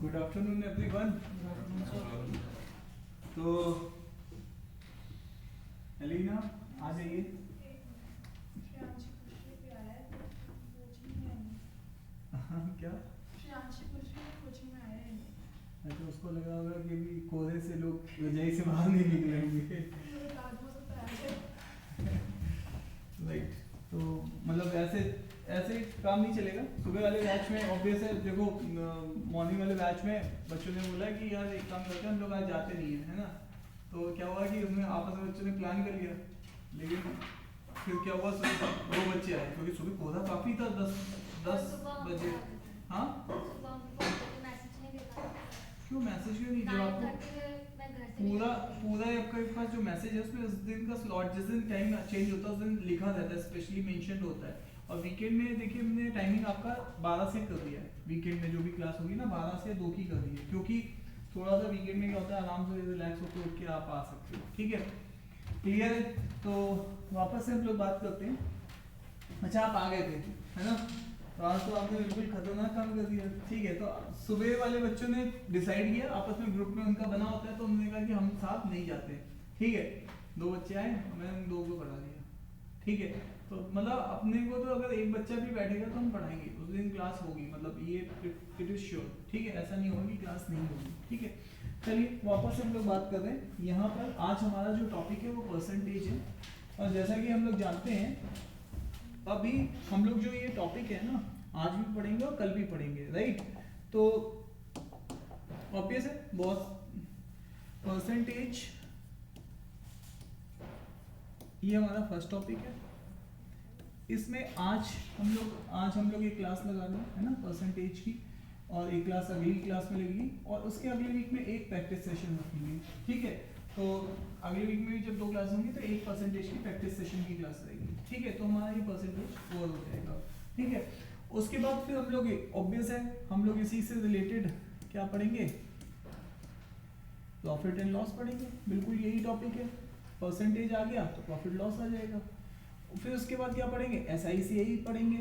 Good afternoon everyone. तो Elina आ जाइए। क्या? अच्छा, उसको लगा होगा कि भी कोहरे से लोग रजाई से बाहर नहीं निकलेंगे। राइट, तो मतलब ऐसे ऐसे काम नहीं चलेगा। सुबह वाले बैच में ऑब्वियस है, देखो मॉर्निंग वाले बैच में बच्चों ने बोला कि यार एक काम करते हैं, हम लोग आज जाते नहीं है ना। तो क्या हुआ कि उन्होंने आपस में बच्चों ने प्लान कर लिया, लेकिन फिर क्या हुआ, सुबह 2 बच्चे आए क्योंकि सुबह कोहरा काफ़ी था, 10 बजे। हाँ, क्यों मैसेज क्यों नहीं दिया आपको? पूरा पूरा आपके पास जो मैसेज है उसमें उस दिन का स्लॉट, जिस दिन टाइम चेंज होता है उस दिन लिखा रहता है, स्पेशली मेंशन्ड होता है। और वीकेंड में देखिए हमने टाइमिंग आपका 12 से कर दिया है। वीकेंड में जो भी क्लास होगी ना 12 से 2 की कर दी है, क्योंकि थोड़ा सा वीकेंड में क्या होता है, आराम से रिलैक्स होकर उठ के आप आ सकते हो। ठीक है, क्लियर है? तो वापस से हम लोग बात करते हैं। अच्छा, आप आ गए थे है ना? तो आज तो आपने बिल्कुल खतरनाक काम कर दिया। ठीक है, तो सुबह वाले बच्चों ने डिसाइड किया, आपस में ग्रुप में उनका बना होता है, तो उन्होंने कहा कि हम साथ नहीं जाते। ठीक है, 2 बच्चे आए, मैंने उन 2 को पढ़ा दिया। ठीक है, तो मतलब अपने को तो अगर एक बच्चा भी बैठेगा तो हम पढ़ाएंगे, उस दिन क्लास होगी, मतलब ये इट इज श्योर। ठीक है, ऐसा नहीं होगा कि क्लास नहीं होगी। ठीक है, चलिए वापस से हम लोग बात कर रहे हैं। यहाँ पर आज हमारा जो टॉपिक है वो परसेंटेज है। और जैसा कि हम लोग जानते हैं, अभी हम लोग जो ये टॉपिक है ना, आज भी पढ़ेंगे और कल भी पढ़ेंगे, राइट? तो ऑब्वियस है, बहुत परसेंटेज ये हमारा फर्स्ट टॉपिक है। इसमें आज हम लोग एक क्लास लगा रहे हैं, है ना, परसेंटेज की, और एक क्लास अगली क्लास में लगेगी, और उसके अगले वीक में एक प्रैक्टिस सेशन रखेंगे। ठीक है, तो अगले वीक में भी जब 2 क्लास होंगी तो एक परसेंटेज की प्रैक्टिस सेशन की क्लास रहेगी। ठीक है, तो हमारा ये परसेंटेज कवर हो जाएगा। ठीक है, उसके बाद फिर हम लोग, ऑब्वियस है, हम लोग इसी से रिलेटेड क्या पढ़ेंगे, प्रॉफिट एंड लॉस पढ़ेंगे। बिल्कुल यही टॉपिक है, परसेंटेज आ गया तो प्रॉफिट लॉस आ जाएगा। फिर उसके बाद क्या पढ़ेंगे, SICI पढ़ेंगे।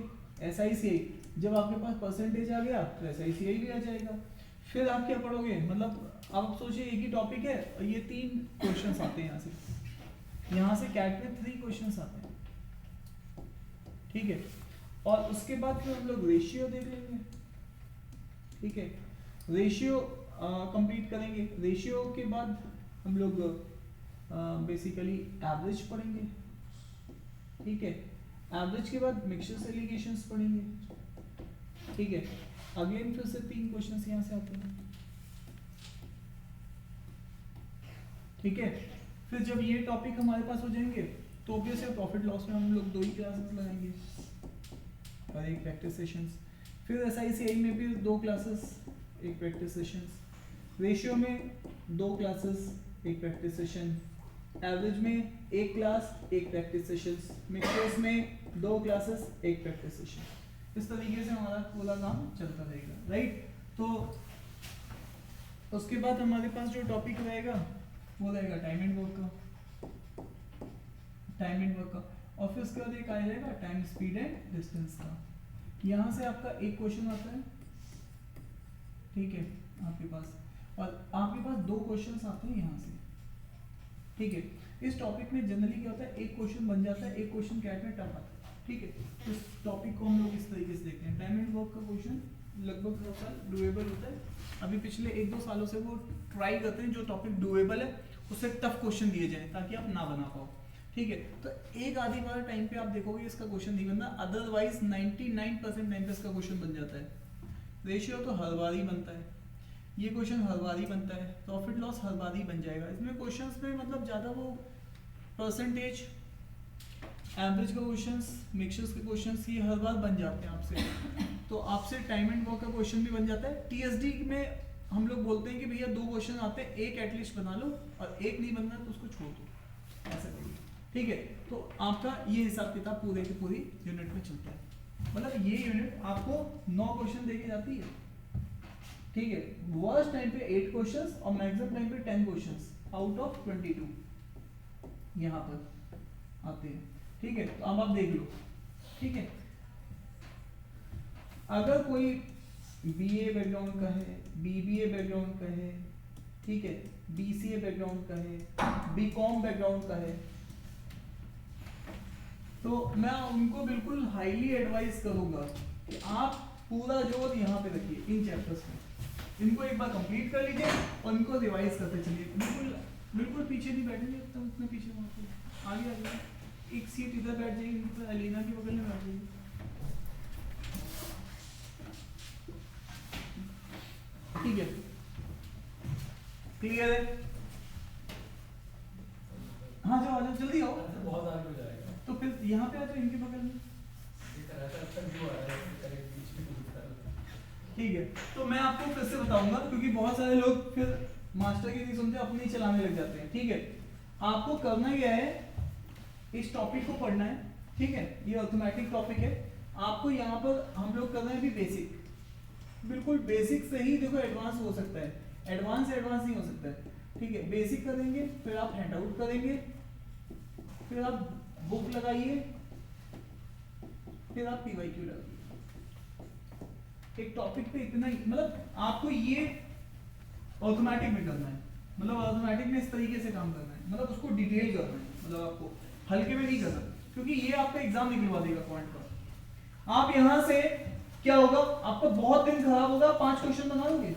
SICI जब आपके पास परसेंटेज आ गया तो SICI भी आ जाएगा। फिर आप क्या पढ़ोगे, मतलब आप सोचिए एक ही टॉपिक है और ये 3 क्वेश्चंस आते हैं यहाँ से कैट में 3 क्वेश्चंस आते हैं। ठीक है, और उसके बाद फिर हम लोग रेशियो देख लेंगे। ठीक है, रेशियो कंप्लीट करेंगे। रेशियो के बाद हम लोग बेसिकली एवरेज पढ़ेंगे। ठीक है, एवरेज के बाद मिक्सचर्स एलिगेशंस पढ़ेंगे। ठीक है, अगेन फिर से 3 क्वेश्चंस यहाँ से आते हैं। ठीक है, फिर जब ये टॉपिक हमारे पास हो जाएंगे तो ऑब्वियसली प्रॉफिट लॉस में हम लोग 2 ही क्लासेस लगाएंगे और एक प्रैक्टिस सेशंस। फिर SICI में भी 2 क्लासेस, एक प्रैक्टिस सेशंस। रेशियो में 2 क्लासेस, एक प्रैक्टिस सेशन। एवरेज में 1 क्लास, एक प्रैक्टिस सेशंस। मिक्सचर्स में 2 क्लासेस, एक प्रैक्टिस सेशन। इस तरीके से हमारा पूरा काम चलता रहेगा, राइट? तो उसके बाद हमारे पास जो टॉपिक रहेगा वो रहेगा टाइम एंड वर्क का, और फिर उसके बाद एक आ जाएगा टाइम, स्पीड एंड डिस्टेंस का। यहाँ से आपका एक क्वेश्चन आता है, ठीक है, आपके पास, और आपके पास 2 क्वेश्चंस आते हैं यहाँ से। ठीक है, इस टॉपिक में जनरली क्या होता है, एक क्वेश्चन बन जाता है, एक क्वेश्चन कैट में टफ आता है। ठीक है, इस टॉपिक को हम लोग इस तरीके से देखते हैं। टाइम एंड वर्क का क्वेश्चन लगभग हर साल डुएबल होता है। अभी पिछले 1-2 सालों से वो ट्राई करते हैं जो टॉपिक डुएबल है उससे टफ क्वेश्चन दिए जाए ताकि आप ना बना पाओ। ठीक है, तो एक आधी बार टाइम पे आप देखोगे इसका क्वेश्चन नहीं बनना, अदरवाइज 99% टाइम पे इसका क्वेश्चन बन जाता है। रेशियो तो हर बार ही बनता है, ये क्वेश्चन हर बार ही बनता है, प्रॉफिट लॉस हर बार ही बन जाएगा। इसमें क्वेश्चंस में मतलब ज़्यादा वो परसेंटेज, एवरेज का क्वेश्चंस, मिक्सचर्स के क्वेश्चंस ये हर बार बन जाते हैं आपसे। तो आपसे टाइम एंड वर्क का क्वेश्चन भी बन जाता है। TSD में हम लोग बोलते हैं कि भैया 2 क्वेश्चन आते हैं, एक एटलीस्ट बना लो, और एक नहीं बनना तो उसको छोड़ दो, ऐसा करिए। ठीक है, तो आपका ये हिसाब किताब पूरे की पूरी यूनिट में चलता है। मतलब ये यूनिट आपको 9 क्वेश्चन देके जाती है। ठीक है, वर्स्ट टाइम पे 8 क्वेश्चंस और मैक्सिमम टाइम पे 10 क्वेश्चंस आउट ऑफ 22 यहाँ पर आते हैं। ठीक है, तो अब आप देख लो। ठीक है, अगर कोई बीए बैकग्राउंड का है, बीबीए बैकग्राउंड का है, ठीक है, बीसीए बैकग्राउंड का है, बीकॉम बैकग्राउंड का है, तो मैं उनको बिल्कुल हाईली एडवाइस करूंगा कि आप पूरा जोर यहाँ पे रखिए इन चैप्टर्स में, इनको एक बार कंप्लीट कर लीजिए और इनको रिवाइज करते चलिए। बिल्कुल बिल्कुल पीछे नहीं बैठेंगे, तो उतने पीछे आगे आ जाइए, एक सीट इधर बैठ जाइए, अलीना की बगल में बैठ जाइए। ठीक है, क्लियर है? हाँ जाओ, आ जाओ, जल्दी आओ। बहुत आगे हो जाएगा तो फिर यहाँ पे आ जाओ, इनके बगल में। ठीक है, तो मैं आपको फिर से बताऊंगा, क्योंकि बहुत सारे लोग फिर मास्टर की नहीं सुनते, अपनी ही चलाने लग जाते हैं। ठीक है, आपको करना क्या है, इस टॉपिक को पढ़ना है। ठीक है, ये अर्थमेटिक टॉपिक है। आपको यहाँ पर हम लोग कर रहे हैं अभी बेसिक, बिल्कुल बेसिक से ही देखो एडवांस हो सकता है, एडवांस नहीं हो सकता है। ठीक है, बेसिक करेंगे, फिर आप हैंड आउट करेंगे, फिर आप बुक लगाइए, फिर आप पीवाईक्यू लगाइए। एक टॉपिक पे इतना ही, मतलब आपको ये ऑटोमेटिक में करना है, मतलब ऑटोमेटिक में इस तरीके से काम करना है, मतलब उसको डिटेल करना है, मतलब आपको हल्के में नहीं करना, क्योंकि ये आपका एग्जाम निकलवा देगा पॉइंट पर। आप यहां से क्या होगा, आपका बहुत दिन खराब होगा, 5 क्वेश्चन बना लोगे,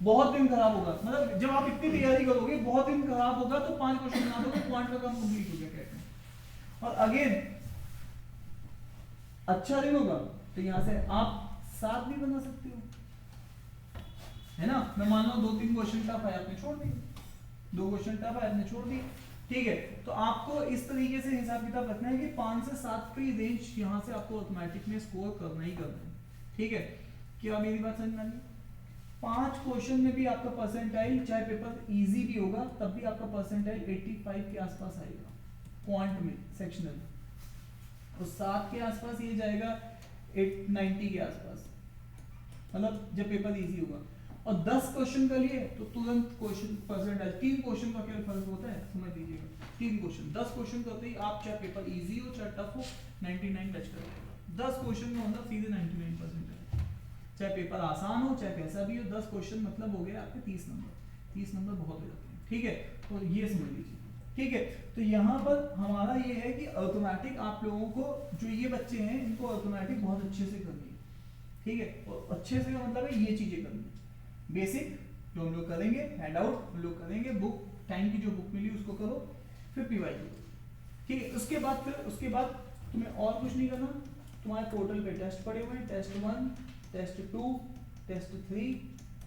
बहुत दिन खराब होगा, मतलब जब आप इतनी तैयारी करोगे बहुत दिन खराब होगा, तो 5 क्वेश्चन बना दोगे, पॉइंट का काम कंप्लीट हो गया कहते हैं। और अगेन अच्छा दिन होगा तो यहां से आप 7 भी बना सकते हो, है ना। मैं मान लो 2-3 क्वेश्चन टफ है, आपने छोड़ दिए, 2 क्वेश्चन टफ है, आपने छोड़ दिए। ठीक है, तो आपको इस तरीके से हिसाब किताब रखना है कि 5 से 7 की रेंज यहां से आपको ऑटोमेटिक में स्कोर करना ही करना है। ठीक है, क्या मेरी बात समझ में आ गई? 5 क्वेश्चन में भी आपका परसेंटाइल, चाहे पेपर इजी भी होगा तब भी आपका परसेंटाइल 85 के आसपास आएगा क्वांट में, सेक्शनल, तो 7 के आसपास ये जाएगा 890 के आसपास, मतलब जब पेपर इजी होगा। और 10 क्वेश्चन का लिए तो तुरंत क्वेश्चन परसेंटाइल, 3 क्वेश्चन का क्या फर्क होता है समझ लीजिएगा, 3 क्वेश्चन 10 क्वेश्चन करते ही आप, चाहे पेपर इजी हो चाहे टफ हो, 99 टच कर जाएगा। 10 क्वेश्चन में मतलब सीधे 99% है, चाहे पेपर आसान हो चाहे कैसा भी हो, 10 क्वेश्चन मतलब हो गया आपके 30 नंबर, 30 नंबर बहुत हो जाते हैं। ठीक है, तो ये समझ लीजिए। ठीक है, तो यहाँ पर हमारा ये है कि ऑटोमेटिक आप लोगों को, जो ये बच्चे हैं इनको ऑटोमेटिक बहुत अच्छे से करनी है। ठीक है, और अच्छे से का मतलब है ये चीजें करनी है, बेसिक जो हम लोग करेंगे, हैंड आउट हम लोग करेंगे, बुक टाइम की जो बुक मिली उसको करो, फिर पीवाईक्यू। ठीक है, उसके बाद तुम्हें और कुछ नहीं करना, तुम्हारे पोर्टल पे टेस्ट पड़े हुए हैं, टेस्ट 1, टेस्ट 2, टेस्ट 3,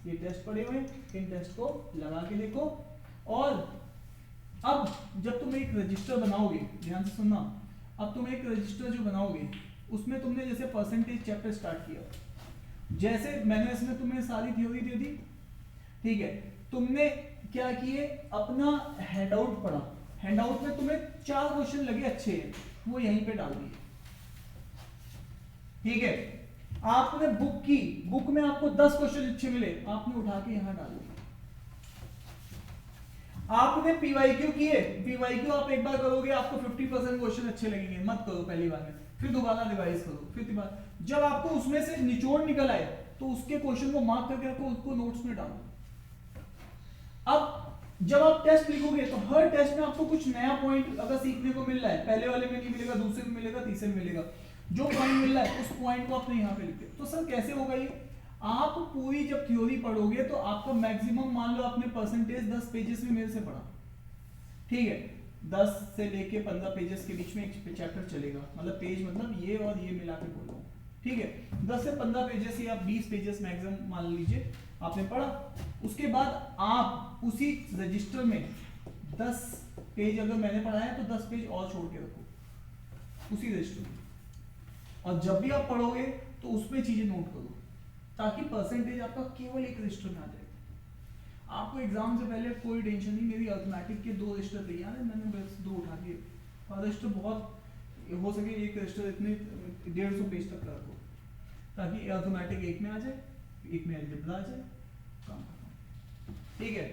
ये टेस्ट पड़े हुए हैं, इन टेस्ट को लगा के देखो। और अब जब तुम एक रजिस्टर बनाओगे, ध्यान से सुनना, अब तुम एक रजिस्टर जो बनाओगे उसमें तुमने जैसे परसेंटेज चैप्टर स्टार्ट किया, जैसे मैंने इसमें तुम्हें सारी थ्योरी दे दी। ठीक है, तुमने क्या किए, अपना हैंडआउट पढ़ा, हैंडआउट में तुम्हें 4 क्वेश्चन लगे अच्छे हैं, वो यहीं पे डाल दिए। ठीक है, आपने बुक की, बुक में आपको 10 क्वेश्चन अच्छे मिले, आपने उठा के यहां डाल दिए। आपने पीवाईक्यू किए, पीवाईक्यू आप एक बार करोगे आपको 50% क्वेश्चन अच्छे लगेंगे, मत करो पहली बार में, फिर दोबारा रिवाइज करो, फिर दोबारा, जब आपको उसमें से निचोड़ निकल आए तो उसके क्वेश्चन को मार्क करके रखो, उसको नोट्स में डालो। अब जब आप टेस्ट लिखोगे तो हर टेस्ट में आपको कुछ नया पॉइंट अगर सीखने को मिल रहा है, पहले वाले में नहीं मिलेगा, दूसरे में मिलेगा, तीसरे में मिलेगा, जो पॉइंट मिल रहा है उस पॉइंट को आपने यहाँ पे लिखे। तो सर कैसे होगा ये, आप पूरी जब थ्योरी पढ़ोगे तो आपका मैक्सिमम, मान लो आपने परसेंटेज 10 पेजेस में मेरे से पढ़ा, ठीक है, 10 से लेके 15 पेजेस के बीच में एक चैप्टर चलेगा, मतलब पेज मतलब ये और ये मिला के बोल रहा हूँ। ठीक है, 10 से 15 पेजेस या 20 पेजेस मैक्सिमम मान लीजिए आपने पढ़ा, उसके बाद आप उसी रजिस्टर में 10 पेज अगर मैंने पढ़ा है तो 10 पेज और छोड़ के रखो उसी रजिस्टर में, और जब भी आप पढ़ोगे तो उसमें चीजें नोट करो, ताकि परसेंटेज आपका केवल एक रजिस्टर में आ जाए। आपको एग्जाम से पहले कोई टेंशन नहीं, मेरी अर्थमेटिक के 2 रजिस्टर तैयार है, मैंने बस 2 उठा दिए, और रजिस्टर बहुत हो सके एक रजिस्टर इतने 150 पेज तक रखो, ताकि अर्थमेटिक एक में आ जाए, एक में अलजेब्रा आ जाए, काम खत्म। ठीक है,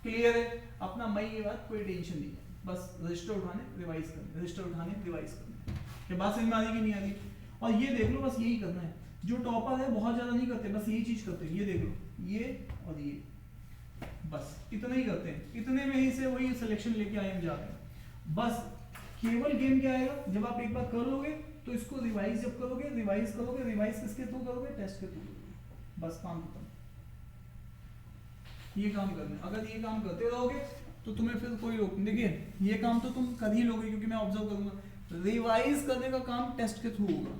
क्लियर है अपना, मैं ये बात कोई टेंशन नहीं है, बस रजिस्टर उठाने रिवाइज करने, रजिस्टर उठाने रिवाइज करने, ये बात समझ में आ रही कि नहीं आ रही। और ये देख लो, बस यही करना है, जो टॉपर है बहुत ज्यादा नहीं करते, बस यही चीज करते हैं, ये देख लो, ये और ये, बस इतना ही करते हैं, इतने में ही से वही सिलेक्शन लेके आए हम जाते हैं। बस केवल गेम क्या आएगा, जब आप एक बार कर लोगे तो इसको रिवाइज जब करोगे, रिवाइज करोगे, रिवाइज किसके थ्रू करोगे, टेस्ट के थ्रू करोगे, बस काम खत्म। ये काम करना है, अगर ये काम करते रहोगे तो तुम्हें फिर कोई रोक नहीं। देखिए ये काम तो तुम कर ही लोगे क्योंकि मैं ऑब्जर्व करूंगा, रिवाइज करने का काम टेस्ट के थ्रू होगा।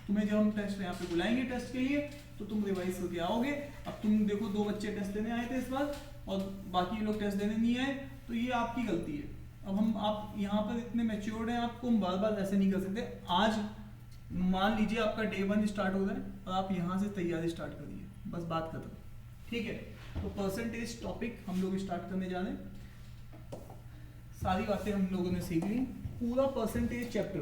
तुम्हें जब हम टेस्ट यहाँ पे बुलाएंगे टेस्ट के लिए तो तुम रिवाइज करके आओगे। अब तुम देखो 2 बच्चे टेस्ट देने आए थे इस बार और बाकी लोग टेस्ट देने नहीं आए, तो ये आपकी गलती है। अब हम आप यहाँ पर इतने मैच्योर्ड हैं, आपको हम बार बार ऐसे नहीं कर सकते। आज मान लीजिए आपका डे 1 स्टार्ट हो रहा है और आप यहाँ से तैयारी स्टार्ट करिए, बस बात खत्म, ठीक है। तो परसेंटेज टॉपिक हम लोग स्टार्ट करने जा रहे हैं। सारी बातें हम लोगों ने सीख ली, पूरा परसेंटेज चैप्टर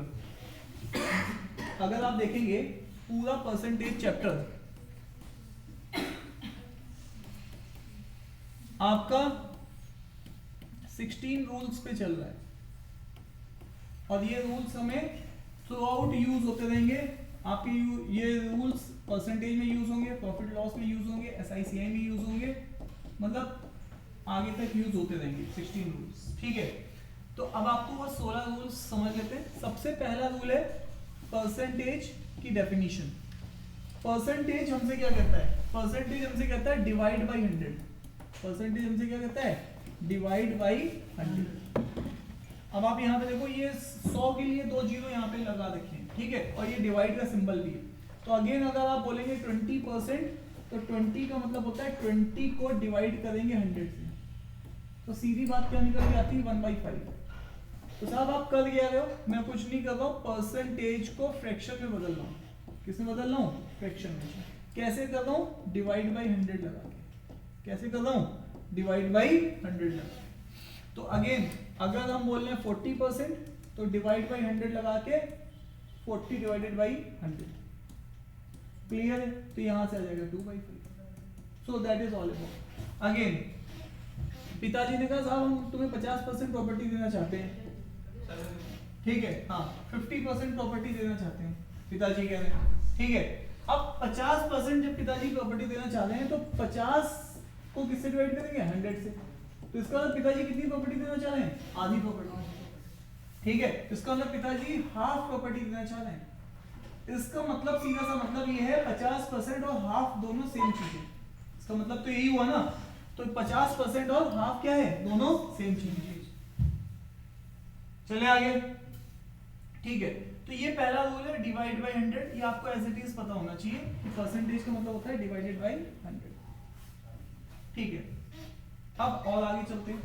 अगर आप देखेंगे, पूरा परसेंटेज चैप्टर आपका 16 रूल्स पे चल रहा है और ये रूल्स हमें थ्रू आउट यूज होते रहेंगे। आपके ये रूल्स परसेंटेज में यूज होंगे, प्रॉफिट लॉस में यूज होंगे, SICI में यूज होंगे, मतलब आगे तक यूज होते रहेंगे 16 रूल्स, ठीक है। तो अब आपको वो 16 रूल्स समझ लेते हैं। सबसे पहला रूल है परसेंटेज की डेफिनेशन। परसेंटेज हमसे क्या कहता है, परसेंटेज हमसे कहता है डिवाइड बाई 100। परसेंटेज हमसे क्या कहता है, डिवाइड बाई 100। अब आप यहाँ पे देखो, ये 100 के लिए 2 जीरो यहाँ पे लगा रखे हैं, ठीक है, और ये डिवाइड का सिंबल भी है। तो अगेन अगर आप बोलेंगे 20%, तो 20 का मतलब होता है 20 को डिवाइड करेंगे 100 से, तो सीधी बात क्या निकल के आती है 1/5। तो साहब आप कर क्या रहे हो, मैं कुछ नहीं कर रहा हूँ, परसेंटेज को फ्रैक्शन में बदल रहा हूँ। किसमें बदल रहा हूँ, फ्रैक्शन में। कैसे कर रहा हूँ, डिवाइड बाई 100 लगा के। कैसे कर रहा हूँ, डिवाइड बाई 100 लगा के। तो अगेन अगर हम बोल रहे हैं 40%, तो डिवाइड बाई 100 लगा के 40 डिवाइडेड बाई 100, क्लियर है। तो यहां से आ जाएगा 2/5। सो that is all about. Again पिताजी ने कहा साहब हम तुम्हें 50% प्रॉपर्टी देना चाहते हैं, ठीक है, हाँ 50% प्रॉपर्टी देना चाहते हैं, पिताजी कह रहे हैं, ठीक है। अब 50% जब पिताजी प्रॉपर्टी देना चाह रहे हैं तो 50 को किससे डिवाइड करेंगे, 100 से। तो इसका मतलब पिताजी कितनी प्रॉपर्टी देना चाह रहे हैं, आधी प्रॉपर्टी, ठीक है। इसका मतलब पिताजी हाफ प्रॉपर्टी देना चाह रहे हैं। इसका मतलब सीधा सा मतलब ये है 50% और हाफ दोनों सेम चीज है। इसका मतलब तो यही हुआ ना, तो 50% और हाफ क्या है, दोनों सेम चीज है। चले आगे, ठीक है। तो ये पहला रूल है डिवाइड बाय 100, ये आपको एज इट इज पता होना चाहिए कि परसेंटेज का मतलब होता है डिवाइडेड बाय 100, ठीक है। अब और आगे चलते हैं,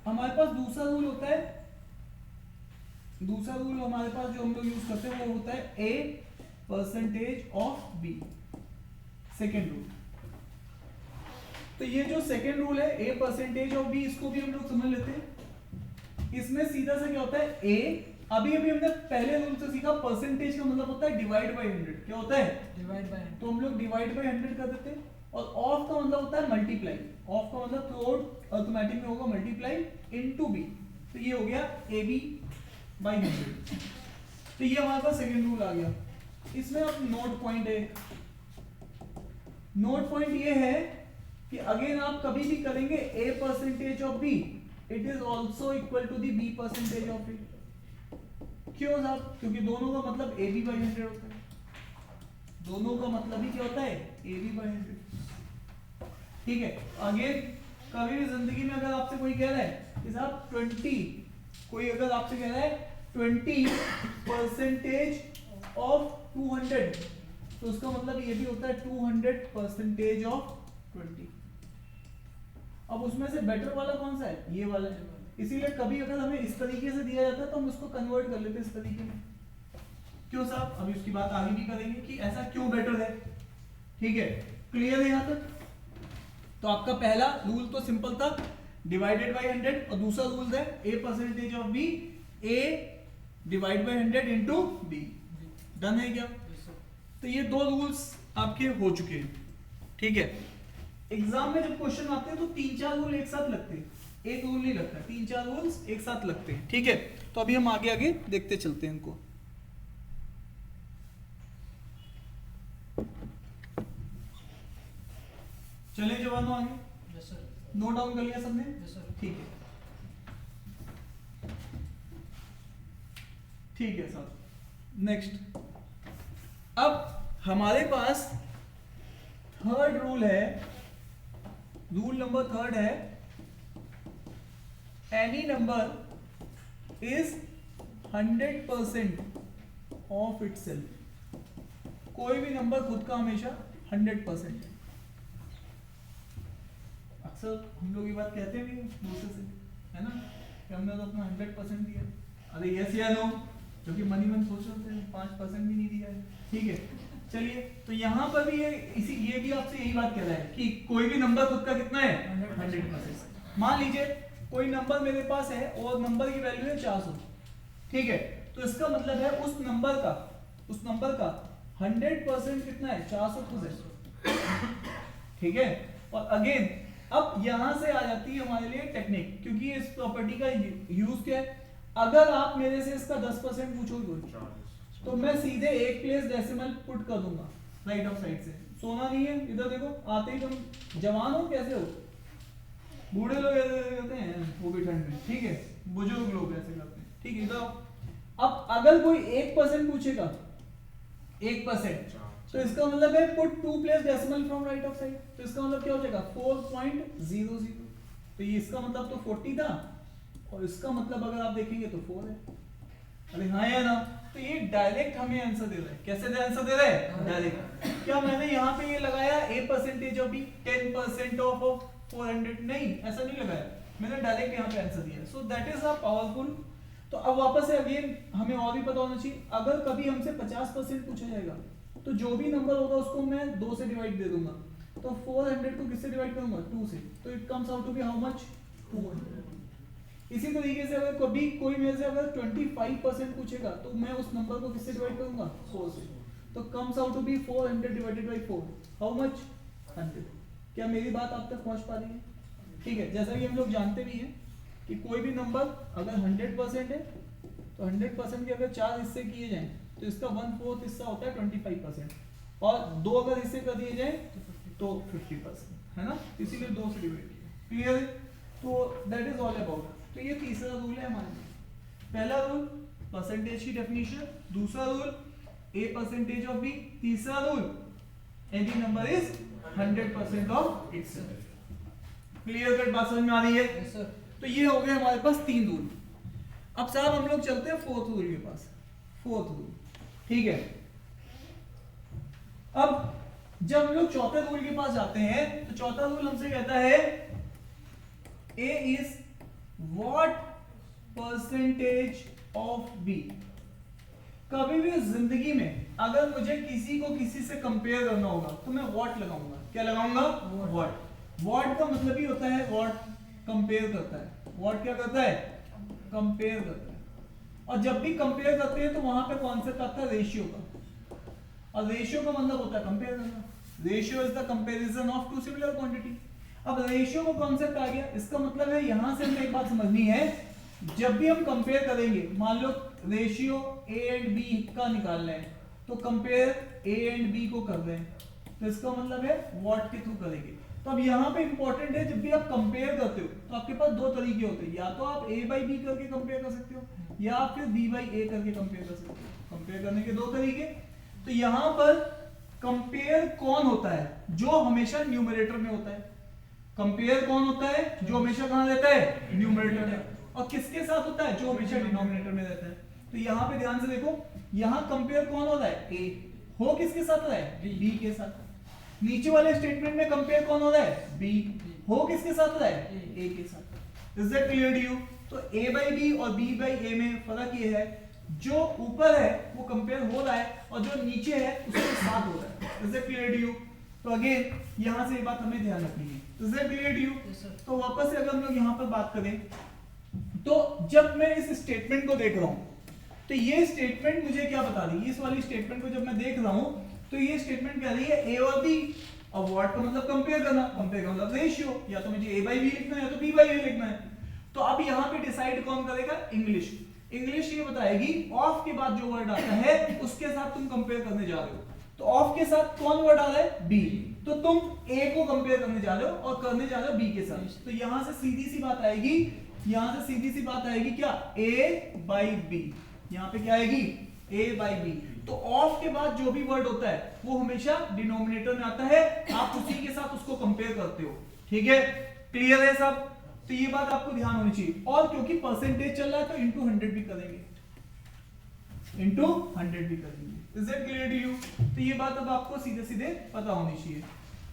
हमारे पास दूसरा रूल होता है। दूसरा रूल हमारे पास जो हम लोग यूज करते हैं वो होता है A percentage of B, second rule. तो ये जो सेकेंड रूल है ए परसेंटेज ऑफ बी, इसको भी हम लोग समझ लेते हैं। इसमें सीधा सा क्या होता है, ए अभी हमने पहले रूल से सीखा, परसेंटेज का मतलब होता है डिवाइड बाय 100। क्या होता है, डिवाइड बाय 100। तो हम लोग डिवाइड बाय 100 कर देते हैं। और ऑफ का मतलब होता है मल्टीप्लाई, ऑफ का मतलब थ्रू अर्थमेटिक में होगा मल्टीप्लाई इनटू बी, तो ये हो गया ए बी बाई 100। तो ये हमारे पास सेकेंड रूल आ गया। इसमें अब नोट पॉइंट है, नोट पॉइंट ये है कि अगेन आप कभी भी करेंगे A percentage of B, it is also equal to the B percentage of A. क्यों साहब, क्योंकि दोनों का मतलब ए बी बाई 100 होता है। दोनों का मतलब ही क्या होता है, ए बी बाई 100, ठीक है। अगेन कभी भी जिंदगी में अगर आपसे कोई कह रहा है कि साहब 20, कोई अगर आपसे कह रहा है 20% ऑफ 200, तो उसका मतलब ये भी होता है 200% ऑफ 20। अब उसमें से बेटर वाला कौन सा है, ये वाला है। इसीलिए कभी अगर हमें इस तरीके से दिया जाता है तो हम उसको कन्वर्ट कर लेते हैं इस तरीके में। क्यों साहब, अभी उसकी बात आगे भी करेंगे कि ऐसा क्यों बेटर है, ठीक है। क्लियर है यहाँ तक। तो आपका पहला रूल तो सिंपल था, डिवाइडेड बाय 100, और दूसरा रूल है A percentage of B, A divide by 100 into B. Done है क्या? तो ये दो रूल्स आपके हो चुके हैं, ठीक है। एग्जाम में जब क्वेश्चन आते हैं तो 3-4 रूल एक साथ लगते हैं, एक रूल नहीं लगता, 3-4 रूल्स एक साथ लगते हैं, ठीक है। तो अभी हम आगे आगे देखते चलते हैं इनको। चले जवानों आगे। Yes sir. नोट डाउन कर लिया सबने? Yes sir. ठीक है, ठीक है सर। नेक्स्ट, अब हमारे पास थर्ड रूल है, रूल नंबर थर्ड है, any number is 100% of itself. कोई भी नंबर खुद का हमेशा 100% है। अक्सर हम लोग ये बात कहते भी हैं दूसरे से, है ना, कि हमने तो अपना 100% दिया। अरे यस या नो, क्योंकि मनी मन सोच रहे थे 5% भी नहीं दिया है। ठीक है, चलिए, तो यहाँ पर भी ये भी आपसे यही बात कह रहा है कि कोई भी नंबर खुद का कितना है 100%। मान लीजिए कोई नंबर मेरे पास है और नंबर की वैल्यू है 400। ठीक है, तो इसका मतलब है उस नंबर का 100% कितना है 400 खुद है। ठीक है, और अगेन अब यहां से आ जाती है हमारे लिए टेक्निक, क्योंकि इस प्रॉपर्टी का यूज क्या है। अगर आप मेरे से इसका 10% पूछोगे तो मैं सीधे एक प्लेस डेसिमल पुट कर दूंगा राइट ऑफ साइड से। सोना नहीं है, इधर देखो, आते ही तुम जवान हो कैसे हो, बूढ़े लोग ऐसे करते हैं वो भी ठंड में। ठीक है, बुजुर्ग लोग ऐसे करते हैं। ठीक है, इधर अब अगर कोई 1% पूछेगा 1%, तो इसका मतलब है put 2 place decimal from right of side. तो इसका मतलब क्या हो जाएगा 4.00। तो ये इसका मतलब तो 40 था, और इसका मतलब अगर आप देखेंगे तो 4 है। अरे हाँ या ना, तो ये डायरेक्ट हमें आंसर दे रहा है। कैसे आंसर दे रहा है? डायरेक्ट। क्या मैंने यहाँ पे ये लगाया a% ऑफ b 10% ऑफ 400? नहीं, ऐसा नहीं लगाया, मैंने डायरेक्ट यहाँ पे आंसर दिया। सो दैट इज अ पावरफुल। तो अब वापस से अगेन हमें और भी पता होना चाहिए, अगर कभी हमसे 50% पूछा जाएगा तो जो भी नंबर होगा उसको मैं 2 से डिवाइड दे दूंगा। तो 400 को किससे डिवाइड करूंगा 2 से, तो it comes out to be how much 200। इसी तरीके से अगर कभी कोई मेरे से अगर 25% पूछेगा तो मैं उस नंबर को किससे डिवाइड करूंगा 4 से, तो comes out to be 400 divided by 4 how much 100। क्या मेरी बात आप तक पहुंच पा रही है? ठीक है, जैसा कि हम लोग जानते भी हैं कि कोई भी नंबर अगर 100% है तो 100% के अगर 4 हिस्से किए जाएं तो इसका 1/4 हिस्सा होता है 25%, और 2 अगर हिस्से कर दिए जाए तो 50%, है ना, इसीलिए 2 से डिवाइड किया। क्लियर है? तो दैट इज ऑल अबाउट। तो ये तीसरा रूल है हमारे लिए। पहला रूल परसेंटेज की डेफिनेशन, दूसरा रूल a% ऑफ b, तीसरा rule any number is 100% of itself. Clear cut बात समझ में आ रही है? Yes sir. तो ये हो गए हमारे पास 3 रूल। अब साहब हम लोग चलते हैं 4th रूल के पास। 4th रूल, ठीक है। अब जब हम लोग चौथे रूल के पास जाते हैं तो चौथा रूल हमसे कहता है a is what percentage of b। कभी भी जिंदगी में अगर मुझे किसी को किसी से कंपेयर करना होगा तो मैं व्हाट लगाऊंगा। क्या लगाऊंगा? व्हाट। व्हाट का मतलब ही होता है व्हाट कंपेयर करता है। व्हाट क्या करता है? कंपेयर करता है। और जब भी कंपेयर करते हैं तो वहां पे कॉन्सेप्ट आता है रेशियो का, और रेशियो का मतलब होता है कंपेयर करना। Ratio is the comparison of two similar quantity. अब रेशियो का कॉन्सेप्ट आ गया, इसका मतलब है यहां से हमें एक बात समझनी है, जब भी हम कंपेयर करेंगे, मान लो रेशियो ए एंड बी का निकालना है तो कंपेयर ए एंड बी को कर रहे हैं, तो इसका मतलब है व्हाट के थ्रू करेंगे। तो अब यहाँ पे इंपॉर्टेंट है, जब भी आप कंपेयर करते हो तो आपके पास 2 तरीके होते हैं, या तो आप a बाई बी करके कंपेयर कर सकते हो, या आप फिर b बाई ए करके कंपेयर कर सकते हो। कंपेयर करने के 2 तरीके। तो यहाँ पर कंपेयर कौन होता है? जो हमेशा न्यूमरेटर में होता है। कंपेयर कौन होता है? जो हमेशा कहाँ रहता है? न्यूमरेटर में। और किसके साथ होता है? जो हमेशा डिनोमिनेटर में रहता है। तो यहाँ पे ध्यान से देखो, यहाँ कंपेयर कौन हो रहा है? a। हो किसके साथ हो रहा है? b के साथ। नीचे वाले स्टेटमेंट में कंपेयर कौन हो रहा है? b। हो किसके साथ हो रहा है? a के साथ। Is that clear to you? तो a बाई b और b बाई a में फर्क ये है, जो ऊपर है वो कंपेयर हो रहा है और जो नीचे है उसके साथ हो रहा है। Is that clear to you? तो अगेन यहाँ से ये बात हमें ध्यान रखनी है। Is that clear to you? तो वापस से अगर हम लोग यहाँ पर बात करें तो जब मैं इस स्टेटमेंट को देख रहा हूँ तो ये स्टेटमेंट मुझे क्या बता रही है? इस वाली स्टेटमेंट को जब मैं देख रहा हूँ तो ये स्टेटमेंट कह रही है a और b। अब व्हाट का मतलब कंपेयर करना, कंपेयर का मतलब रेशियो, या तो मुझे a बाई b लिखना है या तो b बाई a लिखना है। तो अब यहाँ पे डिसाइड कौन करेगा? इंग्लिश। इंग्लिश ये बताएगी ऑफ के बाद जो वर्ड आता है उसके साथ तुम कंपेयर करने जा रहे हो। तो ऑफ के साथ कौन वर्ड आ रहा है? b। तो तुम ए को कंपेयर करने जा रहे हो और करने जा रहे हो बी के साथ, तो यहां से सीधी सी बात आएगी, यहां से सीधी सी बात आएगी क्या, ए बाई बी, यहां पे क्या आएगी, ए बाई बी। तो ऑफ के बाद जो भी वर्ड होता है वो हमेशा डिनोमिनेटर में आता है, आप उसी के साथ उसको कंपेयर करते हो, ठीक है, क्लियर है सब। तो ये बात आपको ध्यान होनी चाहिए, और क्योंकि परसेंटेज चल रहा है तो इंटू 100 भी करेंगे, इंटू 100 भी करेंगे। Is it clear to you? तो ये बात अब आपको सीधे सीधे पता होनी चाहिए।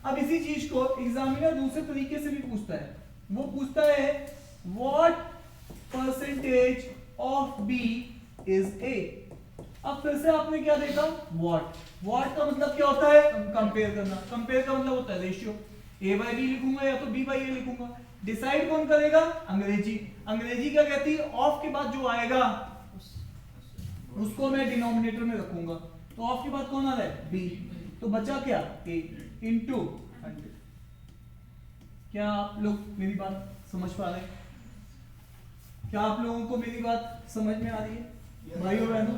अब इसी चीज को एग्जामिनर दूसरे तरीके से भी पूछता है, वो पूछता है what percentage of B is A. अब फिर से आपने क्या देखा, व्हाट, व्हाट का मतलब क्या होता है, कंपेयर करना, कंपेयर का मतलब होता है रेशियो, ए बाई बी लिखूंगा या तो बी बाई ए लिखूंगा। डिसाइड कौन करेगा, अंग्रेजी, अंग्रेजी क्या कहती है, ऑफ के बाद जो आएगा उसको मैं डिनोमिनेटर में रखूंगा, तो ऑफ के बाद कौन आ रहा है, बी, तो बचा क्या, ए इंटू 100। क्या आप लोग मेरी बात समझ पा रहे हैं? क्या आप लोगों को मेरी बात समझ में आ रही है भाइयों बहनों?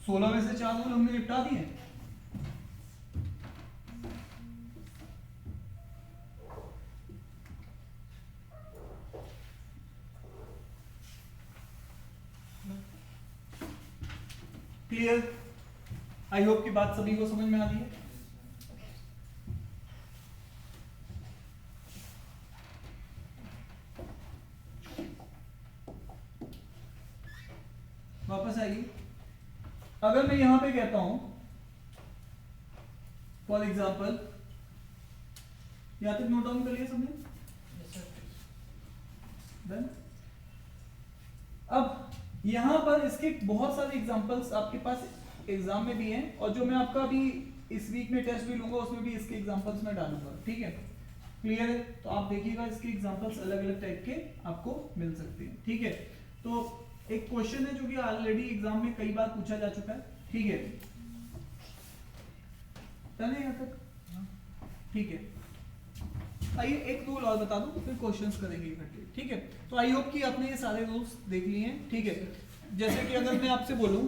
सोलह में से 4 रूल हमने निपटा दिए। क्लियर? आई होप की बात सभी को समझ में आ रही है। वापस आइए, अगर मैं यहां पे कहता हूं फॉर एग्जाम्पल, यहां तक नोट डाउन कर लिया सबने? डन। अब यहां पर इसके बहुत सारे एग्जांपल्स आपके पास एग्जाम में भी हैं, और जो मैं आपका अभी इस वीक में टेस्ट भी लूंगा उसमें भी इसके एग्जांपल्स मैं डालूंगा, ठीक है, क्लियर है? तो आप देखिएगा इसके एग्जांपल्स अलग अलग टाइप के आपको मिल सकते हैं, ठीक है। तो एक क्वेश्चन है जो कि ऑलरेडी एग्जाम में कई बार पूछा जा चुका है, ठीक है, चलिए यहां तक, ठीक है। आइए एक रूल और बता दूं, फिर क्वेश्चंस करेंगे इकट्ठे, ठीक है। तो आई होप कि आपने ये सारे रूल्स देख लिए हैं, ठीक है। जैसे कि अगर मैं आपसे बोलूं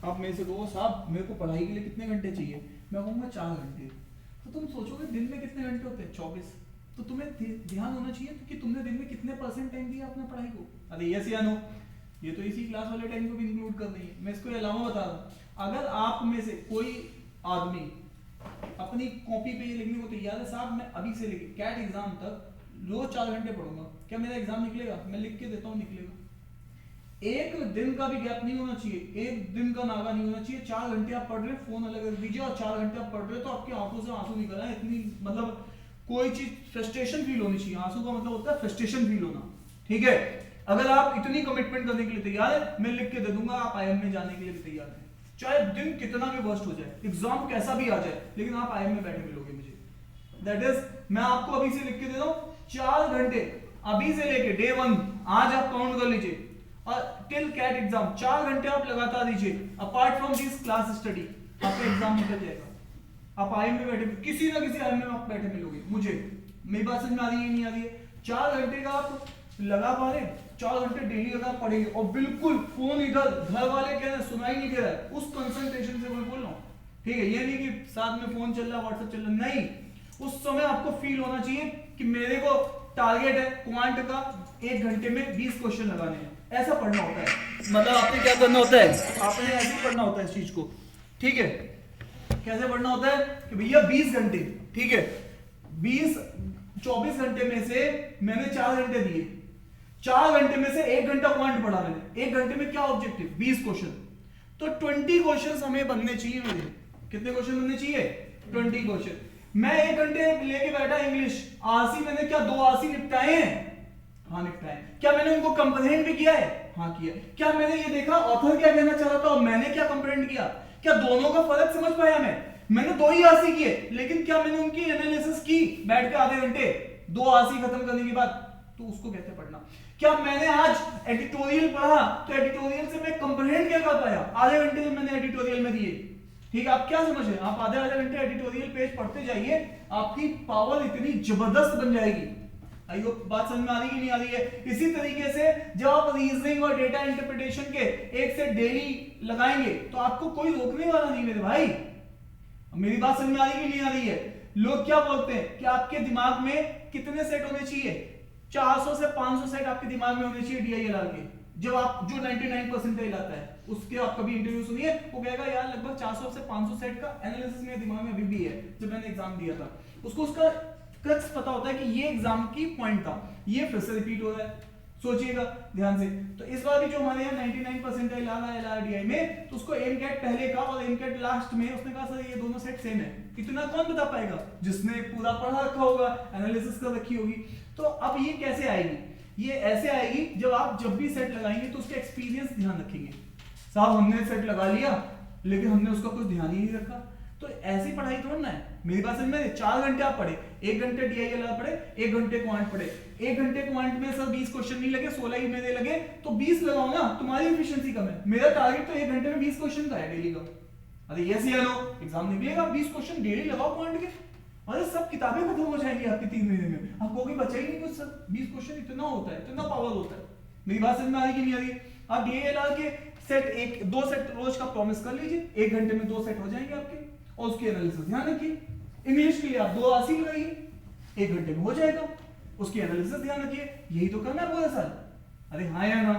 आप मेरे से कहो साहब मेरे को पढ़ाई के लिए कितने घंटे चाहिए, मैं कहूँगा 4 घंटे, तो तुम सोचोगे दिन में कितने घंटे होते हैं, 24। तो तुम्हें ध्यान होना चाहिए कि तुमने दिन में कितने % टाइम दिया अपने पढ़ाई को। अरे यस या नो, ये तो इसी क्लास वाले टाइम को भी इंक्लूड कर रही है। मैं इसको अलावा बता रहा हूँ, अगर आप में से कोई आदमी अपनी कॉपी पे ये लिखने को तैयार है साहब मैं अभी से लेके कैट एग्जाम तक रोज 4 घंटे पढ़ूंगा, क्या मेरा एग्जाम निकलेगा? मैं लिख के देता हूँ निकलेगा। एक दिन का भी गैप नहीं होना चाहिए, एक दिन का नागा नहीं होना चाहिए। 4 घंटे आप पढ़ रहे हैं, फोन अलग रख दीजिए, और 4 घंटे आप पढ़ रहे हो तो आपकी आंखों से आंसू निकल रहे हैं, इतनी मतलब कोई चीज फ्रस्ट्रेशन फील होनी चाहिए। आंसू का मतलब होता है फ्रस्ट्रेशन फील होना, ठीक है। अगर आप इतनी कमिटमेंट करने के लिए तैयार है, मैं लिख के दे दूंगा, आप आईएम में जाने के लिए भी तैयार है, चाहे दिन कितना भी वर्स्ट हो जाए, एग्जाम कैसा भी आ जाए, लेकिन आप आईएम में बैठे मिलोगे मुझे। दैट इज, मैं आपको अभी से लिख के दे रहा हूं 4 घंटे अभी से लेके डे 1 आज आप काउंट कर लीजिए, और टिल कैट एग्जाम 4 घंटे आप लगातार दीजिए। Apart from this class study आपका एग्जाम निकल जाएगा। आप आईएम में बैठे, किसी ना किसी आईएम में आप बैठे मिलोगे मुझे। मेरी बात समझ में आ रही है नहीं आ रही है? 4 घंटे का आप लगा पा रहे, 4 घंटे डेली लगा पड़ेंगे, और बिल्कुल फोन इधर, घर वाले कह रहे सुनाई नहीं दे रहा है, उस कंसंट्रेशन से मैं बोल रहा हूँ, ठीक है। ये नहीं कि साथ में फोन चल रहा है, व्हाट्सएप चल रहा है, नहीं, उस समय आपको फील होना चाहिए कि मेरे को टारगेट है क्वांट का 1 घंटे में 20 क्वेश्चन लगाने हैं। ऐसा पढ़ना होता है, मतलब आपने क्या करना होता है, आपने ऐसे पढ़ना होता है इस चीज को, ठीक है। कैसे पढ़ना होता है कि भैया 20 घंटे, ठीक है, 24 घंटे में से मैंने 4 घंटे दिए, 4 घंटे में से 1 घंटा क्वांट पढ़ा मैंने। 1 घंटे में क्या ऑब्जेक्टिव, 20 क्वेश्चन, तो 20 क्वेश्चन हमें बनने चाहिए मेरे। कितने क्वेश्चन बनने चाहिए? 20 क्वेश्चन। मैं 1 घंटे लेके बैठा इंग्लिश, आरसी मैंने क्या 2 आरसी निपटाए हैं, हाँ निपटाए। क्या मैंने उनको कंप्लेंट भी किया है? हाँ किया। क्या मैंने ये देखा ऑथर क्या कहना चाह रहा था और मैंने क्या कंप्लेंट किया? क्या दोनों का फर्क समझ पाया मैंने दो ही आरसी किए, लेकिन क्या मैंने उनकी एनालिसिस की बैठ के आधे घंटे, दो आरसी खत्म करने के बाद? तो उसको कहते पढ़ना। क्या मैंने आज एडिटोरियल पढ़ा तो एडिटोरियल से मैं कंप्लेंट क्या कर पाया? आधे घंटे जो मैंने एडिटोरियल में दिए। ठीक है, आप क्या समझ रहे हैं? आप आधे आधे घंटे एडिटोरियल पेज पढ़ते जाइए, आपकी पावर इतनी जबरदस्त बन जाएगी। आई होप बात समझ में आ रही कि नहीं आ रही है? इसी तरीके से जब आप रीजनिंग और डेटा इंटरप्रिटेशन के एक सेट डेली लगाएंगे तो आपको कोई रोकने वाला नहीं मेरे भाई। मेरी बात समझ में आ रही कि नहीं आ रही है? लोग क्या बोलते हैं कि आपके दिमाग में कितने सेट होने चाहिए? 400 से 500 सेट आपके दिमाग में होने चाहिए DILR के। जब आप जो 99% आता है उसके आप कभी इंटरव्यू सुनिए, वो कहेगा यार लगभग 400 से 500 सेट का एनालिसिस मेरे दिमाग में अभी भी है। जब मैंने एग्जाम दिया था उसको उसका क्रक्स पता होता है कि ये एग्जाम की पॉइंट था, ये फिर से रिपीट हो रहा है। सोचिएगा ध्यान से। तो इस बार भी जो हमारे यहाँ 99% LRDI में, तो उसको एम कैट पहले का और एम कैट लास्ट में उसने कहा सर ये दोनों सेट सेम है। इतना कौन बता पाएगा? जिसने पूरा पढ़ा रखा होगा, एनालिसिस कर रखी होगी। तो अब ये कैसे आएगी? ये ऐसे आएगी जब भी सेट लगाएंगे तो उसका एक्सपीरियंस ध्यान रखेंगे। साहब हमने सेट लगा लिया लेकिन हमने उसका कुछ ध्यान ही नहीं रखा, तो ऐसी पढ़ाई थोड़ा ना है। मेरी बात समझ में? 4 घंटे आप पढ़े, 1 घंटे DILR पढ़े, 1 घंटे क्वांट पढ़े। 1 घंटे क्वांट में सर 20 क्वेश्चन नहीं लगे, 16 ही मेरे लगे, तो 20 लगाओ ना, तुम्हारी एफिशिएंसी कम है। मेरा टारगेट तो 1 घंटे में 20 क्वेश्चन का है डेली का। अरे यस या नो? एग्जाम निकलेगा, 20 क्वेश्चन डेली लगाओ क्वांट के। अरे सब किताबें खत्म हो जाएंगी आपकी 3 महीने में, आपको कोई बचा ही नहीं कुछ। सर 20 क्वेश्चन इतना होता है, इतना पावर होता है। मेरी बात समझ में आ रही कि नहीं आ रही? आप DILR के सेट 2 सेट रोज का प्रॉमिस कर लीजिए, 1 घंटे में 2 सेट हो जाएंगे आपके, और उसकी एनालिसिस ध्यान रखिए। इंग्लिश के लिए आप 2 आरसी लगाइए, 1 घंटे में हो जाएगा, उसकी एनालिसिस ध्यान रखिए। यही तो करना है पूरा साल। अरे हाँ या ना?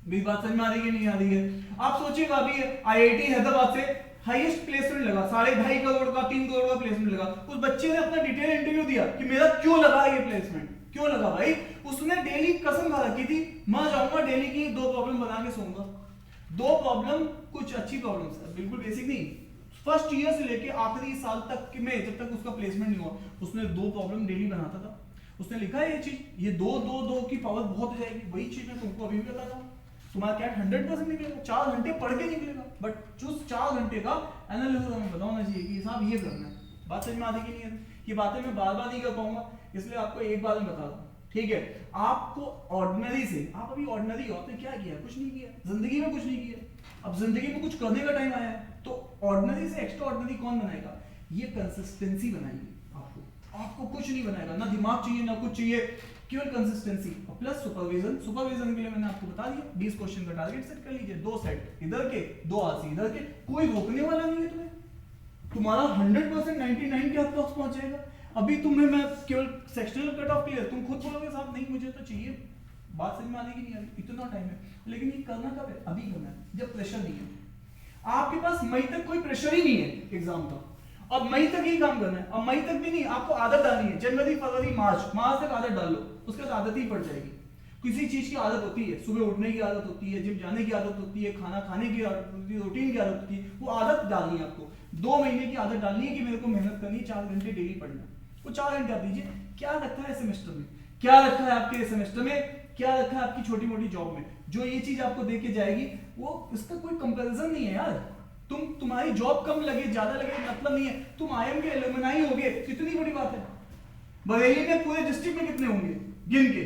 मेरी बात समझ में आ रही है नहीं आ रही है? आप सोचिएगा अभी IIT हैदराबाद से हाईएस्ट प्लेसमेंट लगा, 2.5 करोड़ का 3 करोड़ का प्लेसमेंट लगा। उस बच्चे ने अपना डिटेल इंटरव्यू दिया कि मेरा क्यों लगा ये प्लेसमेंट, क्यों लगा भाई? उसने डेली कसम खा रखी थी, मैं जाऊंगा डेली की 2 प्रॉब्लम बना के सोऊंगा। 2 प्रॉब्लम, कुछ अच्छी प्रॉब्लम्स है, बिल्कुल बेसिक नहीं। फर्स्ट ईयर से लेके आखिरी साल तक में, जब तक उसका प्लेसमेंट नहीं हुआ, उसने 2 प्रॉब्लम डेली बनाता था। उसने लिखा है ये चीज, ये 2 की पावर बहुत हो जाएगी। वही चीज मैं तुमको अभी भी बता रहा हूँ। तुम्हारा कैट 100% निकलेगा, 4 घंटे पढ़ के निकलेगा, बट जो 4 घंटे का एनालिसिस हमें बताना चाहिए कि साहब ये करना है। बात समझ में आती कि नहीं है? ये बातें मैं बार बार नहीं कर पाऊंगा, इसलिए आपको एक बार में बता दूं। ठीक है, आपको ऑर्डिनरी से, आप अभी ऑर्डिनरी हो, आपने क्या किया? कुछ नहीं किया जिंदगी में, कुछ नहीं किया। अब जिंदगी में कुछ करने का टाइम आया है, तो ऑर्डिनरी से एक्स्ट्रा ऑर्डिनरी कौन बनाएगा? ये कंसिस्टेंसी बनाएगी आपको कुछ नहीं बनाएगा। ना दिमाग चाहिए ना कुछ चाहिए, केवल कंसिस्टेंसी प्लस सुपरविजन। सुपरविजन के लिए मैंने आपको बता दिया, 20 क्वेश्चन का टारगेट सेट कर लीजिए, 2 सेट इधर के, 2 आरसी इधर के। कोई रोकने वाला नहीं है तुम्हें, तुम्हारा 100% 99 के आसपास पहुंच जाएगा। अभी तुम्हें मैं केवल सेक्शनल कट ऑफ क्लियर, तुम खुद बोलोगे साहब नहीं मुझे तो चाहिए। बात समझ में आ रही कि नहीं आ रही? इतना टाइम है, लेकिन ये करना कब है? अभी करना है, जब प्रेशर नहीं है आपके पास। मई तक कोई प्रेशर ही नहीं है एग्जाम का, अब मई तक ही काम करना है। अब मई तक भी नहीं, आपको आदत डालनी है। जनवरी फरवरी मार्च तक आदत डाल लो, उसके बाद आदत ही पड़ जाएगी। किसी चीज की आदत होती है, सुबह उठने की आदत होती है, जिम जाने की आदत होती है, खाना खाने की आदत होती है, रूटीन की आदत होती है। वो आदत डालनी है आपको। 2 महीने की आदत डालनी है कि मेरे को मेहनत करनी है, 4 घंटे डेली पढ़ना। वो 4 घंटे आप दीजिए। क्या रखा है सेमेस्टर में, क्या रखा है आपके सेमेस्टर में, क्या रखा है आपकी छोटी मोटी जॉब में? जो ये चीज आपको दे के जाएगी, वो इसका कोई कंपैरिजन नहीं है यार। तुम्हारी जॉब कम लगे ज्यादा लगे मतलब नहीं है। तुम IIM के एलुमनाई होगे, कितनी बड़ी बात है। बरेली में पूरे डिस्ट्रिक्ट में कितने होंगे गिन के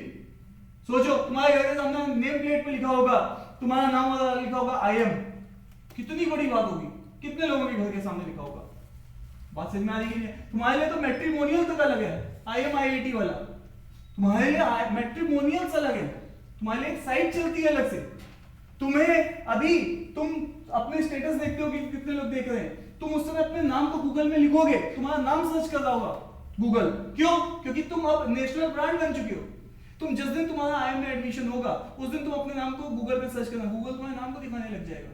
सोचो। तुम्हारे घर के सामने नेम प्लेट पे लिखा होगा, तुम्हारा नाम लिखा होगा IIM, कितनी बड़ी बात होगी। कितने लोगों के घर के सामने लिखा होगा? बात समझ में आ रही है? तुम्हारे लिए तो मैट्रिमोनियल तक अलग है, IIM IIT वाला। तुम्हारे लिए मैट्रिमोनियल अलग है, तुम्हारे लिए एक साइट चलती है अलग से। तुम्हें अभी तुम अपने स्टेटस देखते हो कि कितने लोग देख रहे हैं, तुम उस समय अपने नाम को गूगल में लिखोगे, तुम्हारा नाम सर्च कर रहा होगा गूगल। क्यों? क्योंकि तुम अब नेशनल ब्रांड बन चुके हो। तुम जिस दिन तुम्हारा IIM में एडमिशन होगा, उस दिन तुम अपने नाम को गूगल पे सर्च करना, गूगल तुम्हारे नाम को दिखाने लग जाएगा।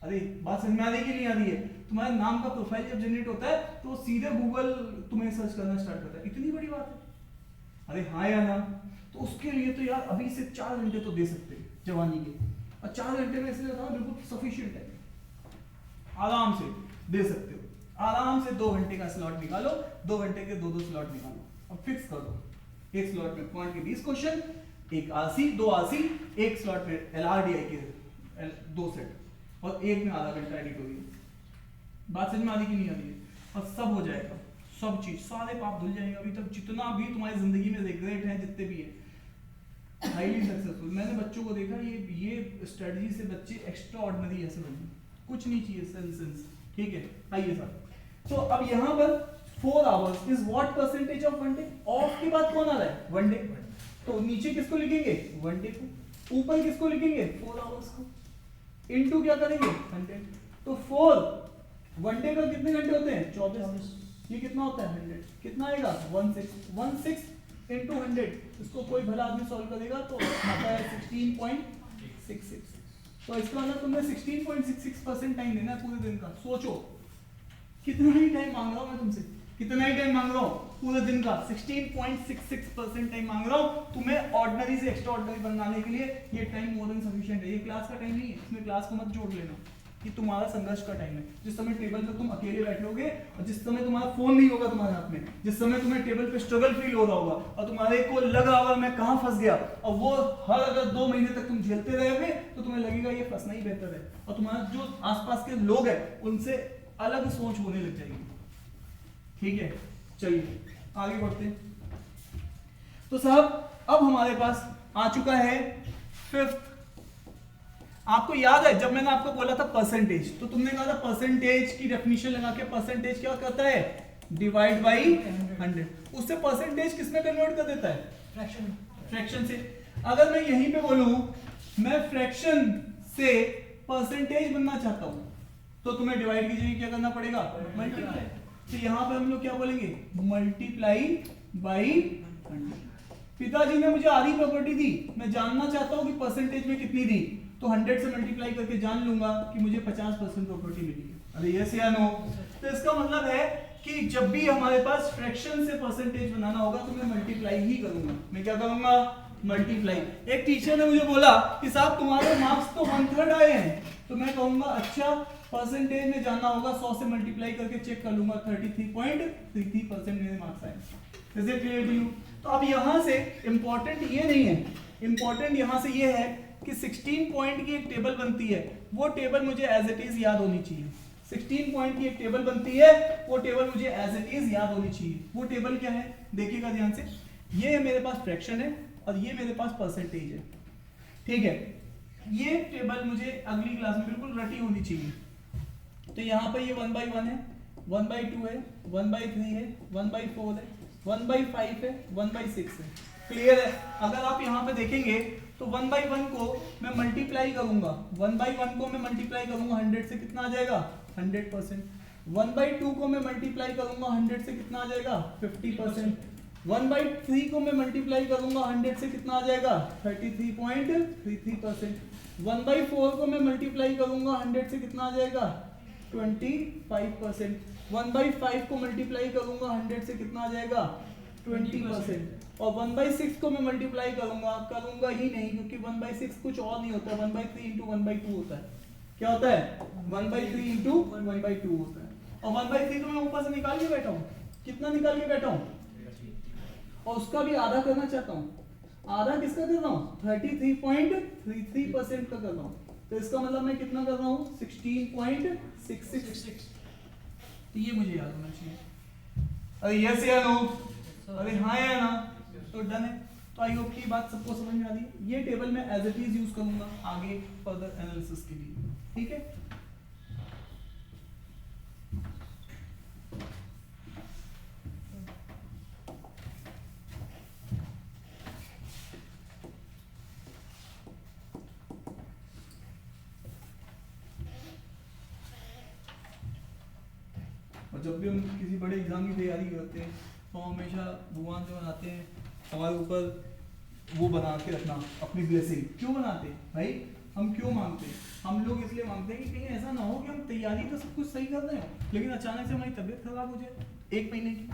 अरे बात समझ में आ रही कि नहीं आ रही है? तुम्हारे नाम का प्रोफाइल जब जनरेट होता है तो सीधे गूगल तुम्हें सर्च करना स्टार्ट करता है। इतनी बड़ी बात है। अरे हाँ या ना? तो उसके लिए तो यार अभी से 4 घंटे तो दे सकते हैं जवानी के, और 4 घंटे में इसलिए बताऊं बिल्कुल सफिशिएंट है, आराम से दे सकते हो। आराम से 2 घंटे का स्लॉट निकालो, 2 घंटे के 2 स्लॉट निकालो और फिक्स कर दो। एक स्लॉट में क्वांट के 20 क्वेश्चन, एक आरसी, 2 आरसी, एक स्लॉट में LRDI के 2 सेट, और एक में आधा घंटा एडिट हो रही है। बात समझ में आ रही कि नहीं आ रही है? और सब हो जाएगा, सब चीज, सारे पाप धुल जाएंगे। अभी तक जितना भी तुम्हारी जिंदगी में रिग्रेट है, जितने भी है, हाईली सक्सेसफुल। मैंने बच्चों को देखा, ये स्ट्रेटजी से बच्चे एक्स्ट्रा ऑर्डिनरी ऐसे बने, कुछ नहीं चाहिए सेंस। ठीक है, आइए सर। तो अब यहाँ पर 4 hours is what percentage of one day? Of के बाद कौन आ रहा है? One day. तो नीचे किसको लिखेंगे? वन डे को। ऊपर किसको लिखेंगे? 4 आवर्स को। इनटू क्या करेंगे? 100। तो 4 वन डे का कितने घंटे होते हैं? 24। ये कितना होता है? 100। कितना आएगा? 16 इंटू 100। इसको कोई भला आदमी सॉल्व करेगा तो आता है 16.66। तो इसका मतलब तुमने 16.66% टाइम देना है पूरे दिन का। सोचो कितना ही टाइम मांग रहा हूं मैं तुमसे, कितना ही टाइम मांग रहा हूं पूरे दिन का? 16.66% टाइम मांग रहा हूं तुम्हें ऑर्डिनरी से एक्स्ट्रा ऑर्डिनरी बनाने के लिए। ये टाइम मोर देन सफिशिएंट है। ये क्लास का टाइम नहीं है, इसमें क्लास को मत जोड़ लेना। कि तुम्हारा संघर्ष का टाइम है, जिस समय टेबल पे तुम अकेले बैठोगे और जिस समय तुम्हारा फोन नहीं होगा तुम्हारे हाथ में, जिस समय तुम्हें टेबल पे स्ट्रगल फील हो रहा होगा और तुम्हारे को लग रहा होगा मैं कहां फंस गया, और वो हर अगर 2 महीने तक तुम झेलते रहोगे तो तुम्हें लगेगा ये फंसना ही बेहतर है, और तुम्हारा जो आसपास के लोग हैं उनसे अलग सोच होने लग जाएगी। ठीक है, चलिए आगे बढ़ते हैं। तो साहब अब हमारे पास आ चुका है 5th। आपको याद है जब मैंने आपको बोला था परसेंटेज, तो तुमने कहा था परसेंटेज की डेफिनेशन लगा के परसेंटेज क्या करता है? Divide by 100। उससे परसेंटेज किसमें कन्वर्ट कर देता है? फ्रैक्शन से। अगर मैं यहीं पे बोलूं मैं फ्रैक्शन से परसेंटेज बनना चाहता हूं तो तुम्हें डिवाइड की जगह क्या करना पड़ेगा? मल्टीप्लाई। तो यहां पे हम लोग क्या बोलेंगे? Multiply by 100। पिताजी ने मुझे आधी प्रॉपर्टी दी, मैं जानना चाहता हूं कि परसेंटेज में कितनी दी, तो 100 से मल्टीप्लाई करके जान लूंगा कि मुझे 50% प्रॉपर्टी मिली है। अरे यस या नो? तो इसका मतलब है कि जब भी हमारे पास फ्रैक्शन से परसेंटेज बनाना होगा तो मैं मल्टीप्लाई ही करूंगा। मैं क्या करूंगा? मल्टीप्लाई। एक टीचर ने मुझे बोला कि साहब तुम्हारे मार्क्स तो 1/3 आए हैं, तो मैं कहूंगा अच्छा परसेंटेज में जानना होगा, 100 से मल्टीप्लाई करके चेक कर लूंगा, 33.33% मेरे मार्क्स आए। Is it clear to you? तो अब यहां से इंपॉर्टेंट ये नहीं है, इंपॉर्टेंट यहां से ये है कि 16 पॉइंट की एक टेबल बनती है, वो टेबल मुझे एज इट इज याद होनी चाहिए। 16 पॉइंट की एक टेबल बनती है, वो टेबल मुझे एज इट इज याद होनी चाहिए। वो टेबल क्या है? देखिएगा ध्यान से। ये मेरे पास फ्रैक्शन है और ये मेरे पास परसेंटेज है। ठीक है, ये टेबल मुझे अगली क्लास में बिल्कुल रटी होनी चाहिए। तो यहाँ पे ये 1/1 है, 1/2 है, 1/3 है, 1/4 है, 1/5 है, 1/6 है। क्लियर है? अगर आप यहाँ पे देखेंगे तो 1/1 को मैं मल्टीप्लाई करूंगा, 1/1 को मैं मल्टीप्लाई करूंगा 100 से, कितना आ जाएगा? 100%। 1/2 को मैं मल्टीप्लाई करूंगा 100 से, कितना आ जाएगा? 50%। 1/3 को मैं मल्टीप्लाई करूंगा 100 से, कितना आ जाएगा? 33.33%। 1/4 को मैं मल्टीप्लाई करूंगा 100 से, कितना आ जाएगा? 25%। 1/5 को मल्टीप्लाई करूंगा 100 से, कितना आ जाएगा? 20%। और 1/6 को मैं मल्टीप्लाई करूंगा ही नहीं, क्योंकि 1/6 कुछ और नहीं होता, 1/3 इंटू 1/2 होता है। क्या होता है? 1/3 इंटू 1/2 होता है। और 1/3 तो मैं ऊपर से निकाल के बैठा हूँ, कितना निकाल के बैठा हूँ? और उसका भी आधा करना चाहता हूँ। आधा किसका कर रहा हूँ? 33.33% का कर रहा हूँ। तो इसका मतलब मैं कितना कर रहा हूँ? 16.66। तो ये मुझे याद होना चाहिए। अरे यस या नो? अरे हाँ या ना? तो डन है। तो आई होप की बात सबको समझ में आ रही है। ये टेबल मैं एज इट इज यूज करूंगा आगे फर्दर एनालिसिस के लिए। ठीक है, और जब भी हम किसी बड़े एग्जाम की तैयारी करते हैं तो हमेशा भगवान से बनाते हैं हमारे ऊपर वो बना के रखना अपनी ब्लेसिंग। क्यों बनाते हैं भाई? हम क्यों मांगते हैं? हम लोग इसलिए मांगते हैं कि कहीं ऐसा ना हो कि हम तैयारी तो सब कुछ सही कर रहे हैं, लेकिन अचानक से हमारी तबीयत खराब हो जाए 1 महीने की,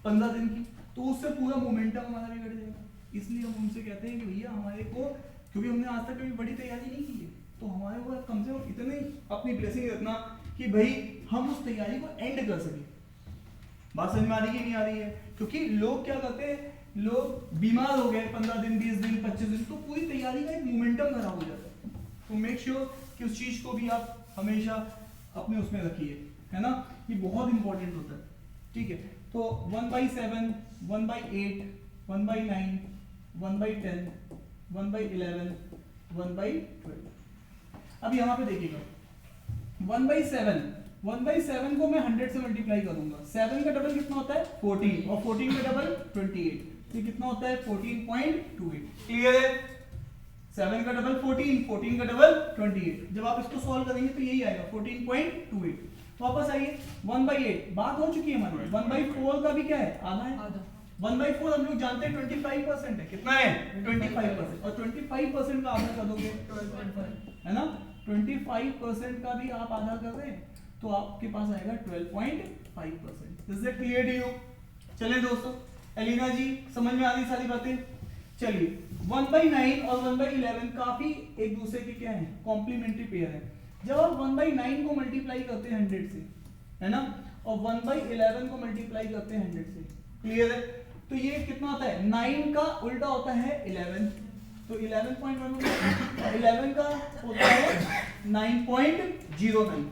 15 दिन की, तो उससे पूरा मोमेंटम हमारा बिगड़ जाएगा। इसलिए हम उनसे कहते हैं कि भैया हमारे को, क्योंकि हमने आज तक कभी बड़ी तैयारी नहीं की है, तो हमारे को कम से कम इतने अपनी ब्लेसिंग रखना कि भाई हम उस तैयारी को एंड कर सकें। बात समझ में आ रही है नहीं आ रही है? क्योंकि लोग क्या करते हैं लोग बीमार हो गए 15 दिन 20 दिन 25 दिन, तो पूरी तैयारी का एक मोमेंटम खराब हो जाता है। तो मेक श्योर कि उस चीज को भी आप हमेशा अपने उसमें रखिए, है ना, ये बहुत इंपॉर्टेंट होता है, ठीक है। तो 1/7, 1/8, 1/9, 1/10, 1/11, 1/12। अब यहाँ पे देखिएगा 1/7 को मैं 100 से मल्टीप्लाई करूंगा, 7 का डबल कितना होता है 14, और 14 का डबल 28, ये कितना होता है 14.28। क्लियर है? 7 का डबल 14, 14 का डबल 28। जब आप इसको सॉल्व करेंगे तो यही आएगा 14.28। वापस आइए 1/8, बात हो चुकी है हमारी। 1/4 का भी क्या है, आधा है। 1/4 हम लोग जानते हैं 25% है, कितना है 25%, और 25% का आधा कर दोगे 12.5, है ना। 25% का भी आप आधा कर रहे हैं तो आपके पास आएगा 12.5%। Is it clear to you? चलिए दोस्तों, एलिना जी समझ में आ रही सारी बातें? चलिए 1/9 और 1/11 काफी एक दूसरे के क्या है, कॉम्प्लीमेंट्री पेयर है। जब आप 1/9 को मल्टीप्लाई करते हैं 100 से, है ना, और 1/11 को मल्टीप्लाई करते हैं 100 से, क्लियर है, तो ये कितना होता है 9 का उल्टा होता है 11, तो 11.1 होता है, और 11 का होता है 9.09।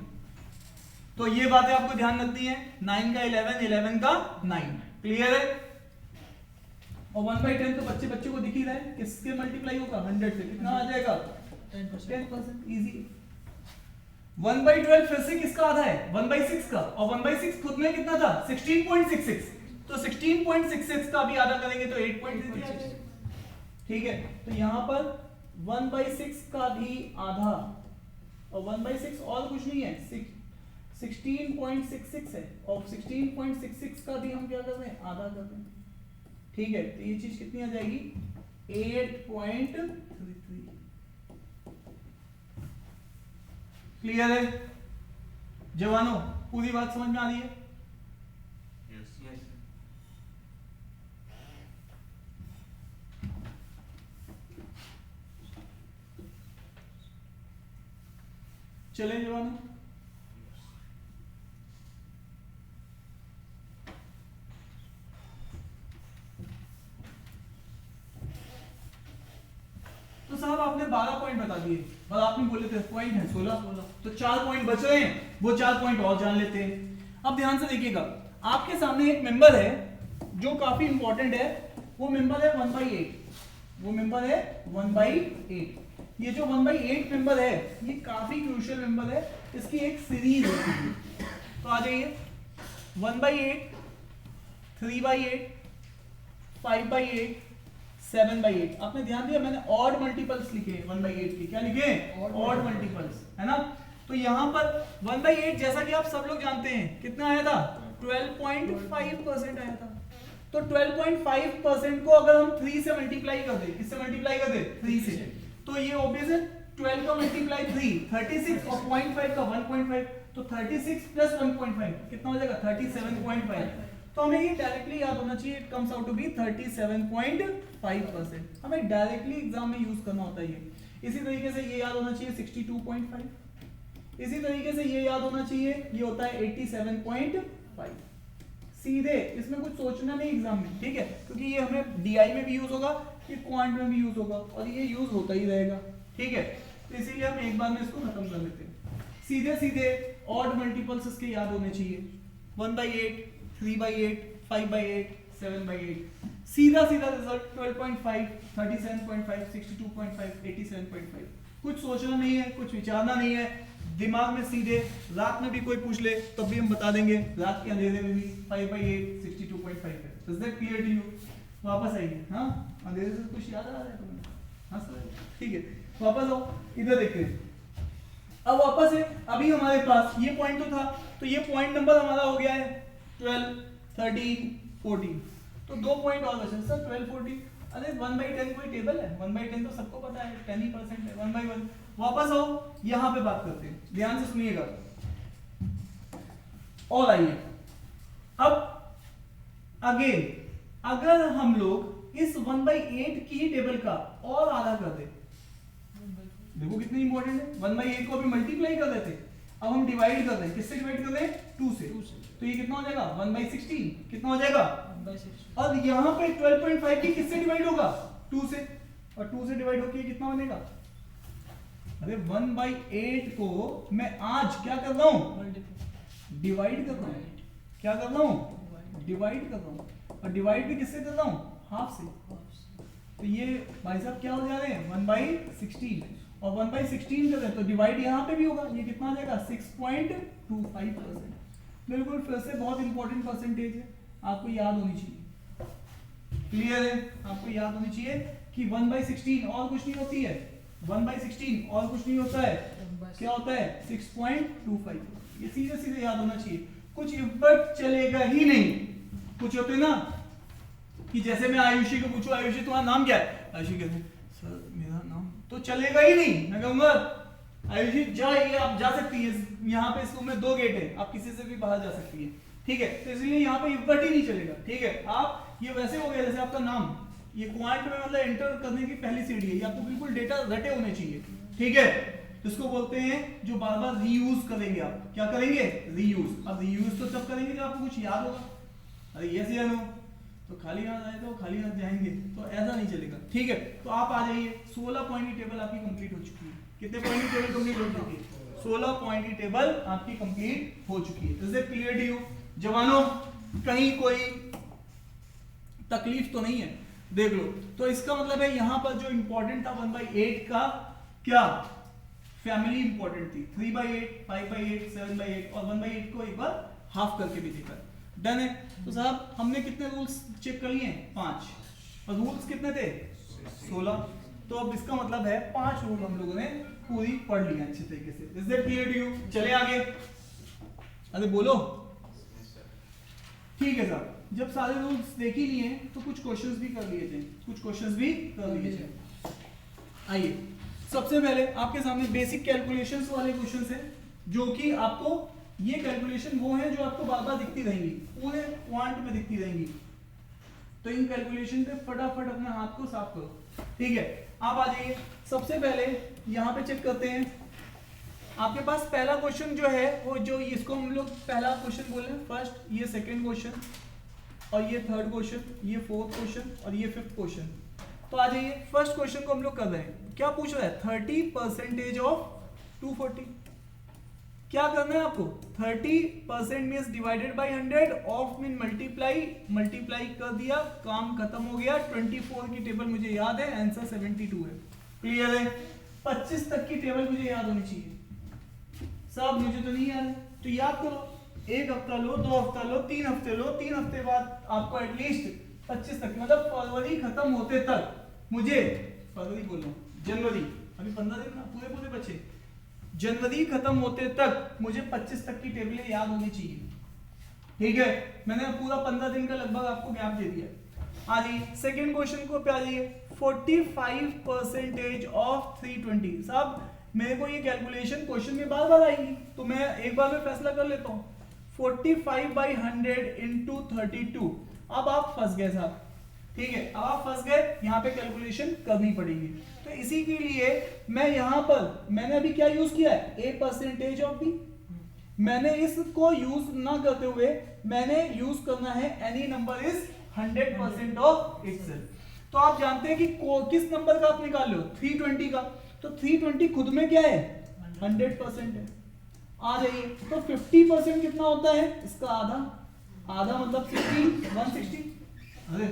तो ये बातें आपको ध्यान रखनी है, 9 का 11, 11 का 9, क्लियर है। और 1/10 तो बच्चे बच्चे को दिख ही रहा है, किसके मल्टीप्लाई होगा 100 से, कितना आ जाएगा 10%, इजी। 1/12 फिर से किसका आधा है 1/6 का, और 1/6 खुद में कितना था 16.66, तो 16.66 का भी आधा करेंगे तो 8.33 आ जाएगा, ठीक है। तो यहां पर 1/6 का भी आधा, और 1/6 और कुछ नहीं है 16.66 है, और 16.66 का भी हम क्या कर रहे हैं आधा कर रहे हैं, ठीक है। तो ये चीज कितनी आ जाएगी 8.33। क्लियर है जवानों, पूरी बात समझ में आ रही है? यस। चलें जवानों, तो साहब आपने 12 पॉइंट बता दिए और आपने बोले थे पॉइंट है 16, तो 4 पॉइंट बच रहे हैं, वो 4 पॉइंट और जान लेते हैं। अब ध्यान से देखिएगा, आपके सामने एक मेंबर है जो काफी इंपॉर्टेंट है, वो मेंबर है 1/8, वो मेंबर है 1/8। ये जो 1/8 मेंबर है ये काफी क्रूशियल मेंबर है, इसकी एक सीरीज है। तो आ जाइए 1/8, 3/8, 5/8, 7/8। आपने ध्यान दिया मैंने ऑड मल्टीपल्स लिखे 1/8 के, क्या लिखे ऑड मल्टीपल्स, है ना। तो यहां पर 1/8 जैसा कि आप सब लोग जानते हैं कितना आया था 12.5% आया था। तो 12.5% को अगर हम 3 से मल्टीप्लाई कर दे, किससे मल्टीप्लाई कर दे 3 से, तो ये ऑब्वियस है 12 का मल्टीप्लाई 3 36, और 0.5 का 1.5, तो 36 प्लस 1.5 कितना हो जाएगा 37.5। तो हमें ये डायरेक्टली याद होना चाहिए, it comes out to be 37.5%। हमें डायरेक्टली एग्जाम में यूज करना होता है ये। इसी तरीके से ये याद होना चाहिए 62.5, इसी तरीके से ये याद होना चाहिए, ये होता है 87.5। सीधे इसमें कुछ सोचना नहीं एग्जाम में, ठीक है, क्योंकि ये हमें डीआई में भी यूज होगा, ये क्वांट में भी यूज होगा, और ये यूज होता ही रहेगा, ठीक है। तो इसीलिए हम एक बार में इसको खत्म कर लेते हैं। सीधे सीधे ऑड मल्टीपल्स इसके याद होने चाहिए, 1/8, 3/8, 5/8, 7/8। सीधा सीधा रिजल्ट 12.5, 37.5, 62.5, 87.5। कुछ सोचना नहीं है, कुछ विचारना नहीं है, दिमाग में सीधे। रात में भी कोई पूछ ले तब भी हम बता देंगे, रात के अंधेरे में भी 5/8, 62.5 है। Is that clear to you? वापस आइए, हाँ अंधेरे से कुछ याद आ रहा है तुम्हें? हाँ सर, ठीक है, वापस आओ, इधर देखते हैं। अब वापस है, अभी हमारे पास ये पॉइंट तो था, तो ये पॉइंट नंबर हमारा हो गया है 12, 13, 14। तो 2 पॉइंट और बचे सर 12, 14। अरे 1/10 कोई टेबल है? 1/10 तो सबको पता है 10% है, 1/1। वापस आओ, यहां पे बात करते हैं, ध्यान से सुनिएगा। और आइए अब अगेन, अगर हम लोग इस 1/8 की टेबल का और आधा कर दे, देखो कितनी इंपॉर्टेंट है, 1/8 को अभी मल्टीप्लाई कर देते, अब हम डिवाइड कर रहे हैं, किससे डिवाइड कर रहे हैं 2 से। तो ये कितना हो जाएगा 1/16, कितना हो जाएगा और यहाँ पे 12.5 की किससे डिवाइड होगा 2 से, और 2 से डिवाइड होके कितना बनेगा, अरे 1/8 को मैं आज क्या कर रहा हूँ, डिवाइड कर रहा हूँ, क्या कर रहा हूँ, डिवाइड कर रहा हूँ, और डिवाइड भी किससे कर रहा हूँ, हाफ से। तो ये भाई साहब क्या हो जा रहे हैं 1/16, और 1/16 कर रहे हैं तो डिवाइड यहाँ पे भी होगा, ये कितना आ जाएगा 6.25%। बिल्कुल फिर से बहुत इंपॉर्टेंट परसेंटेज है, आपको याद होनी चाहिए, क्लियर है, आपको याद होनी चाहिए कि 1/16 और कुछ नहीं होती है, 1/16 और कुछ नहीं होता है, क्या होता है 6.25, ये सीधे सीधे याद होना चाहिए, कुछ इफेक्ट चलेगा ही नहीं। कुछ होते ना कि जैसे मैं आयुषी को पूछूं, आयुषी तुम्हारा नाम क्या है, आयुषी कहते सर मेरा नाम, तो चलेगा ही नहीं, मैं कहूंगा आयुषी जाइए, आप जा सकती है, यहाँ पे इस रूम में 2 गेट है, आप किसी से भी बाहर जा सकती है, ठीक है, तो इसलिए यहाँ पे इफेक्ट ही नहीं चलेगा, ठीक है। आप ये वैसे हो गया जैसे आपका नाम, ये क्वांट में मतलब एंटर करने की पहली सीढ़ी है, ये आपको बिल्कुल डेटा रटे होने चाहिए, ठीक है, इसको बोलते हैं जो बार बार रीयूज करेंगे, आप क्या करेंगे, रीयूज। अब रीयूज तो तब करेंगे जब आपको कुछ याद होगा, अरे यस या नो, तो खाली हाथ आए तो खाली हाथ जाएंगे, तो ऐसा नहीं चलेगा, ठीक है। तो आप आ जाइए, 16 पॉइंट की टेबल आपकी कंप्लीट हो चुकी है, कितने पॉइंट की टेबल कंप्लीट हो चुकी है, 16 पॉइंट की टेबल आपकी कंप्लीट हो चुकी है। Is it clear to you जवानों, कहीं कोई तकलीफ तो नहीं है, देख लो। तो इसका मतलब है यहाँ पर जो इंपॉर्टेंट था 1/8 का, क्या फैमिली इंपॉर्टेंट थी, 3/8, 5/8, 7/8 और 1/8 को एक बार हाफ करके भी देखा, डन है। तो साहब हमने कितने रूल्स चेक कर लिए, 5, और रूल्स कितने थे 16, तो अब इसका मतलब है 5 रूल हम लोगों ने पूरी पढ़ लिया अच्छे तरीके से। Is that clear to you, चले आगे, अरे बोलो, ठीक है साहब। जब सारे रूल्स देख ही लिए तो कुछ क्वेश्चंस भी कर लिए थे, कुछ क्वेश्चंस भी कर लिए थे। आइए सबसे पहले आपके सामने बेसिक कैलकुलेशंस वाले क्वेश्चंस हैं, जो कि आपको ये कैलकुलेशन वो है जो आपको बार बार दिखती रहेंगी, पूरे क्वांट में दिखती रहेंगी, तो इन कैलकुलेशन पे फटाफट अपने हाथ को साफ करो, ठीक है। आप आ जाइए, सबसे पहले यहाँ पे चेक करते हैं, आपके पास पहला क्वेश्चन जो है वो जो इसको हम लोग पहला क्वेश्चन बोल रहे हैं, फर्स्ट, ये सेकंड क्वेश्चन, और ये थर्ड क्वेश्चन, ये फोर्थ क्वेश्चन, और ये फिफ्थ क्वेश्चन। तो आ जाइए, फर्स्ट क्वेश्चन को हम लोग कर रहे हैं, क्या पूछ रहा है 30% ऑफ 240, क्या करना है आपको, 30% means divided by 100, of mean multiply कर दिया, काम खत्म हो गया। 24 की टेबल मुझे याद है, आंसर 72 है, क्लियर है। 25 तक की टेबल मुझे याद होनी चाहिए, सब मुझे तो नहीं याद है, तो याद करो, 1 हफ्ता लो, 2 हफ्ता लो, 3 हफ्ते लो, 3 हफ्ते बाद आपको एटलीस्ट 25 तक, मतलब फरवरी खत्म होते तक मुझे, फरवरी बोल रहा हूँ, जनवरी, अभी 15 दिन ना पूरे बचे, जनवरी खत्म होते तक मुझे 25 तक की टेबलें याद होनी चाहिए, ठीक है। मैंने पूरा 15 दिन का लगभग आपको गैप दे दिया। आ जाइए सेकेंड क्वेश्चन को पे आ जाइए, 45% ऑफ 320। साहब मेरे को ये कैलकुलेशन क्वेश्चन में बार बार आएगी, तो मैं एक बार में फैसला कर लेता हूँ, 45/100 इंटू 32। अब आप फंस गए साहब, ठीक है, अब आप फंस गए, यहाँ पे कैलकुलेशन करनी पड़ेगी। तो इसी के लिए मैं यहाँ पर मैंने अभी क्या यूज किया है, a% ऑफ b। मैंने इसको यूज ना करते हुए मैंने यूज करना है any number is 100% of itself. तो आप जानते हैं कि किस नंबर का आप निकाल लो, 320 का, तो 320 खुद में क्या है 100% है। आ जाइए, तो 50% कितना होता है, इसका आधा, आधा मतलब 60, 160। अरे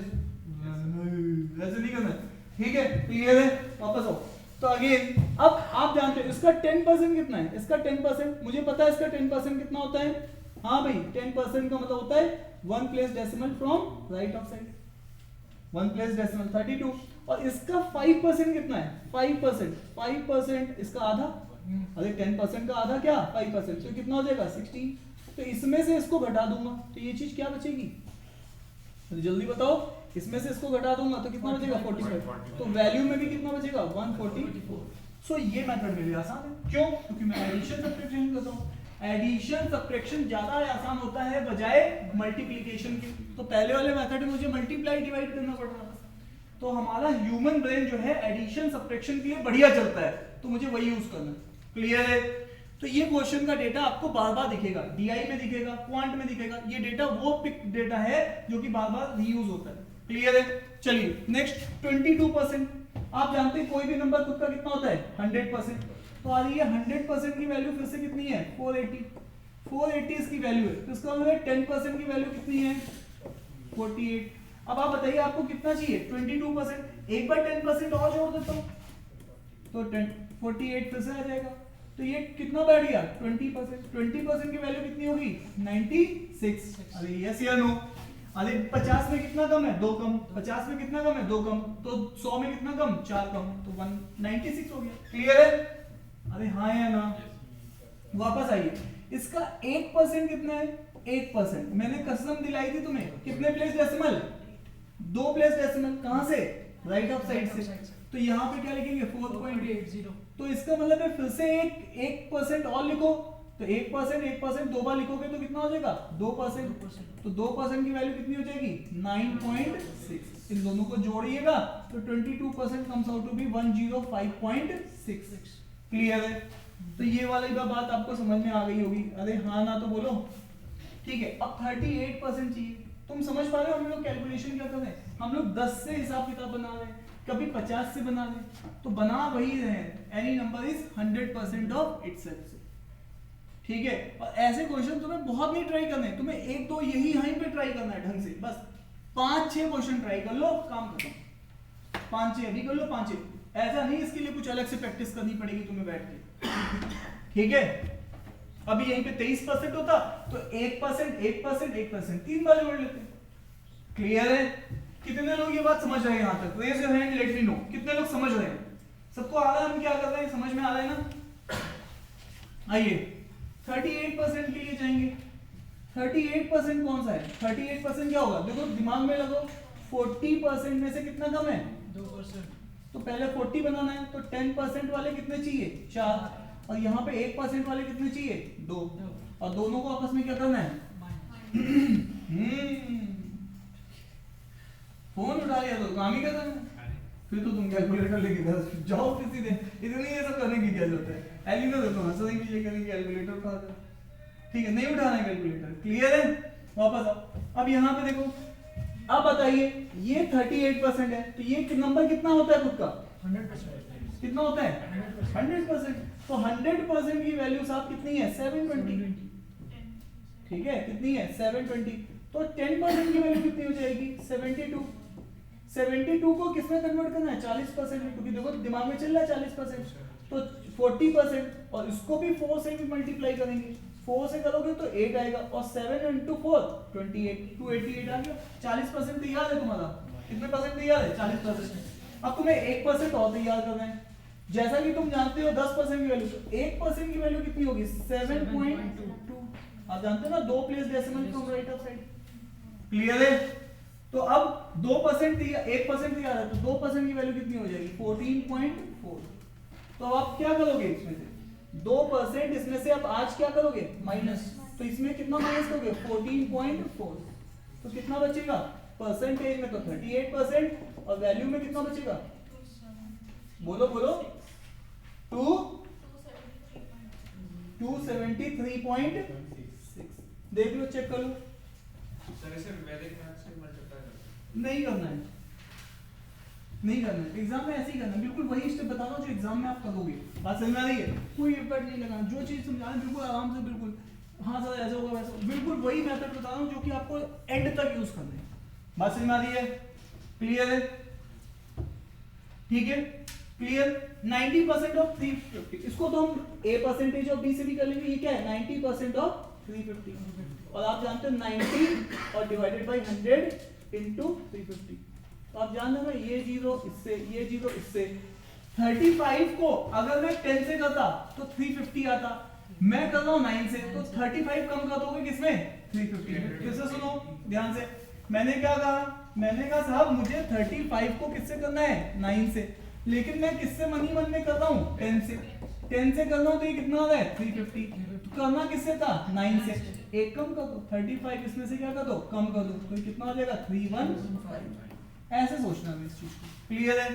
ऐसे नहीं करना, ठीक है, क्लियर है, वापस आओ। तो अगेन अब आप जानते हैं इसका 10% कितना है, इसका 10% मुझे पता है, इसका 10% कितना होता है, हाँ भाई 10% का मतलब होता है 1 place decimal from right of side, 1 place decimal 32। और इसका 5% कितना है, 5% इसका आधा, अरे 10% का आधा क्या 5%, तो कितना हो जाएगा 16। तो इसमें से इसको घटा दूंगा तो ये चीज क्या बचेगी, तो जल्दी बताओ, इसमें से इसको घटा दूंगा तो कितना बचेगा 45, तो वैल्यू में भी कितना बचेगा 144। सो ये मेथड मेरे लिए आसान है, क्यों, क्योंकि मैं एडिशन सब्ट्रैक्शन करता हूँ, एडिशन सब्ट्रैक्शन ज्यादा आसान होता है बजाय मल्टीप्लिकेशन के। तो पहले वाले मेथड में मुझे मल्टीप्लाई डिवाइड करना पड़ रहा था, तो हमारा ह्यूमन ब्रेन जो है एडिशन सब्ट्रैक्शन के लिए बढ़िया चलता है, तो मुझे वही यूज करना है, क्लियर है। तो ये क्वेश्चन का डेटा आपको बार बार दिखेगा, डीआई में दिखेगा, क्वांट में दिखेगा। ये डेटा वो पिक डेटा है जो कि बार बार रीयूज होता है। क्लियर है? चलिए नेक्स्ट 22%। आप जानते हैं कोई भी नंबर खुद का कितना होता है 100%। तो आ रही है 100% की वैल्यू फिर से कितनी है 480 इसकी वैल्यू है। तो इसका मतलब 10% की वैल्यू कितनी है 48। अब आप बताइए आपको कितना चाहिए 22%। एक बार 10% और जोड़ देता हूं तो 48 फिर से आ जाएगा। तो ये कितना बैठ गया 20%। 20% की वैल्यू कितनी होगी 96। अरे यस या नो? अरे 50 में कितना कम है 2 कम, 50 में कितना कम है 2 कम, तो 100 में कितना कम 4 कम, तो 196 हो गया। क्लियर है? अरे हाँ या ना? वापस आइए, इसका 1% कितना है 1%। मैंने कसम दिलाई थी तुम्हें, कितने प्लेस डेसिमल 2 प्लेस डेसिमल। कहां से राइट ऑफ साइड से। तो यहाँ पे क्या लिखेंगे 4.80। तो इसका मतलब है फिर से 1% और लिखो। तो 1% 2 बार लिखोगे तो कितना हो जाएगा 2%। तो 2% की वैल्यू कितनी हो जाएगी 9.6। इन दोनों को जोड़िएगा तो 22% comes out to be 105.6। Clear है? तो ये वाली बात आपको समझ में आ गई होगी। अरे हाँ ना तो बोलो। ठीक है, अब 38% चाहिए। तुम समझ पा रहे हो हम लोग कैलकुलेशन क्या कर रहे हैं? हम लोग 10 से हिसाब किताब बना रहे हैं, कभी 50 से बना रहे, तो बना वही रहे any number is 100% of itself से। ठीक है? और ऐसे क्वेश्चन तुम्हें बहुत नहीं ट्राई करने, तुम्हें एक दो यही यहीं पे ट्राई करना है ढंग से। बस 5-6 क्वेश्चन ट्राई कर लो, काम खत्म। 5-6 अभी कर लो, 5-6। ऐसा नहीं इसके लिए कुछ अलग से प्रैक्टिस करनी पड़ेगी तुम्हें बैठ के। ठीक है? अभी यहीं पे 23% होता तो 1%, 3 बार जोड़ लेते। क्लियर है? कितने लोग ये बात समझ रहे हैं यहां तक? Raise your hand, let me know. कितने लोग समझ रहे हैं? सबको आ रहा है हम क्या कर रहे हैं? समझ में आ रहा है ना? आइए 38% के लिए जाएंगे। 38% कौन सा है? 38% क्या होगा? देखो दिमाग में लगो, 40% में से कितना कम है 2%। तो पहले 40 बनाना है। तो 10% वाले कितने चाहिए 4, और यहाँ पे 1% वाले कितने चाहिए 2, और दोनों को आपस में क्या करना है फोन उठा लिया तो काम ही कर रहे हैं। फिर तो तुम कैलकुलेटर लेके घर जाओ किसी दिन, इतनी ये सब करने की क्या जरूरत है? एलिनो देखो हंसने की ये करेंगे कैलकुलेटर उठा कर। ठीक है, नहीं उठाना है कैलकुलेटर। क्लियर है? वापस आओ। अब यहाँ पे देखो, अब बताइए ये 38% है, तो ये नंबर कितना होता है खुद का 100%। कितना होता है 100%। तो 100% की वैल्यू साहब कितनी है 720। ठीक है, कितनी है 720। तो 10% की वैल्यू कितनी हो जाएगी 72। 72 को किसमें कन्वर्ट करना है 40% में, क्योंकि देखो दिमाग में चल रहा है 40%। तो 40% और इसको भी 4 से भी मल्टीप्लाई करेंगे। 4 से करोगे तो 8 आएगा, और 7 into 4 28, 288 आ गया। 40% तैयार है तुम्हारा। कितने परसेंट तैयार है 40%। अब तुम्हें 1% और तैयार करना है। जैसा कि तुम जानते हो 10% की वैल्यू, तो 1% की वैल्यू कितनी होगी 7.2। आप जानते हो ना 2 place decimal from right of side. Clear है? तो अब 2% 1% तैयार है, तो 2% की वैल्यू कितनी हो जाएगी 14.4। तो अब आप क्या करोगे इसमें से 2%, इसमें से अब आज क्या करोगे माइनस। तो इसमें कितना माइनस करोगे 14.4। तो कितना बचेगा परसेंटेज में तो 38%, और वैल्यू में कितना बचेगा बोलो बोलो 273.6। देख लो, चेक कर लो। सर इसे वैदिक मैथ से मल्टीप्लाई करते नहीं करना है, नहीं करना है। एग्जाम में ऐसे ही करना है, बिल्कुल वही स्टेप बता रहा हूँ जो एग्जाम में आप करोगे। बात समझ में आ रही है? कोई एफर्ट नहीं लगाना, जो चीज समझा रहे बिल्कुल आराम से, बिल्कुल हाँ सर ऐसा होगा वैसा, बिल्कुल वही मेथड बता रहा हूँ जो कि आपको एंड तक यूज करना है। बात समझ में आ रही है? क्लियर है? ठीक है, क्लियर। 90% ऑफ 350, इसको तो हम a परसेंटेज ऑफ b से भी कर लेंगे। ये क्या है 90% ऑफ 350, और आप जानते हो 90 और डिवाइडेड बाय 100 into 350। तो आप जान रहे हो ये जीरो इससे, ये जीरो इससे। 35 को अगर मैं 10 से करता तो 350 आता, मैं कर रहा हूँ 9 से, तो 35 कम कर दोगे किसमें 350। फिर से सुनो ध्यान से, मैंने क्या कहा, मैंने कहा साहब मुझे 35 को किससे करना है 9 से, लेकिन मैं किससे मनी मन में करता हूँ 10 से। 10 से कर रहा हूँ तो ये कितना आ रहा है 350। तो करना किससे था 9 से, एक कम कर दो 35 इसमें से क्या कर दो कम कर दो, तो कितना आ जाएगा 315। ऐसे सोचना है इस चीज को। क्लियर है?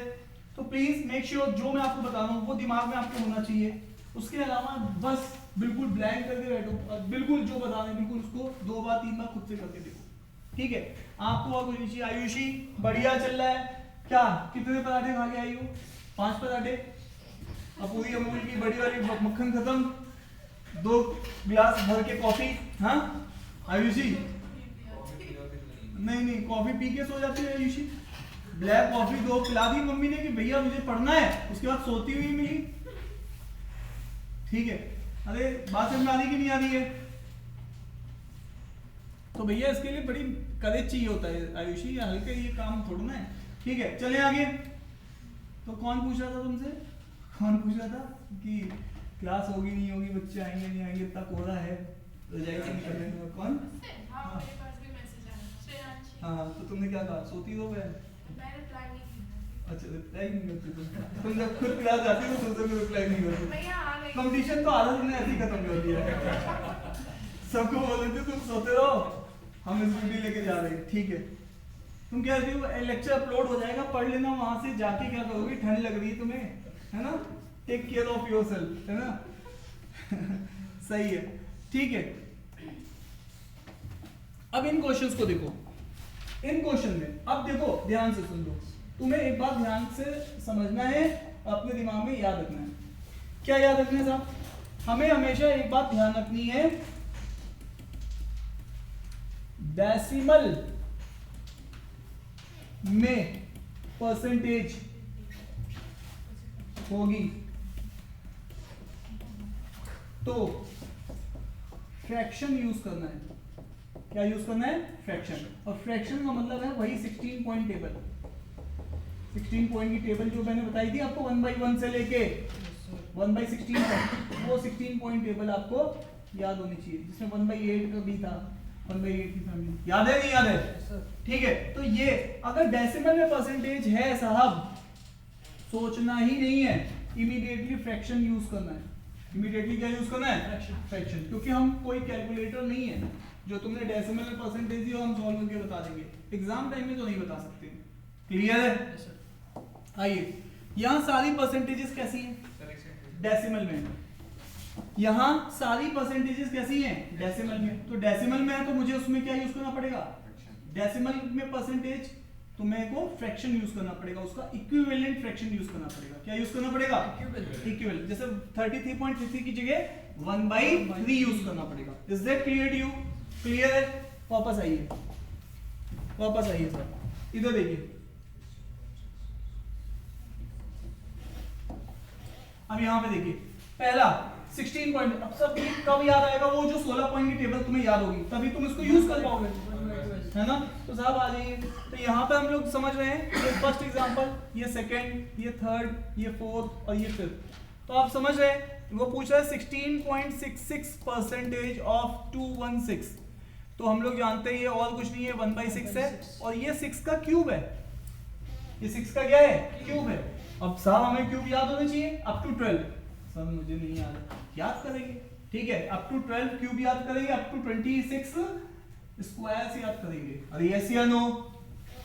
तो प्लीज मेक श्योर जो मैं आपको बता रहा हूँ वो दिमाग में आपको होना चाहिए। उसके अलावा बस बिल्कुल ब्लैंक करके बैठो, बिल्कुल जो बता रहे बिल्कुल उसको 2 बार 3 बार खुद से करके देखो, ठीक है। आपको और कुछ नहीं चाहिए। आयुषी बढ़िया चल रहा है क्या? कितने पराठे खा के आई हो? 5 पराठे। अब पूरी अमूल की बड़ी वाली मक्खन खत्म, 2 गिलास भर के कॉफी। हाँ आयुषी नहीं कॉफी पी के सो जाती है आयुषी। ब्लैक कॉफी 2 पिला दी मम्मी ने कि भैया मुझे पढ़ना है, उसके बाद सोती हुई मिली, ठीक है। अरे बात समझ में आ रही कि नहीं आ रही है? तो भैया इसके लिए बड़ी करेज चाहिए होता है आयुषी, या हल्के ये काम थोड़ा ना है, ठीक है। चले आगे। तो कौन पूछ रहा था तुमसे? कौन पूछ रहा था कि क्लास होगी नहीं होगी, बच्चे आएंगे नहीं आएंगे, इतना कोहरा है, रजाई से निकल रहे हैं। कौन? हाँ तो तुमने क्या कहा? सोती हो बहन? अच्छा रिप्लाई नहीं करती तुम जब खुद क्लास जाती हो तो दूसरे को रिप्लाई नहीं करती। कंपटीशन तो आधा तुमने ऐसे ही खत्म कर दिया है। सबको बोल देते तुम सोते रहो, हम स्कूटी लेके जा रहे हैं, ठीक है। तुम कह रही हो लेक्चर अपलोड हो जाएगा, पढ़ लेना, वहां से जाके क्या करोगी? ठंड लग रही है तुम्हें, है ना? टेक केयर ऑफ योरसेल्फ, है ना? सही है, ठीक है। अब इन क्वेश्चंस को देखो। इन क्वेश्चन में अब देखो, ध्यान से सुन लो, तुम्हें एक बात ध्यान से समझना है, अपने दिमाग में याद रखना है। क्या याद रखना है साहब? हमें हमेशा एक बात ध्यान रखनी है, डेसिमल में परसेंटेज होगी तो फ्रैक्शन यूज करना है। क्या यूज करना है? फ्रैक्शन। और फ्रैक्शन का मतलब है वही 16 पॉइंट टेबल, 16 पॉइंट की टेबल जो मैंने बताई थी आपको 1/1 से लेके 1/16 तक, वो 16 पॉइंट टेबल आपको याद होनी चाहिए, जिसमें 1/8 का भी था, 1/8 की फैमिली। याद है नहीं याद है? ठीक है। तो ये अगर डेसिमल में परसेंटेज है साहब, सोचना ही नहीं है, इमीडिएटली फ्रैक्शन यूज करना है। इमीडिएटली क्या यूज करना है? फ्रैक्शन। क्योंकि हम कोई कैलकुलेटर नहीं है जो तुमने डेसिमल में परसेंटेज दिया हम सॉल्व करके बता देंगे, एग्जाम टाइम में तो नहीं बता सकते। क्लियर है? आइए, यहाँ सारी परसेंटेजेस कैसी हैं? डेसिमल में। यहाँ सारी परसेंटेजेस कैसी हैं? डेसिमल में। तो डेसिमल में है तो मुझे उसमें क्या यूज करना पड़ेगा? डेसिमल में परसेंटेज तो मेरे को फ्रैक्शन यूज करना पड़ेगा, उसका इक्विवेलेंट फ्रैक्शन यूज करना पड़ेगा। क्या यूज करना पड़ेगा? इक्विवेलेंट। जैसे 33.33 की जगह 1/3 यूज करना पड़ेगा। Is that clear to you? Clear है? वापस आइए, वापस आइए सर, इधर देखिए। अब यहाँ पे देखिए, पहला 16 पॉइंट। अब सब कब याद आएगा? वो जो 16 पॉइंट की टेबल तुम्हें याद होगी, तभी तुम इसको यूज कर पाओगे, है ना? तो साहब आ जाइए। तो यहाँ पे हम लोग समझ रहे हैं, ये फर्स्ट एग्जांपल, ये सेकंड, ये थर्ड, ये फोर्थ और ये फिफ्थ। तो आप समझ रहे हैं, वो पूछ रहा है 16.66% ऑफ 216। तो हम लोग जानते हैं ये और कुछ नहीं है, 1/6 है, और ये 6 का क्यूब है। ये 6 का क्या है? क्यूब है। अब साहब हमें क्यूब याद होने चाहिए अप टू 12। सर मुझे नहीं याद करेंगे, ठीक है, अप टू 12 क्यूब याद करेंगे, अप टू 26 स्क्वायर से याद करेंगे। अरे यस या नो?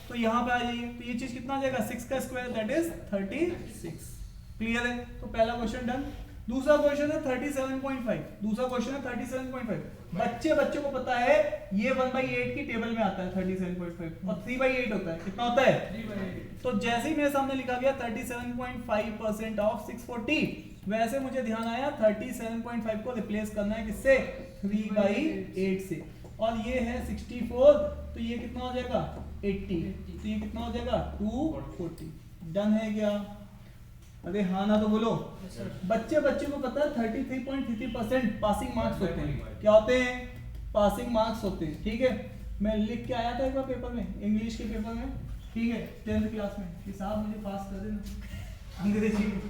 तो यहाँ पे आ जाइए, तो ये चीज कितना आ जाएगा? 6 का स्क्वायर दैट इज 36। क्लियर है? तो पहला क्वेश्चन डन। दूसरा क्वेश्चन है 37.5। दूसरा क्वेश्चन है 37.5। बच्चे को पता है ये 1/8 की टेबल में आता है 37.5 और 3/8 होता है। कितना होता है? 3/8। तो जैसे ही मेरे सामने लिखा गया 37.5% ऑफ 640, वैसे मुझे ध्यान आया 37.5 को रिप्लेस करना है किससे? 3/8 से। और ये है 64, तो ये कितना हो जाएगा? 80। तो ये कितना हो जाएगा? 240। डन है क्या? अरे हाँ ना तो बोलो। बच्चे को पता है 33.33% पासिंग मार्क्स होते हैं। क्या होते हैं? पासिंग मार्क्स होते हैं, ठीक है। मैं लिख के आया था एक बार पेपर में, इंग्लिश के पेपर में, ठीक है, 10th क्लास में, कि साहब मुझे पास कर देना अंग्रेजी में,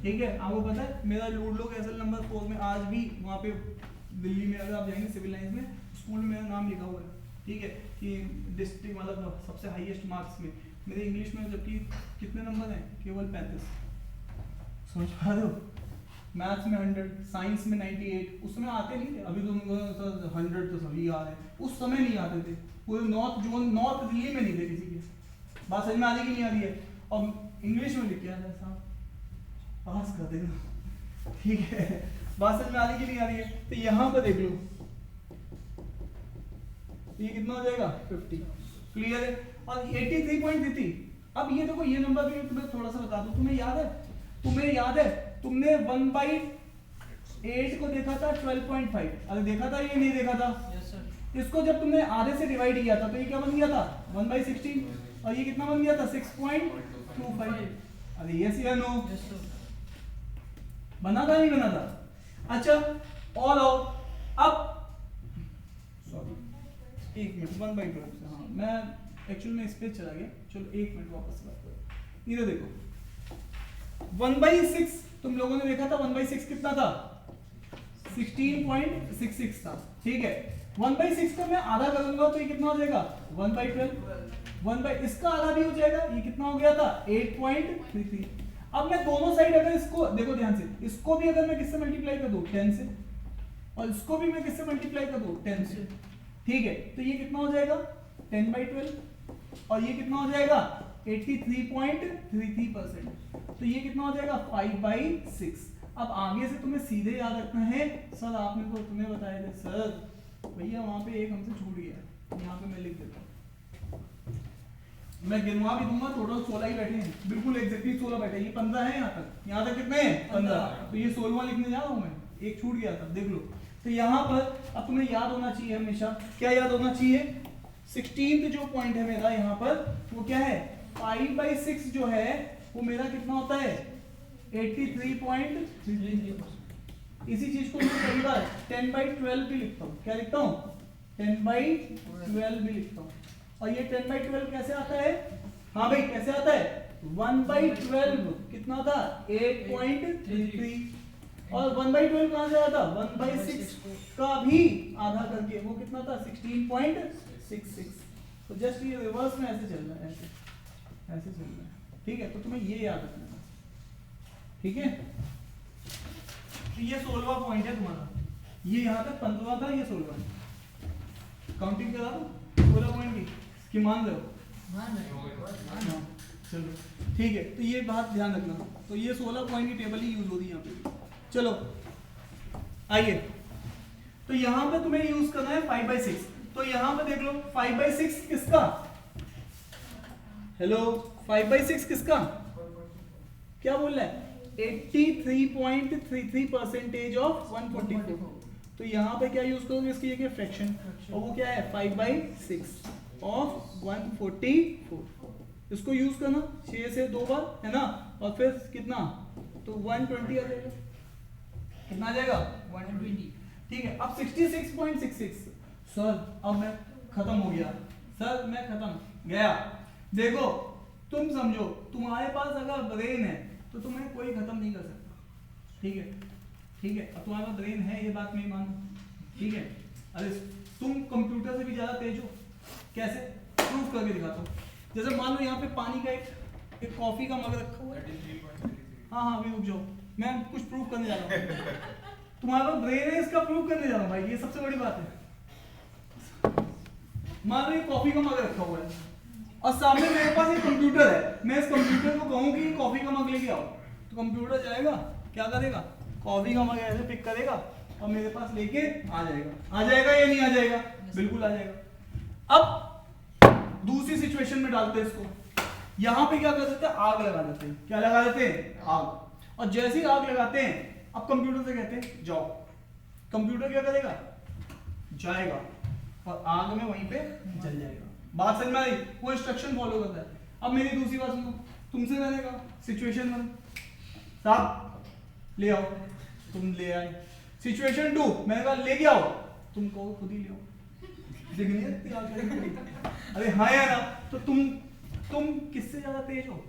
ठीक है। आपको पता है मेरा लूडलो कैसल नंबर 4 में आज भी वहाँ पे दिल्ली में अगर आप जाएंगे सिविल लाइंस में, स्कूल में मेरा नाम लिखा हुआ है, ठीक है, कि डिस्ट्रिक्ट मतलब सबसे हाईएस्ट मार्क्स में मेरे इंग्लिश में। जबकि कितने नंबर हैं? केवल 35। समझ पा रहे हो? मैथ्स में 100, साइंस में 98। उसमें आते नहीं थे, अभी तो 100 तो सभी आ रहे हैं, उस समय नहीं आते थे। पूरे नॉर्थ जोन, नॉर्थ दिल्ली में नहीं थे किसी के। बात समझ में आ रही कि नहीं आ रही है? और इंग्लिश में लिख के आया साहब पास कर देना, ठीक है, बात समझ में आ रही कि नहीं आ रही है? तो यहाँ पर देख लो, ये कितना हो जाएगा 50, क्लियर है। और 83.33, अब ये देखो, ये नंबर भी तुम्हें थोड़ा सा बता दूं, तुम्हें याद है तुमने 1/8 को देखा था 12.5, अरे देखा था ये नहीं देखा था? Yes sir. इसको जब तुमने आधे से डिवाइड किया था तो ये क्या बन गया था 1/16, और ये कितना बन गया था 6.25। अरे यस या नो? Yes sir. बना था नहीं बना था? अच्छा, और आओ अब, सॉरी एक मिनट, 1/12 से, हाँ मैं एक्चुअल में इस पे चला गया, चलो एक मिनट वापस बात करो। इधर देखो 1/6 तुम लोगों ने देखा था, 1/6 कितना था 16.66 था, ठीक है। 1/6 का मैं आधा करूंगा तो ये कितना हो जाएगा 1/12, इसका आधा भी हो जाएगा, ये कितना हो गया था 8.33। अब मैं दोनों साइड अगर इसको देखो ध्यान से, इसको भी अगर मैं किससे मल्टीप्लाई कर दूं 10 से, और इसको भी मैं किससे मल्टीप्लाई कर दूं 10 से, ठीक है, तो ये कितना हो जाएगा 10/12, और ये कितना हो जाएगा 83.33%, तो ये कितना हो जाएगा 5/6। अब आगे से तुम्हें सीधे याद रखना है, सर आपने को तुम्हें बताया था सर भैया वहां पे एक हमसे छूट गया, यहाँ पे मैं लिख देता हूँ, मैं गिनवा भी दूंगा, टोटल 16 ही बैठे हैं, बिल्कुल एग्जैक्टली 16 बैठे, ये 15 है यहाँ तक कितने हैं 15, तो ये 16वां लिखने जा रहा हूँ मैं, एक छूट गया था देख लो। तो यहाँ पर अब तुम्हें याद होना चाहिए हमेशा, क्या याद होना चाहिए, 16th जो पॉइंट है मेरा यहाँ पर वो क्या है 5/6 जो है वो मेरा कितना होता है 83.33%। इसी चीज को मैं कई बार 10/12 भी लिखता हूँ, क्या लिखता हूँ 10/12 भी लिखता हूँ, और ये 10/12 कैसे आता है, हाँ भाई कैसे आता है 1/12 कितना था 8.33, और 1/12 कहां से आया था 1/6 का भी आधा करके वो कितना था 16.66, तो जस्ट ये रिवर्स में ऐसे चल रहा है, ऐसे चल रहा है, ठीक है। तो तुम्हें ये याद रखना है, ठीक है। तो ये 16वां पॉइंट है तुम्हारा, ये यहाँ तक 15वां था, ये 16वां, काउंटिंग करा दो 16 पॉइंट की मान लो, हाँ चलो ठीक है। तो ये बात ध्यान रखना, तो ये 16 पॉइंट की टेबल ही यूज होती है यहाँ पे। चलो आइए, तो यहाँ पे तुम्हें यूज करना है 5/6, तो यहाँ पे देख लो 5/6 किसका, हेलो 5/6 किसका, क्या बोल रहा है 83.33% ऑफ 144, तो यहाँ पे क्या यूज करोगे इसकी जगह फ्रैक्शन, और वो क्या है 5/6 ऑफ 144, इसको यूज करना 6 से 2 बार है ना, और फिर कितना तो 120 आ जाएगा, कितना आ जाएगा 120, ठीक है। अब 66.66, सर अब मैं खत्म हो गया, सर मैं खत्म गया, देखो तुम समझो तुम्हारे पास अगर ब्रेन है तो तुम्हें कोई खत्म नहीं कर सकता, ठीक है, ठीक है। अब तुम्हारा ब्रेन है ये बात मैं मानूं, ठीक है, अरे तुम कंप्यूटर से भी ज्यादा तेज हो, कैसे प्रूफ करके दिखाता हूँ, जैसे मान लो यहाँ पे पानी का एक कॉफी का मग रखा हुआ है, हाँ अभी रुक जाओ, मैं कुछ प्रूफ करने जा रहा हूँ, तुम्हारा ब्रेन है इसका प्रूफ करने जा रहा हूँ भाई, ये सबसे बड़ी बात है। मान लो ये कॉफी का मग रखा हुआ है और सामने मेरे पास एक कंप्यूटर है, मैं इस कंप्यूटर को कहूँ कि कॉफी का मग लेके आओ, तो कंप्यूटर जाएगा क्या करेगा, कॉफी का मग ऐसे पिक करेगा और मेरे पास लेके आ जाएगा या नहीं आ जाएगा, बिल्कुल आ जाएगा। अब दूसरी सिचुएशन में डालते हैं इसको, यहाँ पे क्या कर देते हैं आग लगा देते हैं, क्या लगा देते हैं आग, और जैसे ही आग लगाते हैं अब कंप्यूटर से कहते हैं जाओ, कंप्यूटर क्या करेगा जाएगा और आग में वहीं पे जल जाएगा, बात समझ में आई, वो इंस्ट्रक्शन फॉलो करता है। अब मेरी दूसरी बात सुनो, तुमसे मैंने कहा सिचुएशन 1 साहब ले आओ, तुम ले आए, सिचुएशन 2 मैंने कहा लेके आओ, तुम कहो खुद ही ले आओ, दिख नहीं है आग लगी पड़ी, अरे हाँ यार ना, तो तुम किससे ज्यादा तेज हो,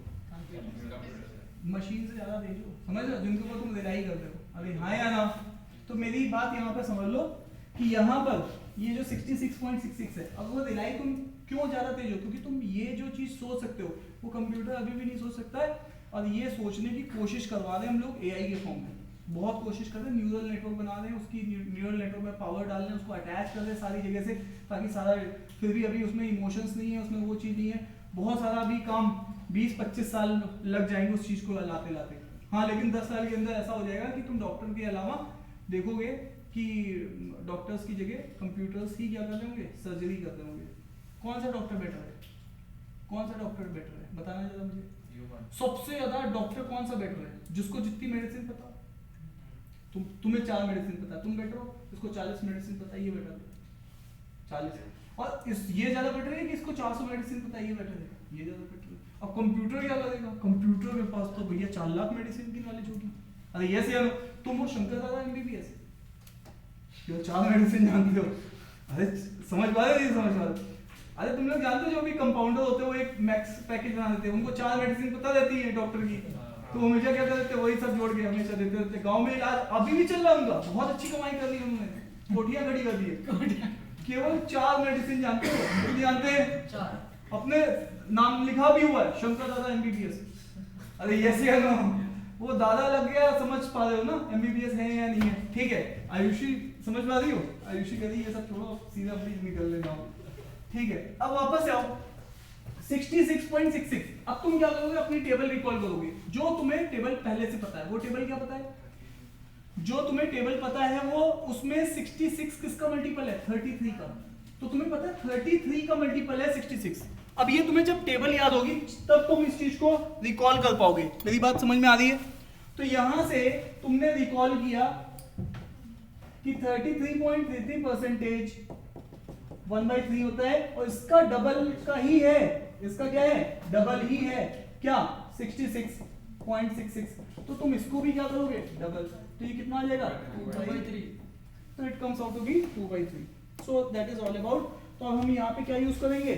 मशीन से ज्यादा तेज हो, समझ लो, जिनके ऊपर तुम रिलाई करते हो, अरे हाँ या ना। तो मेरी बात यहाँ पे समझ लो कि यहाँ पर ये जो 66.66 है, अब वो रिलाई तुम क्यों ज्यादा तेज हो, क्योंकि तुम ये जो चीज सोच सकते हो वो कंप्यूटर अभी भी नहीं सोच सकता है, और ये सोचने की कोशिश करवा रहे हैं हम लोग एआई के फॉर्म में, बहुत कोशिश कर रहे हैं, न्यूरल नेटवर्क बना रहे हैं, उसकी न्यूरल नेटवर्क में पावर डाल रहे हैं, उसको अटैच कर रहे हैं सारी जगह से, ताकि सारा, फिर भी अभी उसमें इमोशंस नहीं है, उसमें वो चीज़ नहीं है, बहुत सारा अभी काम 20-25 साल लग जाएंगे उस चीज़ को लाते लाते, हाँ, लेकिन 10 साल के अंदर ऐसा हो जाएगा कि तुम डॉक्टर के अलावा देखोगे कि डॉक्टर्स की जगह कंप्यूटर्स ही क्या कर रहे होंगे, सर्जरी कर रहे होंगे। कौन सा डॉक्टर बेटर है, कौन सा डॉक्टर बेटर है, बताना जरा मुझे। सबसे ज्यादा डॉक्टर कौन सा बेटर है, जिसको जितनी मेडिसिन पता, तुम्हें 4 मेडिसिन पता है, तुम बेटर हो, इसको 40 मेडिसिन पता है, ये बेटर है 40। और ये ज्यादा बेटर है कि इसको 400 मेडिसिन पता है, ये बेटर है, ये ज्यादा बेटर है। अब कंप्यूटर क्या करेगा, कंप्यूटर के पास तो भैया 4 लाख मेडिसिन की नॉलेज होगी। अरे ये से तुम वो शंकर दादा MBBS 4 मेडिसिन जानते हो, अरे समझ पा रहे हो, समझ पा रहे। अरे तुम लोग जानते हो जो भी कंपाउंडर होते हैं वो एक मैक्स पैकेज बना देते हैं, उनको 4 मेडिसिन पता रहती है डॉक्टर की, तो हमेशा क्या करते हैं, वही सब जोड़ के हमेशा देते रहते। गांव में इलाज अभी भी चल रहा है उनका, बहुत अच्छी कमाई कर ली उन्होंने, कोठियां खड़ी कर दी है, केवल 4 मेडिसिन जानते हो, नहीं जानते हैं, अपने नाम लिखा भी हुआ है शंकर दादा MBBS। अरे यस या नो, वो दादा लग गया, समझ पा रहे हो ना MBBS है या नहीं है, ठीक है। आयुषी समझ पा रही हो, आयुषी कह रही ये सब छोड़ो, सीधा प्लीज निकल लेना, ठीक है। अब वापस आओ 66.66। अब तुम क्या करोगे, अपनी टेबल रिकॉल करोगे, जो तुम्हें टेबल पहले से पता है। वो टेबल क्या पता है, जो तुम्हें टेबल पता है वो, उसमें 66 किसका मल्टीपल है, 33 का। तो तुम्हें पता है 33 का मल्टीपल है 66। अब ये तुम्हें जब टेबल याद होगी तब तुम इस चीज को रिकॉल कर पाओगे। मेरी बात समझ में आ रही है। तो यहां से तुमने रिकॉल किया कि 33.33% 1/3 होता है, और इसका डबल का ही है, इसका क्या है, डबल ही है, क्या 66.66। तो तुम इसको भी क्या करोगे, डबल, तो ये कितना आ जाएगा 2/3। तो it comes out to be 2/3। So that is all about. तो अब हम यहाँ पे क्या यूज करेंगे,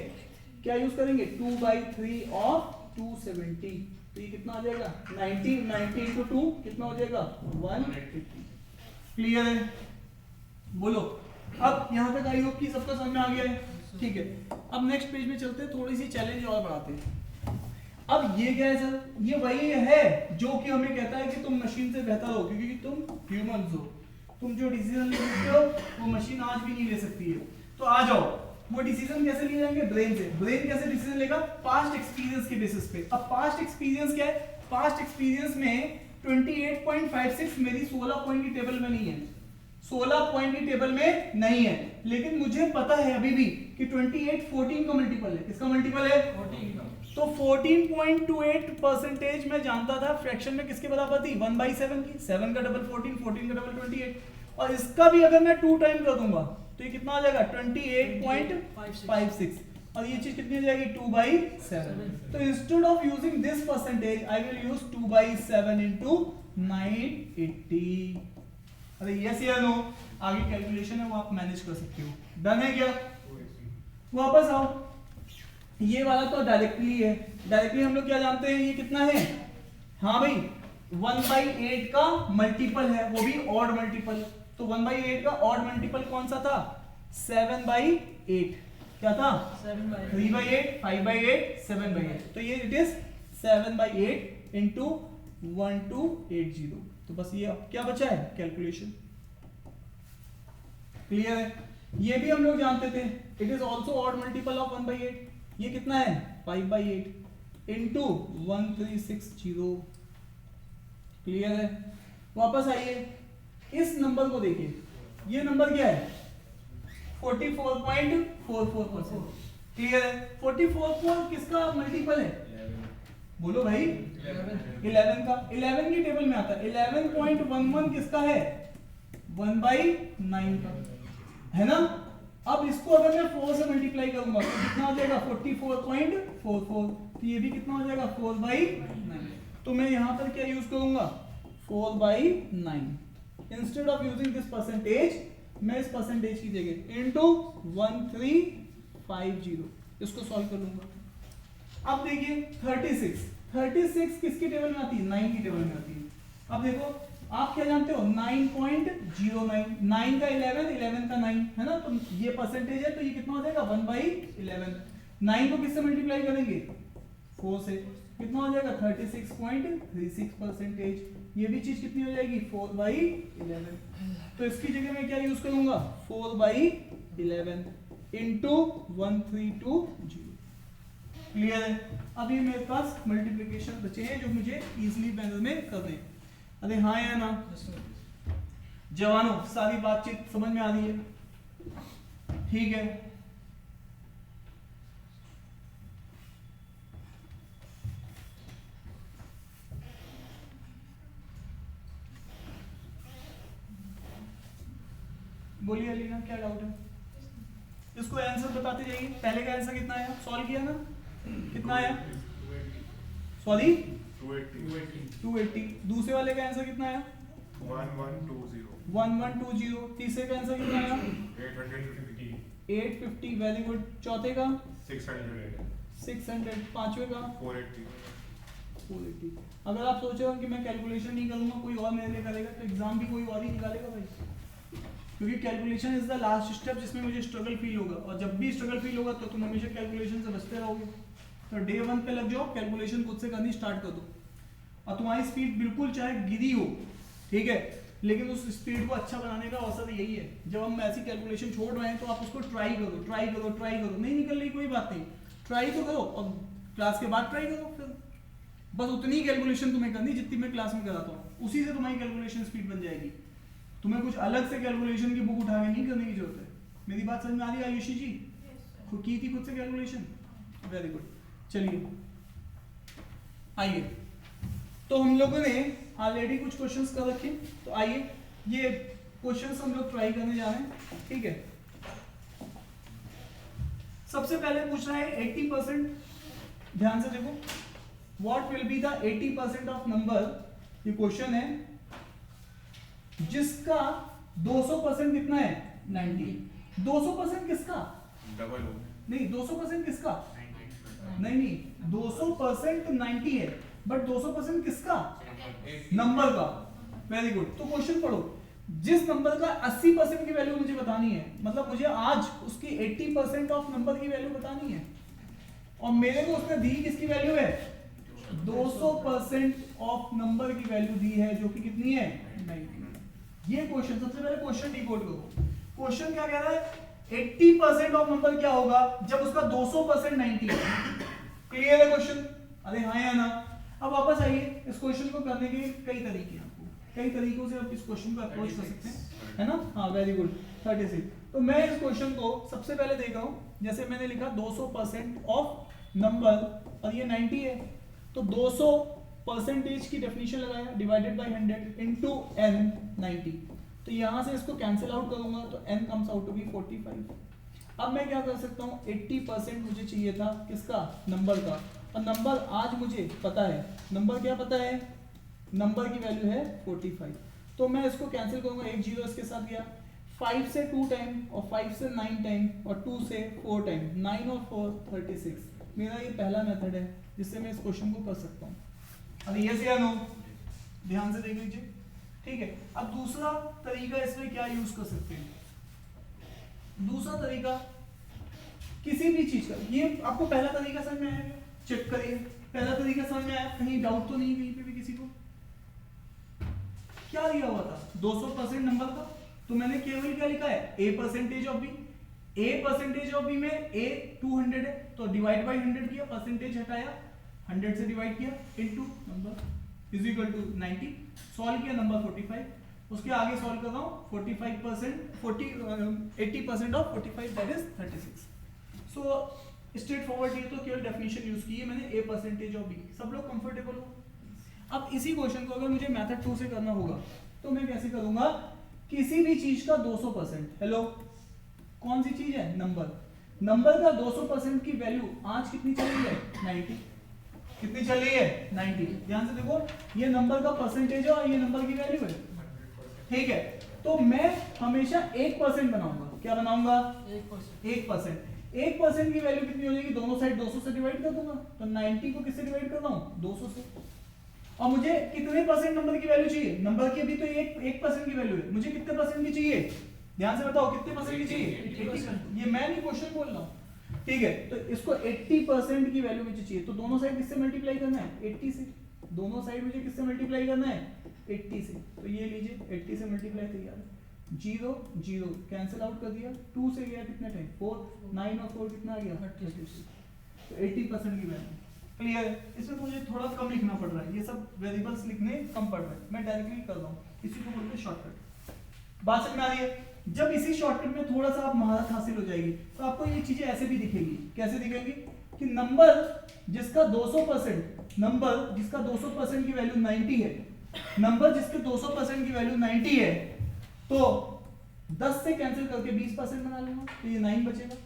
क्या यूज करेंगे, 2/3 ऑफ 270। तो ये कितना आ जाएगा 90 into 2 कितना हो जाएगा 180। क्लियर है, बोलो। अब यहाँ तक आई होप कि सबका समझ में आ गया है, ठीक है। अब नेक्स्ट पेज में चलते हैं, थोड़ी सी चैलेंज और बढ़ाते हैं। अब ये क्या है सर, ये वही है जो कि हमें कहता है कि तुम मशीन से बेहतर हो, क्योंकि तुम ह्यूमंस हो, तुम जो डिसीजन ले सकते हो वो मशीन आज भी नहीं ले सकती है। तो आ जाओ, वो डिसीजन कैसे लिए जाएंगे, ब्रेन से। ब्रेन कैसे डिसीजन लेगा, पास्ट एक्सपीरियंस के बेसिस पे। अब पास्ट एक्सपीरियंस क्या है, पास्ट एक्सपीरियंस में 28.56 मेरी 16 पॉइंट की टेबल में नहीं है, 16 पॉइंट की टेबल में नहीं है, लेकिन मुझे पता है अभी भी कि 28 14 का मल्टीपल है। किसका मल्टीपल है, 14 का। तो 14.28% मैं जानता था फ्रैक्शन में किसके बराबर थी, 1/7 की। 7 का डबल 14, 14 का डबल 28, और इसका भी अगर मैं 2 टाइम कर दूंगा तो ये कितना आ जाएगा 28.56, और ये चीज कितनी हो जाएगी 2/7। तो instead of using this percentage I will use 2/7 into 980। अरे यस या नो, आगे कैलकुलेशन है वो आप मैनेज कर सकते हो। डन है क्या, वापस आओ। ये वाला तो डायरेक्टली है, डायरेक्टली हम लोग क्या जानते हैं, ये कितना है, हाँ भाई 1/8 का मल्टीपल है, वो भी ऑड मल्टीपल। तो 1/8 का ऑड मल्टीपल कौन सा था, 7/8। क्या था, 3/8, 5/8, 7/8। तो ये इट इज 7/8 into 1280। तो बस ये क्या बचा है, कैलकुलेशन। क्लियर है, ये भी हम लोग जानते थे, it is also odd multiple of 1/8। ये कितना है 5/8 into 1360। क्लियर है, वापस आइए, इस नंबर को देखिए, ये नंबर क्या है 44.44%। क्लियर है, 44 किसका मल्टीपल है, बोलो भाई 11 का। 11 की टेबल में आता है, 11.11 किसका है 1/9 का, है ना। अब इसको अगर मैं 4 से मल्टीप्लाई करूंगा तो कितना हो जाएगा 44.44। तो ये भी कितना हो जाएगा 4/9। तो मैं यहां पर क्या यूज करूंगा 4/9। Instead of using this percentage, मैं इस परसेंटेज की जगह इनटू 1350 इसको सॉल्व कर लूंगा। अब देखिए 36 किसकी टेबल में आती है, 9 की टेबल में आती है। अब देखो आप क्या जानते हो 9.09, 9 का 11, 11 का 9, है ना। तो ये परसेंटेज है, तो ये कितना हो जाएगा 1/11। 9 को किससे मल्टीप्लाई करेंगे 4 से, कितना हो जाएगा 36.36%। ये भी चीज कितनी हो जाएगी 4/11। तो इसकी जगह मैं क्या यूज करूंगा 4/11 into 1320। क्लियर है? अब ये मेरे पास मल्टीप्लिकेशन बचे हैं जो मुझे इजीली मैनर में कर दें। अरे हाँ या ना Yes, sir. जवानों, सारी बातचीत समझ में आ रही है? ठीक है, बोलिए अलीना, क्या डाउट है? इसको आंसर बताते जाइए। पहले का आंसर कितना आया? सॉल्व किया ना? कितना आया? सॉरी 280। दूसरे वाले का आंसर कितना आया? 1120। तीसरे का आंसर कितना आया? 850। Very good. चौथे का 600। पांचवे का 480। अगर आप सोच रहे हो कि मैं कैलकुलेशन नहीं करूंगा, कोई और मेरे लिए करेगा, तो एग्जाम भी कोई और ही निकालेगा भाई, क्योंकि calculation is the last step जिसमें मुझे स्ट्रगल फील होगा, और जब भी स्ट्रगल फील होगा तो तुम हमेशा कैलकुलेशन से बचते रहोगे। तो डे 1 पे लग जाओ, कैलकुलेशन खुद से करनी स्टार्ट कर दो, और तुम्हारी स्पीड बिल्कुल चाहे गिरी हो, ठीक है, लेकिन उस स्पीड को अच्छा बनाने का अवसर यही है। जब हम ऐसी कैलकुलेशन छोड़ रहे हैं तो आप उसको ट्राई करो, ट्राई करो, ट्राई करो। नहीं निकल रही कोई बात नहीं, ट्राई तो करो, और क्लास के बाद ट्राई करो। फिर बस उतनी कैलकुलेशन तुम्हें करनी जितनी मैं क्लास में कराता हूँ, उसी से तुम्हारी कैलकुलेशन स्पीड बन जाएगी। तुम्हें कुछ अलग से कैलकुलेशन की बुक उठा के नहीं करने की जरूरत है। मेरी बात समझ में आ रही है आयुषी जी? खुद की थी खुद से कैलकुलेशन? Very good. चलिए आइए, तो हम लोगों ने ऑलरेडी कुछ क्वेश्चंस कर रखे, तो आइए ये क्वेश्चंस हम लोग ट्राई करने जा रहे हैं, ठीक है। सबसे पहले पूछना है 80%। ध्यान से देखो, what will be the 80% of number, ये क्वेश्चन है जिसका 200% कितना है? 90। 200% किसका? डबल हो नहीं, 200% किसका? नहीं, 200% 90 है, बट 200% किसका? नंबर का। Very good. तो क्वेश्चन पढ़ो, जिस नंबर का 80% की वैल्यू मुझे बतानी है, मतलब मुझे आज उसकी 80% ऑफ नंबर की वैल्यू बतानी है, और मेरे को उसने दी किसकी वैल्यू है? 200% ऑफ नंबर की वैल्यू दी है, जो कि कितनी है? 90। ये क्वेश्चन, सबसे पहले क्वेश्चन डिकोड करो। क्वेश्चन क्या कह रहा है? 80% ऑफ नंबर क्या होगा जब उसका 200% 90 है। क्लियर है क्वेश्चन? अरे हाँ या ना? अब वापस आइए, इस क्वेश्चन को करने के कई तरीके हैं, आपको कई तरीकों से आप इस क्वेश्चन को अप्रोच कर सकते हैं, है ना? हाँ, वेरी गुड। 36। तो मैं इस क्वेश्चन को सबसे पहले देख रहा हूँ, जैसे मैंने लिखा 200% ऑफ नंबर, और ये 90 है, तो 200 परसेंटेज की डेफिनेशन लगाया, डिवाइडेड बाय 100 इनटू n 90। तो यहां से इसको कैंसिल आउट करूंगा तो n comes out to be 45। अब मैं क्या कर सकता हूं? 80% मुझे चाहिए था किसका? नंबर का, और नंबर आज मुझे पता है। नंबर क्या पता है? नंबर की वैल्यू है 45। तो मैं इसको कैंसिल करूंगा, एक जीरो इसके साथ गया, 5 से 2 टाइम, और 5 से 9 टाइम, और 2 से 4 टाइम, 9 और 4 36। मेरा ये पहला मेथड है जिससे मैं इस क्वेश्चन को कर सकता हूँ। अब यस या नो? ध्यान से देख लीजिए, ठीक है। अब दूसरा तरीका इसमें क्या यूज कर सकते हैं? दूसरा तरीका किसी भी चीज का, ये आपको पहला तरीका समझ में आया? चेक करिए, पहला तरीका समझ में आया? कहीं डाउट तो नहीं कहीं पे भी किसी को? क्या दिया हुआ था? 200% नंबर का, तो मैंने केवल क्या लिखा है? a percentage of B. a percentage of B में a 200 है, तो डिवाइड बाय 100 किया, परसेंटेज हटाया, 100 से डिवाइड किया, into number is equal to 90। Solve किया, नंबर 45। उसके आगे सॉल्व कर रहा हूं, 80% of 45 that is 36। So straightforward, ये तो केवल डेफिनेशन यूज की है मैंने, a परसेंटेज ऑफ बी। सब लोग कंफर्टेबल हो? अब इसी क्वेश्चन को अगर मुझे मेथड 2 से करना होगा तो मैं कैसे करूंगा? किसी भी चीज का 200%, हेलो, कौन सी चीज है? नंबर। नंबर का 200% की वैल्यू आज कितनी चल रही है? 90। कितनी चल रही है? 90। ध्यान से देखो, ये नंबर का परसेंटेज है और ये नंबर की वैल्यू है, ठीक है। तो मैं हमेशा 1% बनाऊंगा। क्या बनाऊंगा? 1%। 1% की वैल्यू कितनी हो जाएगी? दोनों साइड 200 से डिवाइड कर दूंगा, तो 90 को किससे डिवाइड कर रहा हूं? 200 से। और मुझे कितने परसेंट नंबर की वैल्यू चाहिए? नंबर की अभी तो 1% की वैल्यू है, मुझे कितने परसेंट की चाहिए? ध्यान से बताओ, कितने परसेंट की चाहिए? 80%। ये मैं नहीं क्वेश्चन बोल रहा हूँ, ठीक है। तो इसको 80% की वैल्यू मुझे चाहिए, तो दोनों साइड किससे मल्टीप्लाई करना है? 80 से। दोनों साइड मुझे किससे मल्टीप्लाई करना है? 80 से। तो ये लीजिए, 80 से मल्टीप्लाई तैयार है। 0 0 कैंसिल आउट कर दिया, 2 से गया कितना टाइम? 4, 9 और 4 कितना आ गया? 36। तो 80% की वैल्यू। क्लियर है? इसमें तो मुझे थोड़ा कम लिखना पड़ रहा है, ये सब वेरिएबल्स लिखने कम पड़ रहा है, मैं डायरेक्टली कर रहा हूँ, इसी को बोलते हैं शॉर्टकट। बात समझ में आ रही है? जब इसी शॉर्टकट में थोड़ा सा आप महारत हासिल हो जाएगी तो आपको ये चीजें ऐसे भी दिखेंगी। कैसे दिखेंगी? कि नंबर जिसका 200%, नंबर जिसका 200% की वैल्यू 90 है, नंबर जिसके 200% की वैल्यू 90 है, तो 10 से कैंसिल करके 20% बना लूंगा, तो ये 9 बचेगा।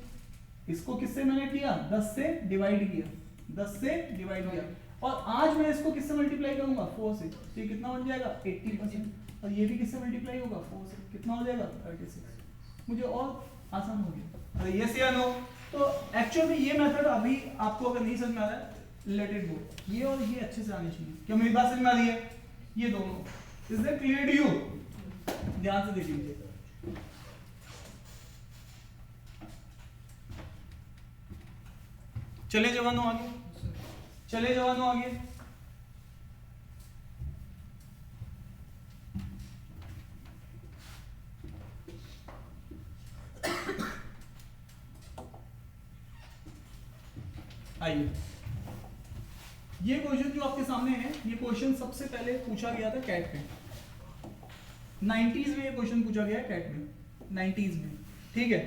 इसको किससे मैंने किया? 10 से डिवाइड किया, 10 से डिवाइड किया, और आज मैं इसको किससे मल्टीप्लाई करूंगा? 4 से, तो ये कितना बन जाएगा? 80%। और ये भी किससे मल्टीप्लाई होगा? 4 से, कितना हो जाएगा? 36। मुझे और आसान हो गया। अरे यस या नो? तो एक्चुअल में ये मेथड अभी आपको अगर नहीं समझ में आ रहा है, लेट इट गो, ये और ये अच्छे से आने चाहिए। क्या मेरी बात समझ में आ रही है? ये दोनों is that clear to you? ध्यान से देखिए। चले जवानों आगे, चले जवानों आगे। आइए, ये क्वेश्चन जो आपके सामने है, ये क्वेश्चन सबसे पहले पूछा गया था कैट में, 90s में ये क्वेश्चन पूछा गया है कैट में, 90s में, ठीक है।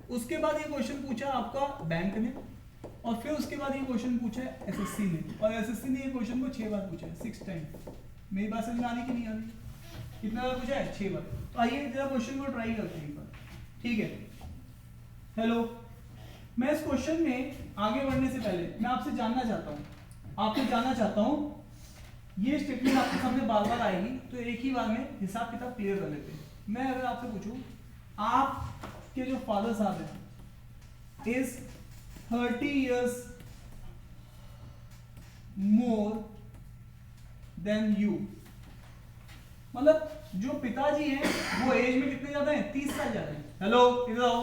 उसके बाद ये क्वेश्चन पूछा आपका बैंक ने, और फिर उसके बाद ये क्वेश्चन पूछा है एसएससी ने, और एसएससी ने ये क्वेश्चन को 6 बार पूछा है, 6 टाइम। मेरी बात समझ में आ रही कि नहीं आ रही? कितना बार पूछा है? 6 बार। तो आइए जरा क्वेश्चन को ट्राई करते हैं एक बार, ठीक है। हेलो, मैं इस क्वेश्चन में आगे बढ़ने से पहले मैं आपसे जानना चाहता हूँ, आपसे जानना चाहता हूँ, ये स्टेटमेंट आपके सामने बार बार आएगी, तो एक ही बार में हिसाब किताब क्लियर कर लेते हैं। मैं अगर आपसे पूछूं, आपके जो फादर साहब हैं is 30 years more than you, मतलब जो पिताजी हैं वो एज में कितने ज्यादा हैं? 30 साल ज्यादा हैं। हेलो, इधर आओ,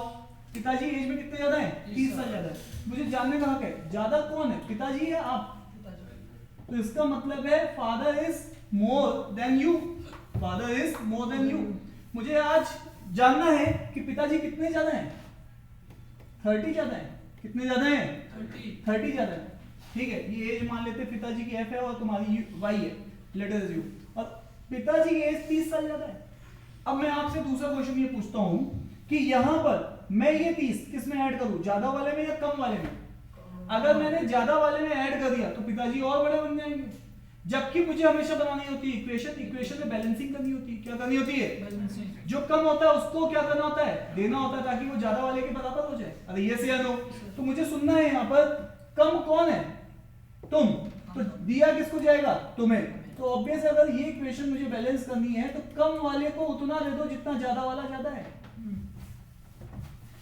पिताजी एज में कितने ज्यादा हैं? 30 साल ज्यादा है। मुझे जानने का हक है, ज्यादा कौन है, पिताजी या आप? तो इसका मतलब है father is more than you, father is more than you. मुझे आज जानना है कि पिताजी कितने ज्यादा हैं? 30 ज्यादा है। कितने ज्यादा हैं? 30 ज्यादा है, ठीक है। ये एज मान लेते, पिताजी की एफ है और तुम्हारी वाई है, लेट अस अज्यूम, और पिताजी की एज 30 साल ज्यादा है। अब मैं आपसे दूसरा क्वेश्चन ये पूछता हूं कि यहां पर मैं ये 30 किस में ऐड करूं, ज्यादा वाले में या कम वाले में? अगर मैंने ज्यादा वाले में ऐड कर दिया तो पिताजी और बड़े बन जाएंगे, जबकि मुझे हमेशा बनानी होती है इक्वेशन, इक्वेशन में बैलेंसिंग करनी होती है। क्या करनी होती है? जो कम होता है उसको क्या करना होता है? देना होता है, ताकि वो ज्यादा वाले के बराबर हो जाए। अरे ये से या नो? तो मुझे सुनना है यहाँ पर, कम कौन है? तुम। तो दिया किसको जाएगा? तुम्हें। तो ऑब्वियस अगर ये इक्वेशन मुझे बैलेंस करनी है तो कम वाले को उतना दे दो जितना ज्यादा वाला ज्यादा है।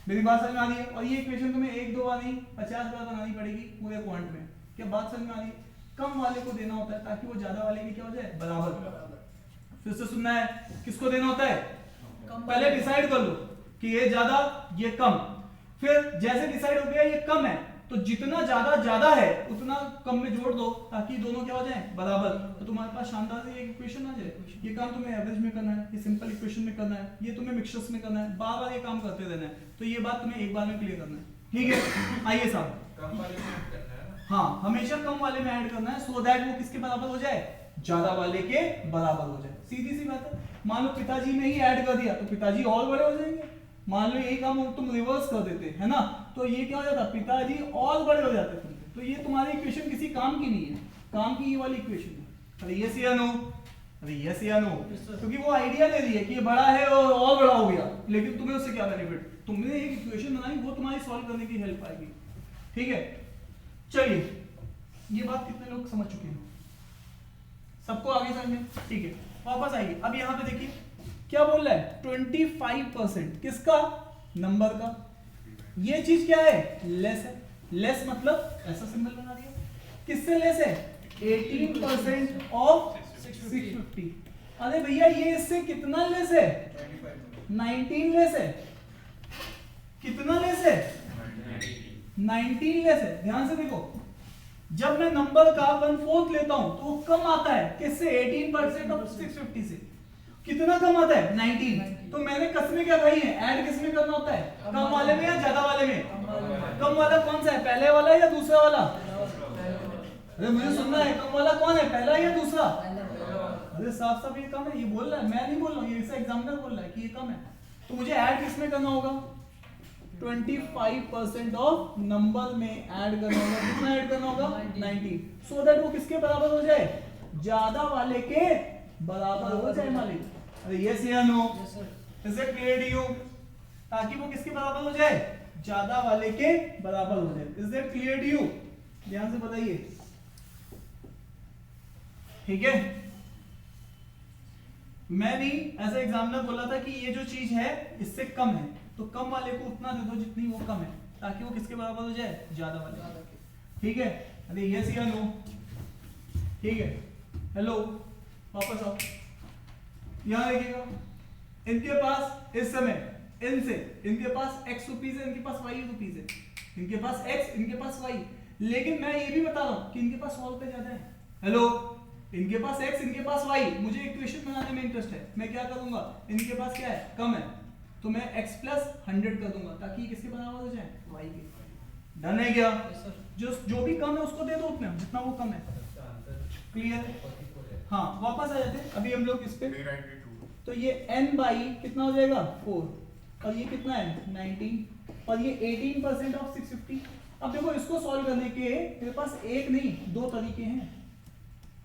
मेरी बात समझ में आ रही है? और ये इक्वेशन तुम्हें 1-2 बार नहीं 50 बार बनानी पड़ेगी पूरे पॉइंट में। क्या बात समझ में आ रही है? कम वाले को देना होता है ताकि वो ज्यादा वाले की क्या हो जाए? बराबर। फिर से सुनना है, किसको देना होता है? पहले डिसाइड कर लो कि ये ज्यादा ये कम, फिर जैसे डिसाइड हो गया ये कम है तो जितना ज्यादा है उतना कम में जोड़ दो ताकि दोनों क्या हो जाए? बराबर। तो तुम्हारे पास शानदार से एक इक्वेशन आ जाए। ये काम तुम्हें एवरेज में करना है, ये सिंपल इक्वेशन में करना है, ये तुम्हें मिक्सचर्स में करना है, बार बार ये काम करते रहना है। तो ये बात तुम्हें एक बार में क्लियर करना है, ठीक है। आइए साहब, कम वाले में ऐड करना है ना? हाँ, हमेशा कम वाले में ऐड करना है, सो दैट वो किसके बराबर हो जाए? ज्यादा वाले के बराबर हो जाए। सीधी सी बात है। मान लो पिताजी में ही ऐड कर दिया तो पिताजी और बड़े हो जाएंगे। मान लो यही काम तुम रिवर्स कर देते, है ना, तो ये क्या हो जाता? पिताजी और बड़े हो जाते तुमसे। तो ये तुम्हारी इक्वेशन किसी काम की नहीं है, काम की ये वाली इक्वेशन है। अरे यस या नो? अरे यस या नो? क्योंकि वो आइडिया दे रही है कि ये बड़ा है और बड़ा हो गया, लेकिन तुम्हें उससे क्या बेनिफिट? तुमने एक इक्वेशन बनाई, वो तुम्हारी सॉल्व करने की हेल्प आएगी, ठीक है। चलिए, ये बात कितने लोग समझ चुके हैं? सबको आगे समझ में? ठीक है, वापस आइए। अब यहाँ पे देखिए क्या बोल रहा है? 25%। किसका? नंबर का। ये चीज क्या है? लेस है। लेस मतलब ऐसा सिंबल बना दिया। किससे लेस है? 18% ऑफ 650। अरे भैया ये इससे कितना लेस है? 19 लेस है। कितना लेस है? 19 लेस है। ध्यान से देखो, जब मैं नंबर का 1/4 लेता हूं तो वो कम आता है। किससे? 18% ऑफ 650 से। कितना कम आता है? 19। तो मैंने कसमें क्या खाई है, ऐड किसमें करना होता है, कम वाले में या ज्यादा वाले में, कम वाला कौन सा है, पहले वाला या दूसरा वाला, अरे मुझे सुनना है, कम वाला कौन है, पहला या दूसरा, अरे साफ साफ ये कम है, ये बोल रहा है, मैं नहीं बोल रहा हूँ, ये इसका एग्जामिनर बोल रहा है कि ये कम है, तो मुझे ऐड किसमें करना होगा, 25% ऑफ नंबर में ऐड करना होगा, कितना ऐड करना होगा, 90, सो दैट वो किसके बराबर हो जाए, ज्यादा वाले के बराबर हो जाए मालिक, अरे यस या no, is it clear to you, ताकि वो किसके बराबर हो जाए, ज्यादा वाले के बराबर हो जाए, is it clear to you, ध्यान से बताइए, ठीक है। मैं भी ऐसा एग्जामिनर बोला था कि ये जो चीज है इससे कम है, तो कम वाले को उतना दे दो जितनी वो कम है, ताकि वो किसके बराबर हो जाए, ज्यादा वाले, ठीक है, अरे यस या नो, ठीक है, हेलो, वापस आओ, यहां देखिएगा, इनके पास इस समय इनसे, इनके पास x रुपीज है, इनके पास y रुपीज है, इनके पास x, इनके पास y, लेकिन मैं ये भी बता रहा हूं कि इनके पास 100 रुपए ज्यादा है, हेलो, इनके पास x, इनके पास y, मुझे इक्वेशन बनाने में इंटरेस्ट है, मैं क्या करूंगा, इनके पास क्या है, कम है, तो मैं x प्लस 100 कर दूंगा, ताकि किसके बराबर हो जाए, y के, डन है क्या, जो भी कम है उसको दे दो उतना जितना वो कम है, क्लियर, हाँ वापस आ जाते हैं अभी हम लोग इस पे, तो ये n बाई कितना हो जाएगा 4, और ये कितना है 19, और ये 18% ऑफ 650, अब देखो इसको सॉल्व करने के मेरे पास एक नहीं दो तरीके हैं,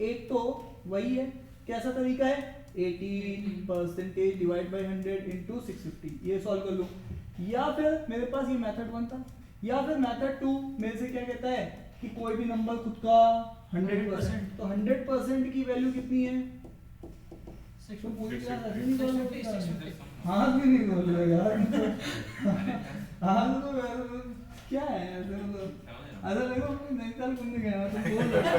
एक तो वही है, कैसा तरीका है, 18% डिवाइड बाय 100 इनटू 650, ये सॉल्व कर लो, या फिर मेरे पास ये मेथड 1 था, या फिर मेथड 2 मेरे से क्या कहता है कि कोई भी नंबर खुद का 100%, तो 100% की वैल्यू कितनी है, तो पूरी क्लास ऐसे नहीं बोल रहे, हाँ भी नहीं बोल रहे यार, हाँ तो क्या है ऐसा लगो नई साल घूमने गया तो बोल रहा,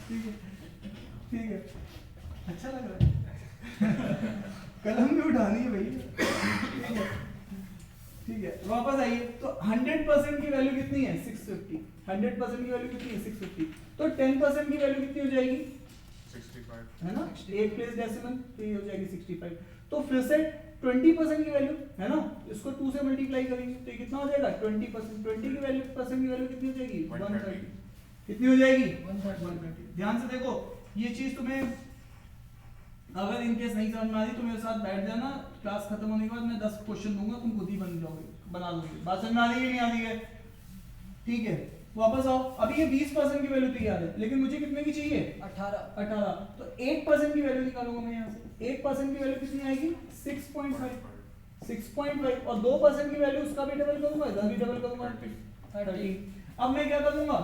ठीक है, ठीक है, अच्छा लग रहा है, कलम भी उठानी है भाई, ठीक है, ठीक है, वापस आइए, तो 100% की वैल्यू कितनी है 650, 100% की वैल्यू कितनी है 650, तो 10% की वैल्यू कितनी हो जाएगी 65, है ना, एक प्लेस डेसिमल, तो ये हो जाएगी 65, तो फिर से 20% की वैल्यू है ना, इसको 2 से मल्टीप्लाई करेंगे तो ये कितना हो जाएगा 20%, 20 की वैल्यू परसेंट की वैल्यू कितनी हो जाएगी 130, कितनी हो जाएगी 130, ध्यान से देखो ये चीज तुम्हें अगर इनकेस नहीं समझ में आ रही तो मेरे साथ बैठ जाना, क्लास खत्म होने के बाद मैं 10 क्वेश्चन दूंगा, तुम खुद ही बना लोगे, बात समझ में आ रही है नहीं आ रही है, ठीक है, वापस आओ, अभी ये 20% की वैल्यू तैयार है, लेकिन मुझे कितने की चाहिए 18, तो 8% की वैल्यू निकालूंगा मैं यहाँ से, 8% की वैल्यू कितनी आएगी 6.5 और 2% की वैल्यू उसका भी डबल करूंगा, इधर भी डबल करूंगा 13, अब मैं क्या कर दूंगा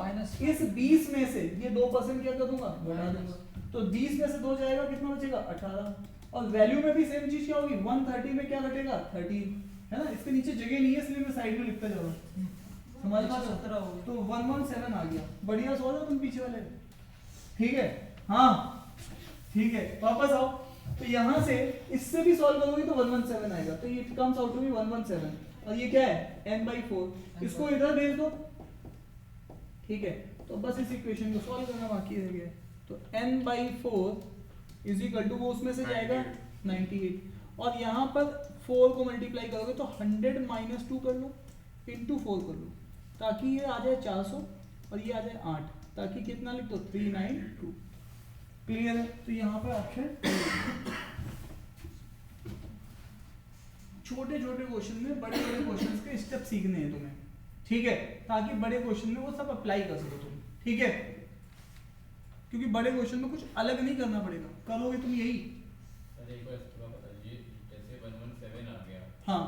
इस 20 में से ये 2% क्या कर दूंगा बढ़ा दूंगा, तो 20 में से 2 जाएगा कितना बचेगा 18, और वैल्यू में भी सेम चीज क्या होगी 130 में क्या घटेगा 13, है ना, इसके नीचे जगह नहीं है इसलिए मैं साइड में लिखता जा रहा हूँ, हमारे पास 17 हो गया, तो 117 आ गया, बढ़िया सोच तुम पीछे वाले, ठीक है, हाँ ठीक है, वापस आओ, तो यहाँ से इससे भी सॉल्व करोगे तो 117 आएगा, तो ये कम्स आउट टू बी 117, और ये क्या है n/4, इसको इधर भेज दो, ठीक है, तो बस इस इक्वेशन को सॉल्व करना बाकी रह गया, तो n/4 इज इक्वल टू वो उसमें से जाएगा 98, और यहाँ पर 4 को मल्टीप्लाई करोगे तो 100 - 2 कर लो इंटू 4 कर लो, ताकि ये आ जाए 400 और ये आ जाए 8, ताकि कितना लिख दो 392, क्लियर है, तो यहाँ पर ऑप्शन छोटे छोटे क्वेश्चन में बड़े बड़े क्वेश्चन के स्टेप सीखने हैं तुम्हें, ठीक है, ताकि बड़े क्वेश्चन में वो सब अप्लाई कर सको तुम, ठीक है, क्योंकि बड़े क्वेश्चन में कुछ अलग नहीं करना पड़ेगा, करोगे तुम यही, अरे एक बार थोड़ा बता दीजिए, जैसे 117 आ गया, हाँ,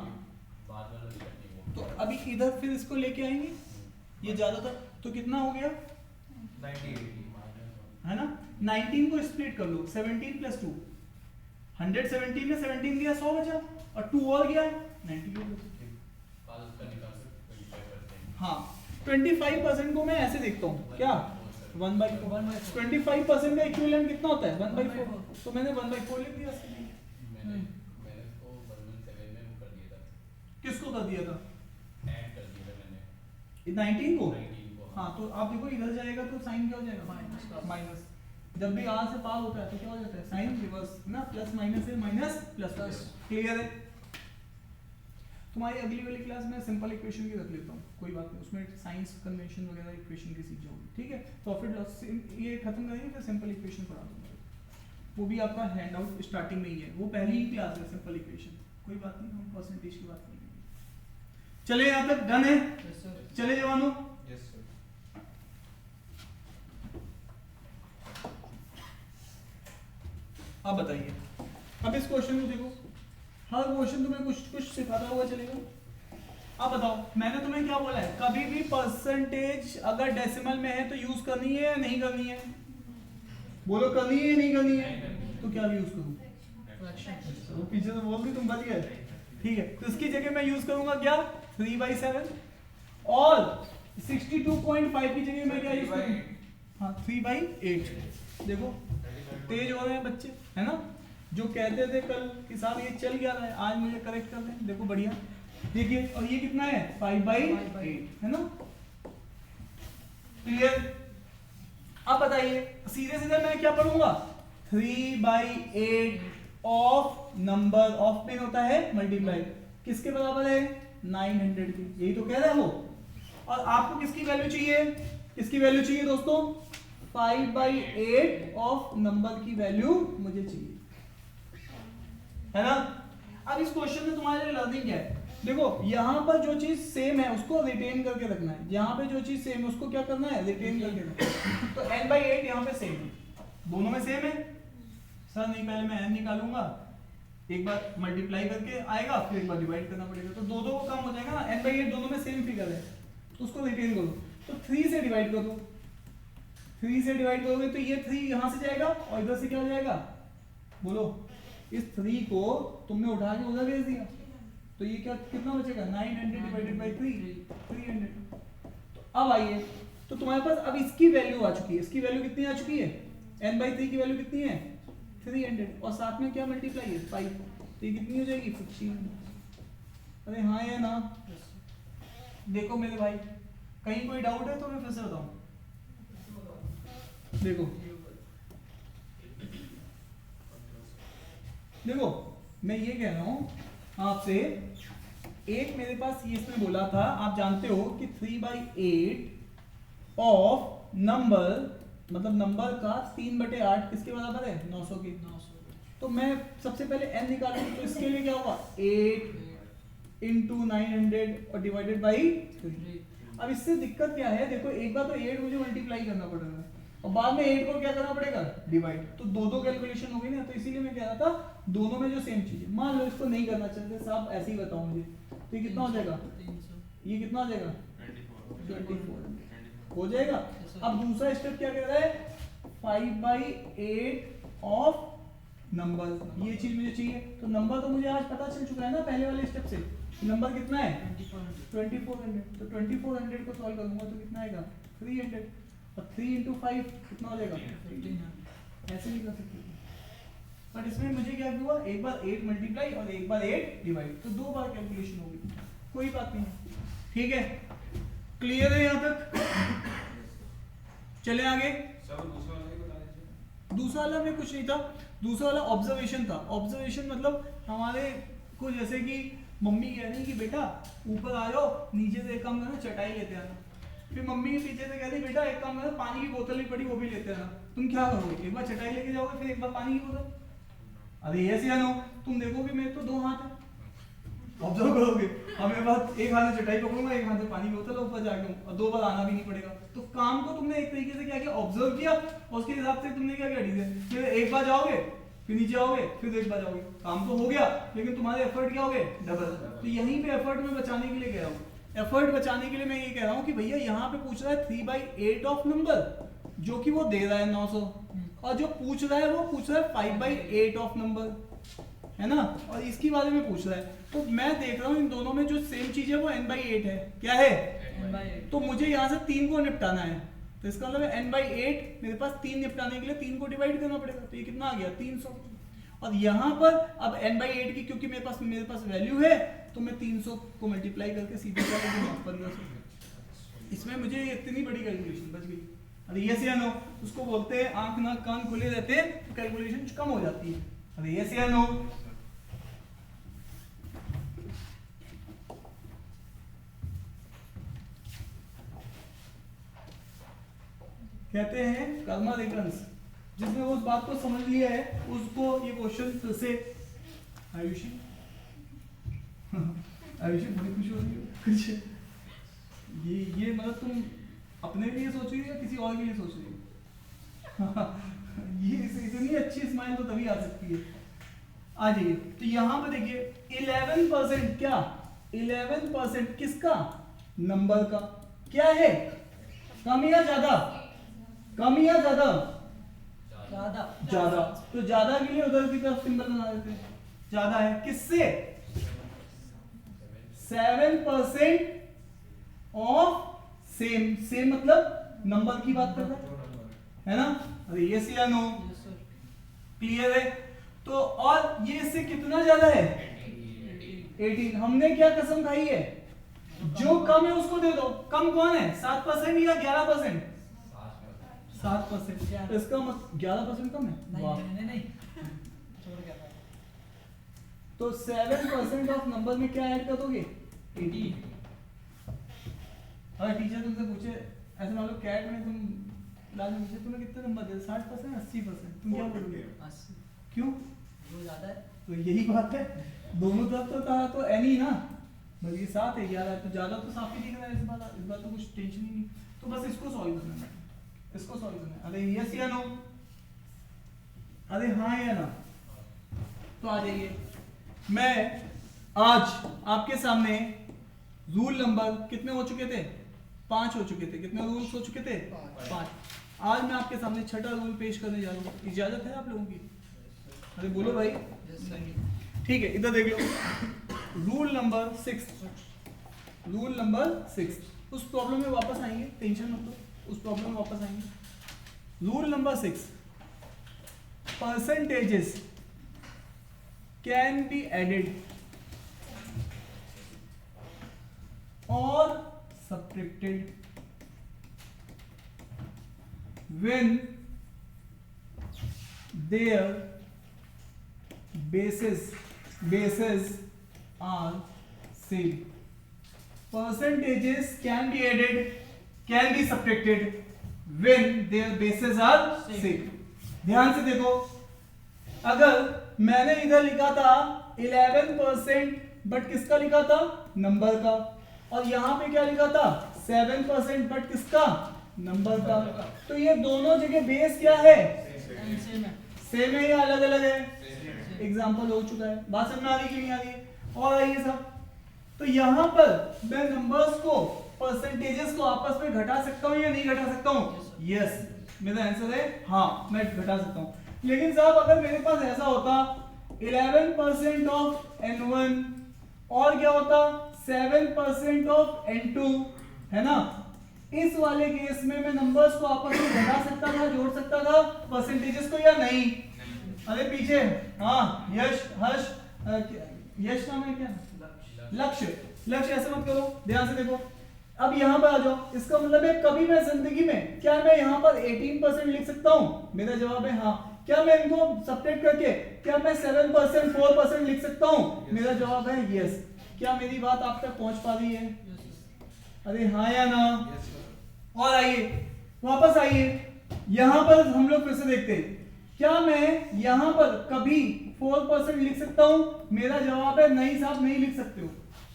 बाद वाला स्टेप नहीं वो, तो अभी इधर फिर इसको लेके आएंगे, ये ज्यादातर, तो कितना हो गया 98, है ना, 19 को स्प्लिट कर लो, 17 + 2, 117 में 17 गया 100 बचा, और 2 और गया 92 बचा, बाद उसका निकाल सकते 25%, हाँ 25% को मैं ऐसे देखता हूँ, क्या 1/4, 25% का इक्विवेलेंट कितना होता है 1/4, तो मैंने 1/4 लिख दिया इसके लिए, मैंने उसको 117 में वो कर दिया था, किसको कर दिया था ऐड कर दिया था मैंने 19 को, 19 को, हाँ, तो आप देखो इधर जाएगा तो साइन क्या हो जाएगा माइनस, जब भी r से पार होता है तो क्या हो जाता है साइन रिवर्स ना, प्लस माइनस है माइनस प्लस। क्लियर है? तुम्हारी अगली वाली क्लास में सिंपल इक्वेशन की रख लेता हूँ, कोई बात नहीं, उसमें साइंस कन्वेंशन वगैरह इक्वेशन की सीख जाओगे, ठीक है? प्रॉफिट लॉस ये खत्म करेंगे फिर सिंपल इक्वेशन पढ़ा दूंगा, वो भी आपका हैंड आउट स्टार्टिंग में ही है, वो पहली ही क्लास है सिंपल इक्वेशन, कोई बात नहीं, हम परसेंटेज की बात करेंगे। चले यहाँ तक डन है? चले जवानों, यस सर। अब बताइए, अब इस क्वेश्चन को देखो, हर क्वेश्चन तुम्हें कुछ कुछ सिखाता हुआ चलेगा। अब बताओ, मैंने तुम्हें क्या बोला है, कभी भी परसेंटेज अगर डेसिमल में है तो यूज करनी है या नहीं करनी है? बोलो करनी है या नहीं करनी है? तो क्या यूज करूं? वो पीछे से बोल दी, तुम बच गए, ठीक है? तो इसकी जगह मैं यूज करूंगा क्या, 3/7, और 62.5 की जगह मैं क्या यूज करूं? हाँ 3/8। देखो तेज हो रहे हैं बच्चे, है ना? जो कहते थे कल कि साहब ये चल गया है, आज मुझे करेक्ट कर दें, देखो बढ़िया। देखिए, और ये कितना है 5/8, है ना? क्लियर? अब बताइए, सीधे सीधे मैं क्या पढ़ूंगा, 3/8 ऑफ नंबर ऑफ में होता है मल्टीप्लाई, किसके बराबर है 900 की, यही तो कह रहे हो। और आपको किसकी वैल्यू चाहिए, किसकी वैल्यू चाहिए दोस्तों, 5/8 ऑफ नंबर की वैल्यू मुझे चाहिए, है ना? अब इस क्वेश्चन में तुम्हारे लिए लर्निंग क्या है, देखो यहाँ पर जो चीज सेम है उसको रिटेन करके रखना है, यहाँ पे जो चीज सेम है उसको क्या करना है, रिटेन करके रखना है। तो n/8 यहाँ पे सेम है, दोनों में सेम है सर, नहीं पहले मैं n निकालूंगा, एक बार मल्टीप्लाई करके आएगा, फिर एक बार डिवाइड करना पड़ेगा, तो दो दो काम हो जाएगा ना। n/8 दोनों में सेम फिगर है तो उसको रिटेन करो, तो 3 से डिवाइड कर दो, 3 से डिवाइड करोगे तो ये 3 यहाँ से जाएगा और इधर से क्या हो जाएगा, बोलो, इस 3 को तुमने उठा के उधर भेज दिया, तो ये क्या कितना बचेगा, 900 डिवाइडेड बाई 300। तो अब आइए, तो तुम्हारे पास अब इसकी वैल्यू आ चुकी है, इसकी वैल्यू कितनी आ चुकी है, n/3 की वैल्यू कितनी है 300, और साथ में क्या मल्टीप्लाई है 5, तो ये कितनी हो जाएगी 15। अरे हाँ या ना? देखो मेरे भाई, कहीं कोई डाउट है तो मैं फिर से बताऊं, देखो देखो मैं ये कह रहा हूं आपसे, एक मेरे पास ये इसमें बोला था, आप जानते हो कि 3/8 ऑफ नंबर, मतलब नंबर का 3/8 किसके बराबर है, 900 के। तो मैं सबसे पहले n निकालूंगा, तो इसके लिए क्या होगा 8 into 900 और डिवाइडेड बाई 3। अब इससे दिक्कत क्या है, देखो एक बार तो 8 मुझे मल्टीप्लाई करना पड़ेगा और बाद में 8 को क्या करना पड़ेगा, डिवाइड, तो दो कैलकुलेशन हो गई ना। तो इसीलिए मैं कह रहा था दोनों में जो सेम चीज है, मान लो इसको नहीं करना चाहते साहब, ऐसे ही बताओ मुझे, तो ये कितना हो जाएगा, ये कितना हो जाएगा 24 हो जाएगा। अब दूसरा स्टेप क्या कह रहा है, 5/8 ऑफ नंबर, ये चीज मुझे चाहिए, तो नंबर तो मुझे आज पता चल चुका है ना पहले वाले स्टेप से, नंबर कितना है 2400, तो 2400 को सॉल्व करूंगा तो कितना आएगा 300, और 3 into 5 कितना हो जाएगा 1500। ऐसे नहीं कर सकते, बट इसमें मुझे क्या हुआ, एक बार 8 मल्टीप्लाई और एक बार 8 डिवाइड, तो 2 बार कैलकुलेशन होगी, कोई बात नहीं, ठीक है? क्लियर है यहाँ तक? चले आगे। सर दूसरा वाला ही बता दीजिए। दूसरा वाला में कुछ नहीं था, दूसरा वाला ऑब्जर्वेशन था। ऑब्जर्वेशन मतलब हमारे को जैसे कि मम्मी कह रही कि बेटा ऊपर आ जाओ, नीचे से एक काम करना चटाई लेते आना, फिर मम्मी के पीछे से कह रही बेटा एक काम करना पानी की बोतल भी पड़ी वो भी लेते आना, तुम क्या करोगे, एक बार चटाई लेके जाओगे फिर एक बार पानी की बोतल? अरे ये सियानो, तुम देखोगे मेरे तो 2 हाथ है, ऑब्जर्व करोगे, अब मेरे पास एक हाथ से चटाई पकड़ूंगा, एक हाथ से पानी की बोतल ऊपर जाके, और 2 बार आना भी नहीं पड़ेगा। तो काम को तुमने एक तरीके से क्या किया, ऑब्जर्व किया, और उसके हिसाब से तुमने क्या किया, डिजाइन, फिर एक बार जाओगे फिर नीचे आओगे फिर एक बार जाओगे, काम तो हो गया, लेकिन तुम्हारे एफर्ट क्या हो गए, डबल। तो यहीं पे एफर्ट में बचाने के लिए कह रहा हूँ, एफर्ट बचाने के लिए मैं ये कह रहा हूँ कि भैया यहाँ पे पूछ रहा है 3/8 ऑफ नंबर, जो कि वो दे रहा है 900, और जो पूछ रहा है वो पूछ रहा है 5/8 ऑफ नंबर, है ना, और इसके बारे में पूछ रहा है। तो मैं देख रहा हूँ इन दोनों में जो सेम चीज है वो n/8 है, क्या है n/8, तो मुझे यहाँ से 3 को निपटाना है, तो इसका मतलब है n/8 मेरे पास 3 निपटाने के लिए 3 को डिवाइड करना पड़ेगा, तो ये कितना आ गया 300। और यहाँ पर अब n/8 की क्योंकि मेरे पास वैल्यू है, तो मैं 300 को मल्टीप्लाई करके सीधे 1500, इसमें मुझे इतनी बड़ी कैलकुलेशन बच गई, अरे यस या नो, उसको बोलते हैं आंख नाक कान खुले रहते हैं तो कैलकुलेशन कम हो जाती है। अरे यस या नो, कहते हैं कर्मा रिटर्न्स। जिसने उस बात को समझ लिया है उसको ये क्वेश्चन फिर से आयुषी आयुषी बड़ी खुश हो रही हो कुछ, ये मतलब तुम अपने लिए सोच रही हो या किसी और के लिए सोच रही हो? ये इतनी अच्छी स्माइल तो तभी आ सकती है। आ जाइए, तो यहाँ पे देखिए 11% क्या, 11% किसका, नंबर का। क्या है, कम या ज्यादा, कम या ज्यादा, ज्यादा ज्यादा। तो ज्यादा के लिए उधर की तरफ सिंबल बना देते हैं, ज्यादा है किससे, 7% ऑफ सेम। सेम मतलब नंबर की बात कर रहा है ना। अरे यस या नो, क्लियर है। तो और ये इससे कितना ज्यादा है, 18। हमने क्या कसम खाई है, जो कम है उसको दे दो। कम कौन है, 7% या 11%? 7%। इसका मतलब 11% कम है। वाह। नहीं छोड़ क्या था। तो 7% ऑफ नंबर में क्या ऐड कर दोगे, 18। अगर टीचर तुमसे पूछे, ऐसे मान लो कैट में तुम क्लास में पूछे तुम्हें कितने नंबर दिए, 60% 80%, तुम क्या बोलोगे? 80 क्यों? वो ज्यादा है। तो यही बात है, दोनों तरफ तो था तो एनी ना, बस ये 7 है 11 है, तो ज्यादा तो साफ ही दिख रहा है। इस बात तो कुछ टेंशन ही नहीं। तो बस इसको सॉल्व करना है, इसको सॉल्व करना है। अरे यस या नो, अरे हाँ या ना। तो आ जाइए, मैं आज आपके सामने रूल नंबर कितने हो चुके थे, 5 हो चुके थे। कितने रूल्स हो चुके थे, 5। आज मैं आपके सामने छठा रूल पेश करने जा रहा हूँ। इजाजत है आप लोगों की? अरे बोलो भाई। ठीक है, इधर देख लो, रूल नंबर 6। रूल नंबर 6, उस प्रॉब्लम में वापस आएंगे, टेंशन मत लो, उस प्रॉब्लम में वापस आएंगे। Rule number 6, percentages can be added or subtracted when their bases are same. Percentages can be added, can be subtracted when their bases are same. ध्यान से देखो, अगर मैंने इधर लिखा था 11% बट किसका लिखा था, नंबर का, और यहां पे क्या लिखा था 7% बट किसका, नंबर का, तो ये दोनों जगह बेस क्या है, सेम है या अलग अलग है? एग्जांपल हो चुका है, बात समझ में आ रही कि नहीं आ रही है? और आइए सब, तो यहां पर मैं नंबर्स को, परसेंटेजेस को आपस में घटा सकता हूं या नहीं घटा सकता हूं? यस, मेरा आंसर है हाँ, मैं घटा सकता हूं। लेकिन साहब अगर मेरे पास ऐसा होता 11% ऑफ n1 और क्या होता 7% ऑफ n2, है ना, इस वाले केस में मैं नंबर्स को आपस में घटा सकता था, जोड़ सकता था परसेंटेजेस को, या नहीं? अरे पीछे, हाँ यश, हर्ष, यश नाम है क्या, लक्ष्य, लक्ष्य ऐसे मत करो, ध्यान से देखो। अब यहाँ पर आ जाओ, इसका मतलब है कभी मैं जिंदगी में, क्या मैं यहाँ पर 18% लिख सकता हूँ? मेरा जवाब है हाँ। क्या मैं इनको सब्ट्रैक्ट करके, क्या मैं 7%, 4% लिख सकता हूँ? मेरा जवाब है यस। क्या मेरी बात आप तक पहुंच पा रही है? अरे हाँ या ना? और आइए, वापस आइए, यहां पर हम लोग फिर से देखते हैं, क्या मैं यहां पर कभी 4% लिख सकता हूं? मेरा जवाब है नहीं साहब, नहीं लिख सकते हो।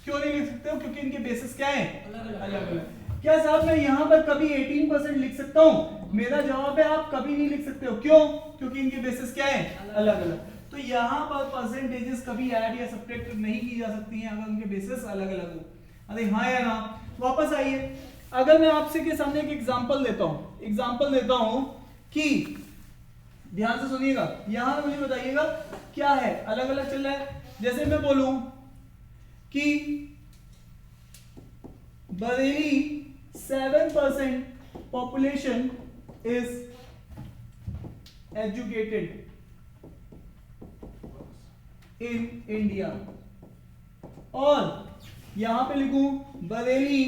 क्यों नहीं लिख सकते हो? क्योंकि इनके बेसिस क्या है, अलग अलग। क्या साहब मैं यहां पर कभी 18% लिख सकता हूं? मेरा जवाब है आप कभी नहीं लिख सकते हो। क्यों? क्योंकि इनके बेसिस क्या है, अलग अलग। तो यहाँ पर परसेंटेजेस कभी ऐड या सब्ट्रैक्ट नहीं की जा सकती हैं अगर उनके बेसिस अलग अलग हो। अरे हाँ या ना? वापस आइए, अगर मैं आपसे के सामने एक एग्जांपल देता हूं कि, ध्यान से सुनिएगा, यहां मुझे बताइएगा क्या है, अलग अलग चल रहा है। जैसे मैं बोलूं कि Bareilly 7% population is educated in India, और यहां पे लिखूं Bareilly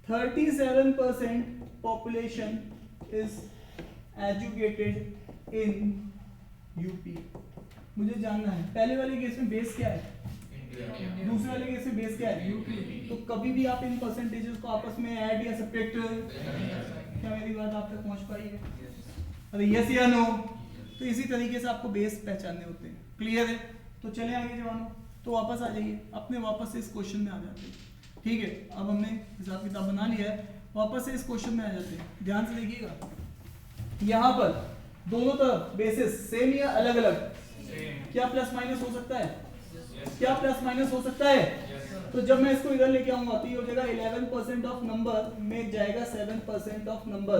37% population is educated in UP. मुझे जानना है पहले वाले केस में बेस क्या है, दूसरे वाले केस में बेस क्या है, यूपी। तो कभी भी आप इन परसेंटेजेस को आपस में ऐड या सब्ट्रैक्ट, क्या मेरी बात आप तक पहुंच पाई है? अरे यस या नो? तो इसी तरीके से आपको बेस पहचानने होते हैं। क्लियर है? तो चले आगे जवानों, तो वापस आ जाइए, अपने वापस से इस क्वेश्चन में आ जाते हैं। ठीक है, अब हमने हिसाब किताब बना लिया है, वापस से इस क्वेश्चन में आ जाते हैं। ध्यान से देखिएगा, यहाँ पर दोनों तरफ बेसिस सेम या अलग अलग? क्या प्लस माइनस हो सकता है? क्या प्लस माइनस हो सकता है? तो जब मैं इसको इधर लेके आऊंगा तो ये हो जाएगा 11% ऑफ नंबर में जाएगा 7% ऑफ नंबर।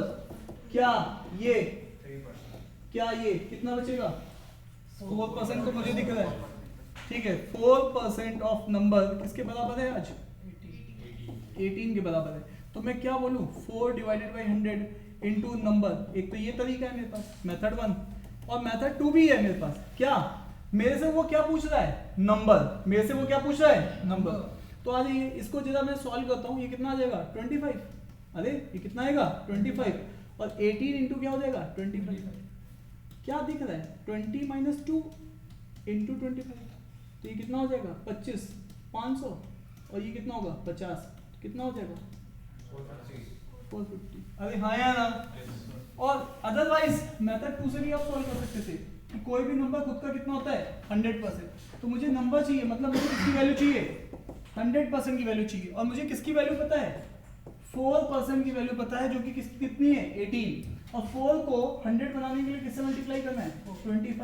क्या ये कितना बचेगा? 4% तो मुझे दिख रहा है। ठीक है, 4% ऑफ नंबर किसके बराबर है आज? 18 के बराबर है। तो मैं क्या बोलूं, 4 डिवाइडेड बाई 100 इंटू नंबर। एक तो ये तरीका है मेरे पास, मेथड 1, और मेथड 2 भी है मेरे पास। क्या मेरे से वो क्या पूछ रहा है? नंबर। मेरे से वो क्या पूछ रहा है? नंबर। तो आ जाइए, इसको जरा मैं सॉल्व करता हूँ। ये कितना आ जाएगा? 25। अरे ये कितना आएगा? 25। और 18 इंटू क्या हो जाएगा? 25। क्या दिख रहा है? 20 माइनस 2 इंटू 25। तो ये कितना हो जाएगा? 25, 500। और ये कितना होगा? 50। कितना हो जाएगा? 450। अरे हाँ या ना? और अदरवाइज मेथड 2 से भी आप सॉल्व कर सकते थे कि कोई भी नंबर खुद का कितना होता है? 100%। तो मुझे नंबर चाहिए, मतलब मुझे किसकी वैल्यू चाहिए? 100% की वैल्यू चाहिए। और मुझे किसकी वैल्यू पता है? 4% की वैल्यू पता है, जो कि कितनी है? 18। और 4 को 100 बनाने के लिए किससे मल्टीप्लाई करना है? 25।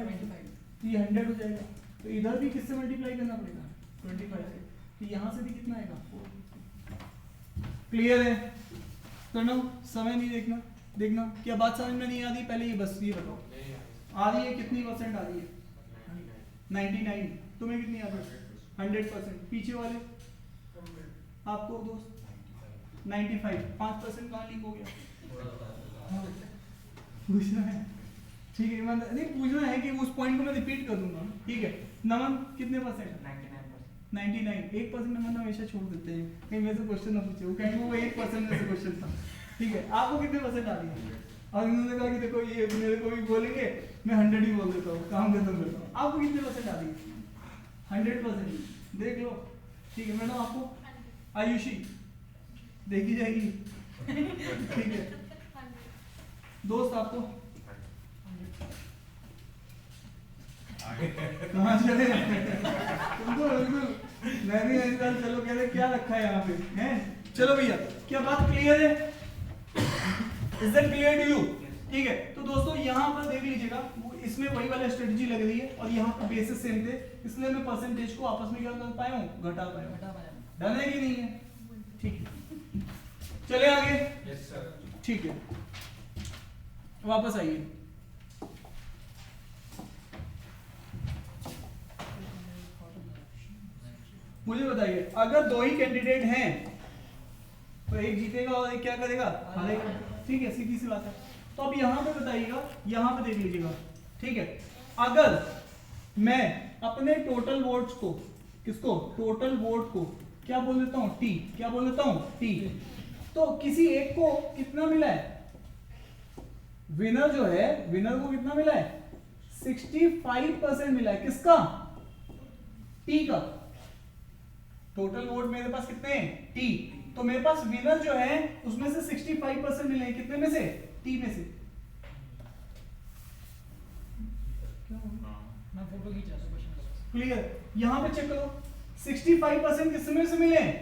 तो ये 100 हो जाएगा। तो इधर भी किससे मल्टीप्लाई करना पड़ेगा? 25 से। तो यहाँ से भी कितना आएगा? 4। क्लियर है? करना, समय नहीं देखना क्या बात समझ में नहीं आ रही? पहले ये बस ये बताओ, आ रही है कितनी परसेंट आ रही है? 99। तुम्हें कितनी आ रही है? 100%। पीछे वाले आपको दोस्त 95। 5% कहाँ लीक हो गया? पूछना है, ठीक है? नहीं पूछना है कि उस पॉइंट को मैं रिपीट कर दूंगा। ठीक है, नमन कितने परसेंट? 99। 1% नमन हमेशा छोड़ देते हैं, कहीं मेरे से क्वेश्चन ना पूछे, वो कहेंगे वो 1% में से क्वेश्चन था। ठीक है, आपको कितने परसेंट आ रही है? और उन्होंने कहा कि देखो ये मेरे को भी बोलेंगे, मैं 100 ही बोल देता हूँ, काम खत्म करता हूँ। आपको कितने परसेंट आ रही है? 100%। देख लो। ठीक है मैडम, आपको? आयुषी देखी जाएगी। ठीक है दोस्त, आपको? कहाँ चले? तुमको बिल्कुल मैं भी चलो कह रहे क्या रखा है यहाँ पे हैं? चलो भैया, क्या बात क्लियर है? Is that clear to you? ठीक है, तो दोस्तों यहाँ पर देख लीजिएगा, इसमें वही वाला स्ट्रेटजी लग रही है और यहाँ पर बेसिस सेम थे, इसलिए मैं परसेंटेज को आपस में क्या कर पाया हूँ? घटा पाया हूँ। डन है कि नहीं है? ठीक है, चले आगे। Yes sir. ठीक है, वापस आइए। मुझे बताइए, अगर दो ही कैंडिडेट हैं तो एक जीतेगा और एक क्या करेगा? हारेगा। ठीक है, सीधी सी बात है। तो अब यहाँ पे बताइएगा, यहाँ पे देख लीजिएगा। ठीक है, अगर मैं अपने टोटल वोट्स को, किसको? टोटल वोट को क्या बोल देता हूँ? टी। क्या बोल देता हूँ? टी। तो किसी एक को कितना मिला है? विनर जो है, विनर को कितना मिला है? 65% मिला है। किसका? टी का। टोटल वोट मेरे पास कितने हैं? टी। तो मेरे पास विनर जो है उसमें से 65% मिले हैं। कितने में से? टी में से। मैं फोटो खींच रहा था क्वेश्चन का। क्लियर? यहाँ पे चेक करो, 65% किसमें से मिले हैं?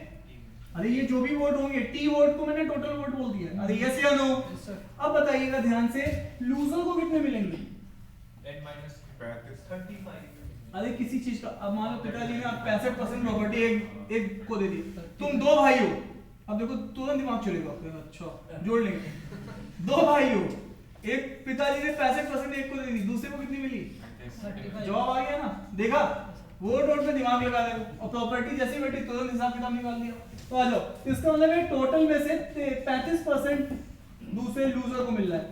अरे ये जो भी वोट होंगे, टी वोट को मैंने टोटल वोट बोल दिया। अरे यस या नो? अब बताइएगा ध्यान से, लूजर को कितने मिलेंगे? 35। अरे किसी चीज का, अब मान लो पिताजी ने आप 65% प्रॉपर्टी एक को दे दी, तुम दो भाई हो। अब देखो तुरंत दिमाग चलेगा, अच्छा जोड़ लेंगे। दो भाई हो, एक पिताजी ने 65% एक को दे दी, दूसरे को कितनी मिली? जवाब आ गया ना? देखा, वोट वोट में दिमाग लगा रहे हो और प्रॉपर्टी जैसी बैठी तुरंत हिसाब किताब निकाल दिया। तो आ जाओ, इसका मतलब है टोटल में से 35% दूसरे लूजर को मिल रहा है।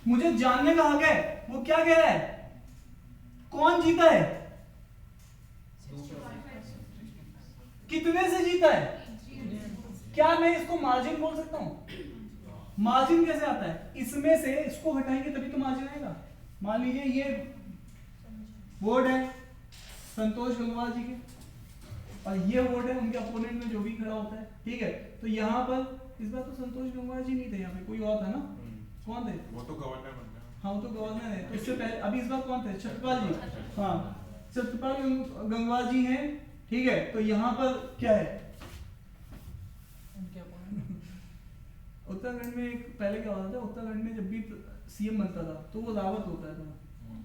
मुझे जानने का हक है, वो क्या कह रहा है? कौन जीता है? कितने से जीता है? क्या मैं इसको मार्जिन बोल सकता हूं? मार्जिन कैसे आता है, इसमें से इसको घटाएंगे तभी तो मार्जिन आएगा। मान लीजिए ये वोट है संतोष गंगवार जी के, और ये वोट है उनके अपोनेंट में जो भी खड़ा होता है, ठीक है। तो यहाँ पर इस बार तो संतोष गंगवार जी नहीं थे, यहाँ पे कोई और था ना, कौन थे? वो तो गवर्नर बन गया। हाँ वो तो गवर्नर है, तो इससे पहले अभी इस बार कौन थे? छत्रपाल जी। हाँ छत्रपाल गंगवार जी हैं, ठीक है। तो यहाँ पर क्या है, उनके opponent। उत्तराखंड में एक पहले क्या होता था, उत्तराखंड में जब भी सीएम बनता था तो वो रावत होता था।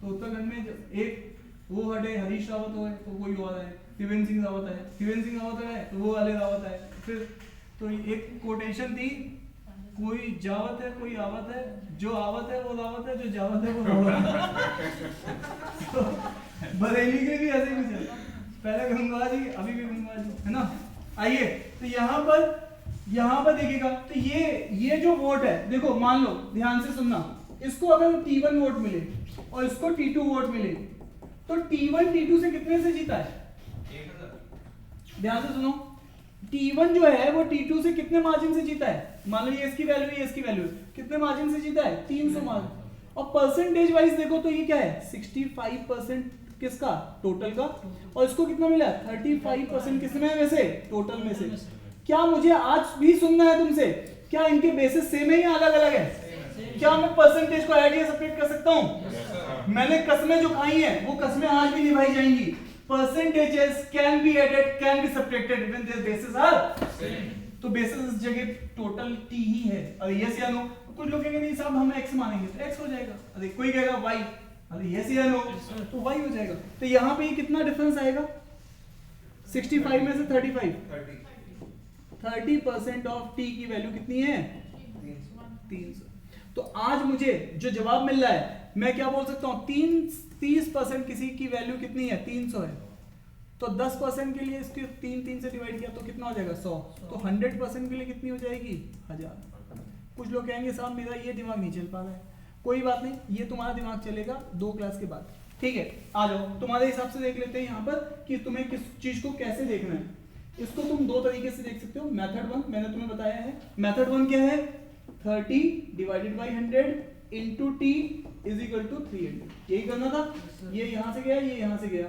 तो उत्तराखंड में जब एक वो हटे हरीश रावत हो तो कोई और है, त्रिवेंद्र सिंह रावत है, त्रिवेंद्र सिंह रावत है तो वो वाले रावत है। फिर तो एक कोटेशन थी, कोई जावत है कोई आवत है, जो आवत है वो रावत है, जो जावत है वो रावत है। तो बरेली के भी ऐसे कुछ है, पहले गंगवा जी अभी भी गंगवा जी, है ना। आइए तो यहाँ पर देखिएगा, तो ये जो वोट है, देखो मान लो ध्यान से सुनना, इसको अगर T1 वोट मिले और इसको T2 वोट मिले, तो T1 T2 से कितने से जीता है? 1000। ध्यान से सुनो, T1 जो है वो T2 से कितने मार्जिन से जीता है? मान लो ये इसकी वैल्यू है, ये इसकी वैल्यू है, कितने मार्जिन से जीता है? 300 मार्जिन। और परसेंटेज वाइज देखो तो ये क्या है, 65% किसका? टोटल का। और इसको कितना मिला? 35% किसमें है वैसे? टोटल में से। क्या मुझे आज भी सुनना है तुमसे, क्या इनके बेसिस सेम है या अलग अलग है? क्या मैं परसेंटेज को ऐड या सब्ट्रैक्ट कर सकता हूँ? मैंने कसमें जो खाई हैं वो कसमें आज भी निभाई जाएंगी। Percentages can be added, can be subtracted when their bases are same. तो बेसिस इस जगह टोटल t ही है। अरे यस या नो, कुछ लोग कहेंगे नहीं साहब हम x मानेंगे तो x हो जाएगा, अरे कोई कहेगा y, अरे यस या नो तो y हो जाएगा। तो यहाँ पे कितना डिफरेंस आएगा? 65 में से 30% ऑफ t की वैल्यू कितनी है? 300। तो आज मुझे जो जवाब मिल रहा है मैं क्या बोल सकता हूँ, 30% किसी की वैल्यू कितनी है? 300 है। तो 10% के लिए इसके 3 से डिवाइड किया तो कितना हो जाएगा? 100। तो 100% के लिए कितनी हो जाएगी? 1000। कुछ लोग कहेंगे साहब मेरा ये दिमाग नहीं चल पा रहा है, कोई बात नहीं, ये तुम्हारा दिमाग चलेगा 2 क्लास के बाद, ठीक है। आ जाओ तुम्हारे हिसाब से देख लेते हैं यहाँ पर कि तुम्हें किस चीज को कैसे देखना है। इसको तुम 2 तरीके से देख सकते हो। मेथड 1 मैंने तुम्हें बताया है। मेथड 1 क्या है? 30 divided by 100 into t is equal to 300। यही करना था। ये यहाँ से गया, ये यहाँ से गया,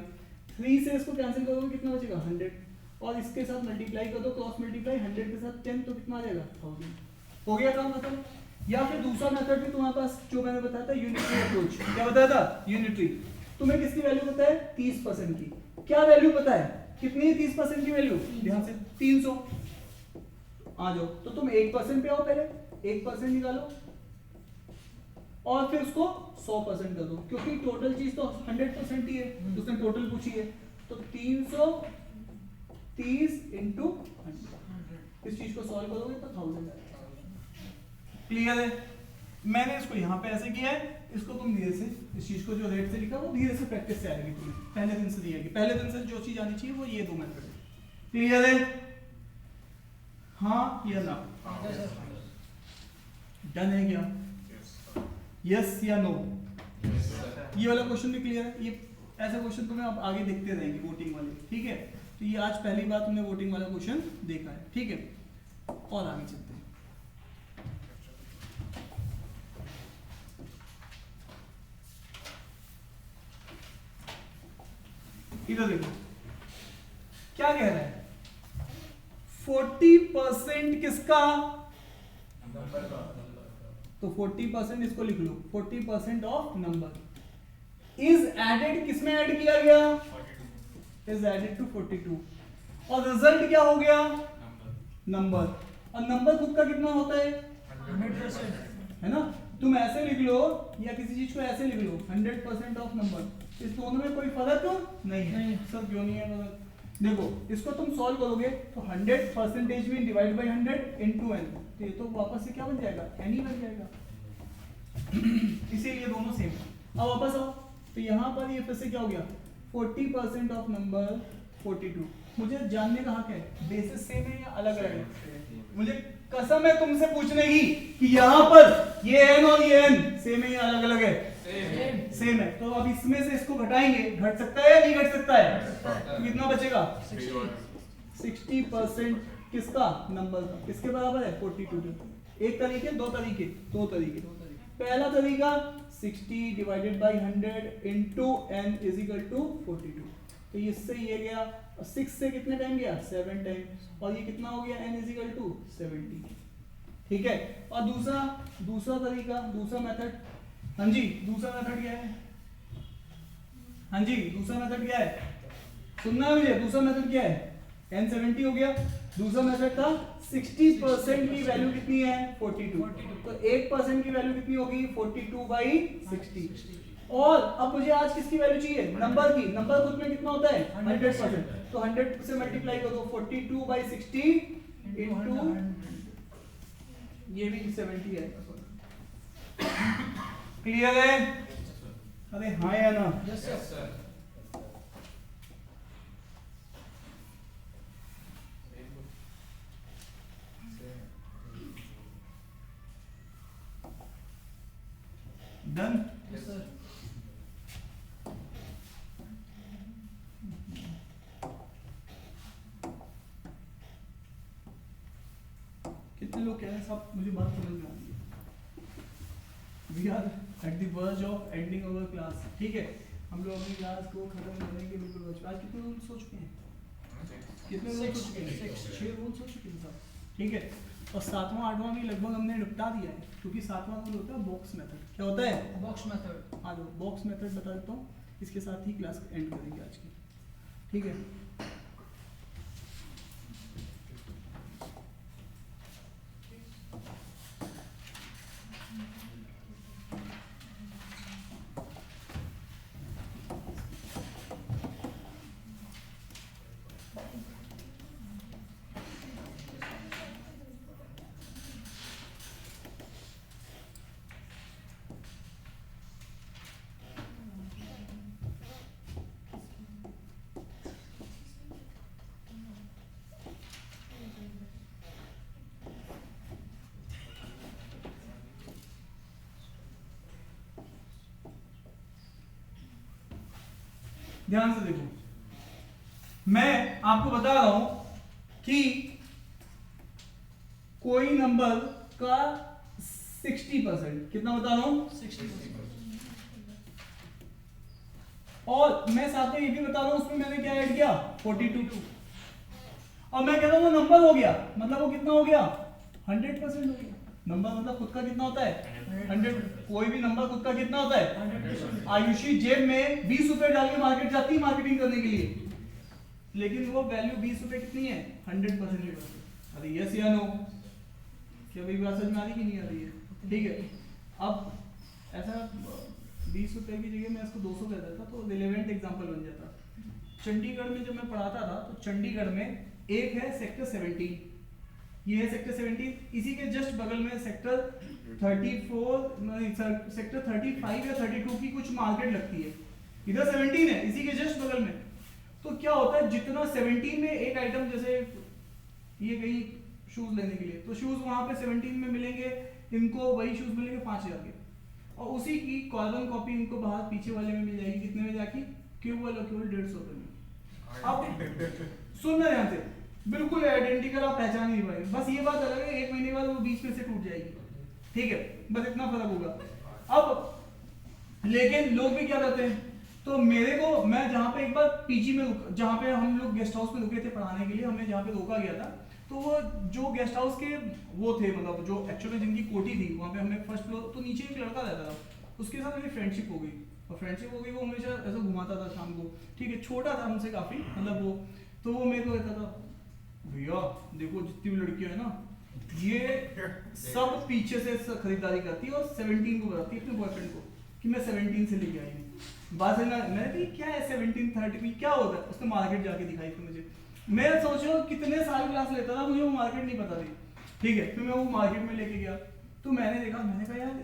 3 से इसको कैंसिल करोगे कितना बचेगा? 100। और इसके साथ मल्टीप्लाई कर दो, क्रॉस मल्टीप्लाई 100 के साथ 10 तो कितना आ जाएगा? 1000। हो गया काम खत्म। या फिर दूसरा मेथड भी तुम्हारे पास जो मैंने बताया था, यूनिटरी अप्रोच। क्या बताया था? यूनिटरी। तुम्हें किसकी वैल्यू पता है? 30% की। क्या वैल्यू पता है? कितनी है 30% की वैल्यू? ध्यान से 300। आ जाओ तो तुम 1% पे आओ, पहले 1% निकालो और फिर उसको 100% कर दो, क्योंकि टोटल चीज तो 100% ही है, उसने टोटल पूछी है। तो 330 इंटू 100, इस चीज को सॉल्व करोगे तो 1000 आएगा। क्लियर है? मैंने इसको यहाँ पे ऐसे किया है, इसको तुम धीरे से इस चीज को जो रेट से लिखा वो धीरे से प्रैक्टिस से आएगी, तुम्हें पहले दिन से दी जाएगी। पहले दिन से जो चीज आनी चाहिए वो ये 2 मेथड है। क्लियर है? हाँ या ना? डन है क्या? यस या नो? ये वाला क्वेश्चन भी क्लियर है? ये ऐसे क्वेश्चन तुम्हें आप आगे देखते रहेंगे वोटिंग वाले, ठीक है। तो ये आज पहली बार तुमने वोटिंग वाला क्वेश्चन देखा है, ठीक है। और आगे चलते हैं। इधर देखो क्या कह रहा है, 40% किसका? तो 40% इसको लिख लो, 40% ऑफ नंबर इज एडेड, किसमें ऐड किया गया? Is added to 42। और रिजल्ट क्या हो गया? नंबर। और नंबर खुद का कितना होता है? 100%, है ना। तुम ऐसे लिख लो या किसी चीज को ऐसे लिख लो, 100% ऑफ नंबर। इस दोनों में कोई फर्क नहीं है। सर क्यों नहीं है फर्क? देखो इसको तुम सॉल्व करोगे तो 100% में डिवाइड बाई 100 इंटू n, तो ये तो वापस से क्या बन जाएगा? n ही बन जाएगा। इसीलिए दोनों सेम। अब वापस आओ तो यहाँ पर ये फिर से क्या हो गया? 40% ऑफ नंबर 42। मुझे जानने का हक है बेसिस सेम है या अलग अलग है। मुझे कसम है तुमसे पूछने की कि यहाँ पर ये n और ये n सेम है या अलग अलग है? सेम है। तो अब इसमें से इसको घटाएंगे, घट सकता है या नहीं घट सकता है? तो कितना बचेगा? 60% किसका? नंबर का। किसके बराबर है? 42 के। एक तरीके, दो तरीके, दो तरीके। पहला तरीका 60 divided by 100 into n is equal to 42। तो इससे ये गया, 6 से कितने टाइम गया, 7 टाइम, और ये कितना हो गया, n इज इक्वल टू 70। ठीक है। और दूसरा तरीका, दूसरा मेथड, हाँ जी दूसरा मेथड क्या है, हाँ जी दूसरा मेथड क्या है, सुनना है मुझे, दूसरा मेथड क्या है, n 70 हो गया। दूसरा मेथड था 60% की वैल्यू कितनी है, 42, तो 1% की वैल्यू कितनी होगी, 42/60। और अब मुझे आज किसकी वैल्यू चाहिए, नंबर की, नंबर खुद में कितना होता है 100%, तो 100 से मल्टीप्लाई करो, 42/60 इंटू ये भी 70 है। क्लियर है, अरे हाँ या ना, yes sir. Done. Yes sir. कितने लोग कह रहे हैं साहब मुझे बात समझ में आ रही है, we are at the verge of ending our class. ठीक है, हम लोग अपनी क्लास को खत्म करने के बिल्कुल बच, आज कितने रूल्स हो चुके हैं, कितने रूल्स हो चुके हैं, 6 रूल्स हो चुके हैं साहब। ठीक है, और 7वां 8वां भी लगभग हमने निपटा दिया है, क्योंकि 7वां रूल होता है बॉक्स मेथड। क्या होता है, बॉक्स मेथड। हाँ जो बॉक्स मेथड बता देता हूँ, इसके साथ ही क्लास एंड करेंगे आज की। ठीक है, ध्यान से देखो, मैं आपको बता रहा हूं कि कोई नंबर का 60%, कितना बता रहा हूं, 60%। और मैं साथ में ये भी बता रहा हूं उसमें मैंने क्या ऐड किया, 42, और मैं कह रहा हूं वो नंबर हो गया, मतलब वो कितना हो गया, 100% हो गया। नंबर मतलब खुद का कितना होता है, 100। कोई भी नंबर खुद का कितना होता है, 100%। आयुषी जेब में 20 रुपए डाल के मार्केट जाती है मार्केटिंग करने के लिए, लेकिन वो वैल्यू 20 रुपए कितनी है, 100% की वैल्यू। अरे यस या नो, क्या भाई बात समझ में आ रही कि नहीं आ रही है। ठीक है, अब ऐसा 20 रुपए की जगह मैं इसको 200 कर देता तो रिलेवेंट एग्जांपल बन जाता। चंडीगढ़ में जब मैं पढ़ाता था तो चंडीगढ़ में एक है सेक्टर 17, ये है सेक्टर 17, इसी के जस्ट बगल में सेक्टर 34 नहीं सेक्टर 35 या 32 की कुछ मार्केट लगती है, इधर 17 है इसी के जस्ट बगल में। तो क्या होता है, जितना 17 में एक आइटम, जैसे ये कहीं शूज लेने के लिए, तो शूज वहां पे 17 में मिलेंगे, इनको वही शूज मिलेंगे 5000 के, और उसी की कार्बन कॉपी इनको बाहर पीछे वाले में मिल जाएगी, कितने में जाके, केवल और केवल 150 रुपए में। अब सुनना ध्यान से, बिल्कुल आइडेंटिकल, आप पहचान नहीं पाएंगे, बस ये बात अलग है 1 महीने बाद वो बीच में से टूट जाएगी। ठीक है, बस इतना फर्क होगा। अब लेकिन लोग भी क्या करते हैं, तो मेरे को, मैं जहाँ पे एक बार पीजी में जहाँ पे हम लोग गेस्ट हाउस में रुके थे पढ़ाने के लिए, हमें जहाँ पे रोका गया था, तो वो जो गेस्ट हाउस के वो थे, मतलब जो एक्चुअली जिनकी कोठी थी, वहाँ पे हमें फर्स्ट फ्लोर, तो नीचे एक लड़का रहता था, उसके साथ मेरी फ्रेंडशिप हो गई, और फ्रेंडशिप हो गई, वो हमेशा ऐसा घुमाता था शाम को। ठीक है, छोटा था हमसे काफी, मतलब वो, तो वो मेरे को कहता था, भैया देखो जितनी भी लड़कियां है ना, ये सब पीछे से खरीदारी करती है और 17 को बताती है अपने बॉयफ्रेंड को कि मैं 17 से लेके आई हूँ। बात है ना, मैंने कहा क्या है 17 30 क्या होता है, उसने मार्केट जाके दिखाई थी मुझे। मैं सोचो कितने साल क्लास लेता था, मुझे वो मार्केट नहीं पता थी। ठीक है, फिर मैं वो मार्केट में लेके गया, तो मैंने देखा, मैंने कहा यार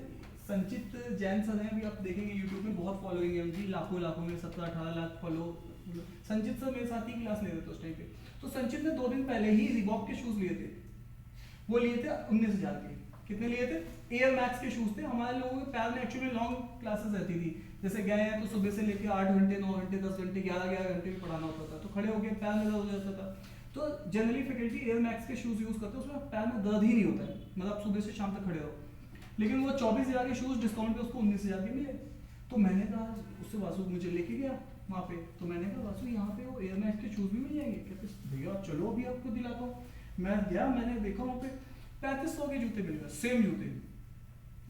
संचित जैन सर हैं, अभी आप देखेंगे यूट्यूब में बहुत फॉलोइंग है उनकी, लाखों लाखों में 17-18 लाख फॉलो। संचित सर मेरे साथ ही क्लास ले रहे थे उस टाइम पे। तो संचित ने 2 दिन पहले ही रिबॉक के शूज लिए थे, वो लिए थे 19,000 के। कितने लिए थे, एयर मैक्स के शूज थे। हमारे लोगों के पैर में एक्चुअली लॉन्ग क्लासेस रहती थी, जैसे गए हैं तो सुबह से लेकर 8 घंटे 9 घंटे 10 घंटे 11 घंटे भी पढ़ाना होता था, तो खड़े होकर पैर में दर्द हो जाता था। तो जनरली फैकल्टी एयर मैक्स के शूज यूज करते हैं, उसमें पैर में दर्द ही नहीं होता है, मतलब सुबह से शाम तक खड़े रहो। लेकिन वो 24,000 के शूज डिस्काउंट पे उसको 19,000 के मिले। तो मैंने कहा उससे, वासु मुझे लेके गया वहाँ पे, तो मैंने कहा वासु यहाँ पे वो एयर मैक्स के शूज भी मिल जाएंगे? कहते भैया चलो अभी आपको दिलाता हूँ। मैं गया, मैंने देखा वहाँ पे 3500 के जूते मिल गए, सेम जूते।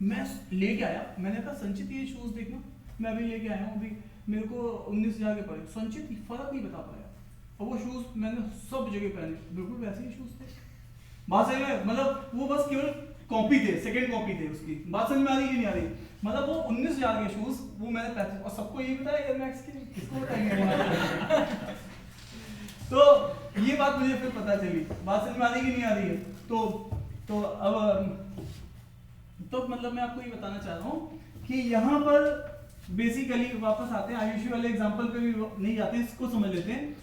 मैं लेके आया, मैंने कहा संचित ये शूज देखना, मैं अभी लेके आया हूँ, अभी मेरे को 19,000 के पड़े। संचित फर्क नहीं बता पाया, और वो शूज मैंने सब जगह पहने, बिल्कुल वैसे ही शूज थे। बात समझ में, मतलब वो बस केवल कॉपी थे, सेकंड कॉपी थे उसकी। बात समझ में आ रही कि नहीं आ रही? मतलब वो 19,000 के शूज, वो मैंने 35, और सबको ये बताया एयर मैक्स के, किसको बताएंगे? तो ये बात मुझे फिर पता चली, बात समझ में आ रही कि नहीं आ रही है? तो अब तो मतलब मैं आपको ये बताना चाह रहा हूँ कि यहाँ पर बेसिकली वापस आते हैं आयुषी वाले एग्जांपल पे भी नहीं जाते, इसको समझ लेते हैं।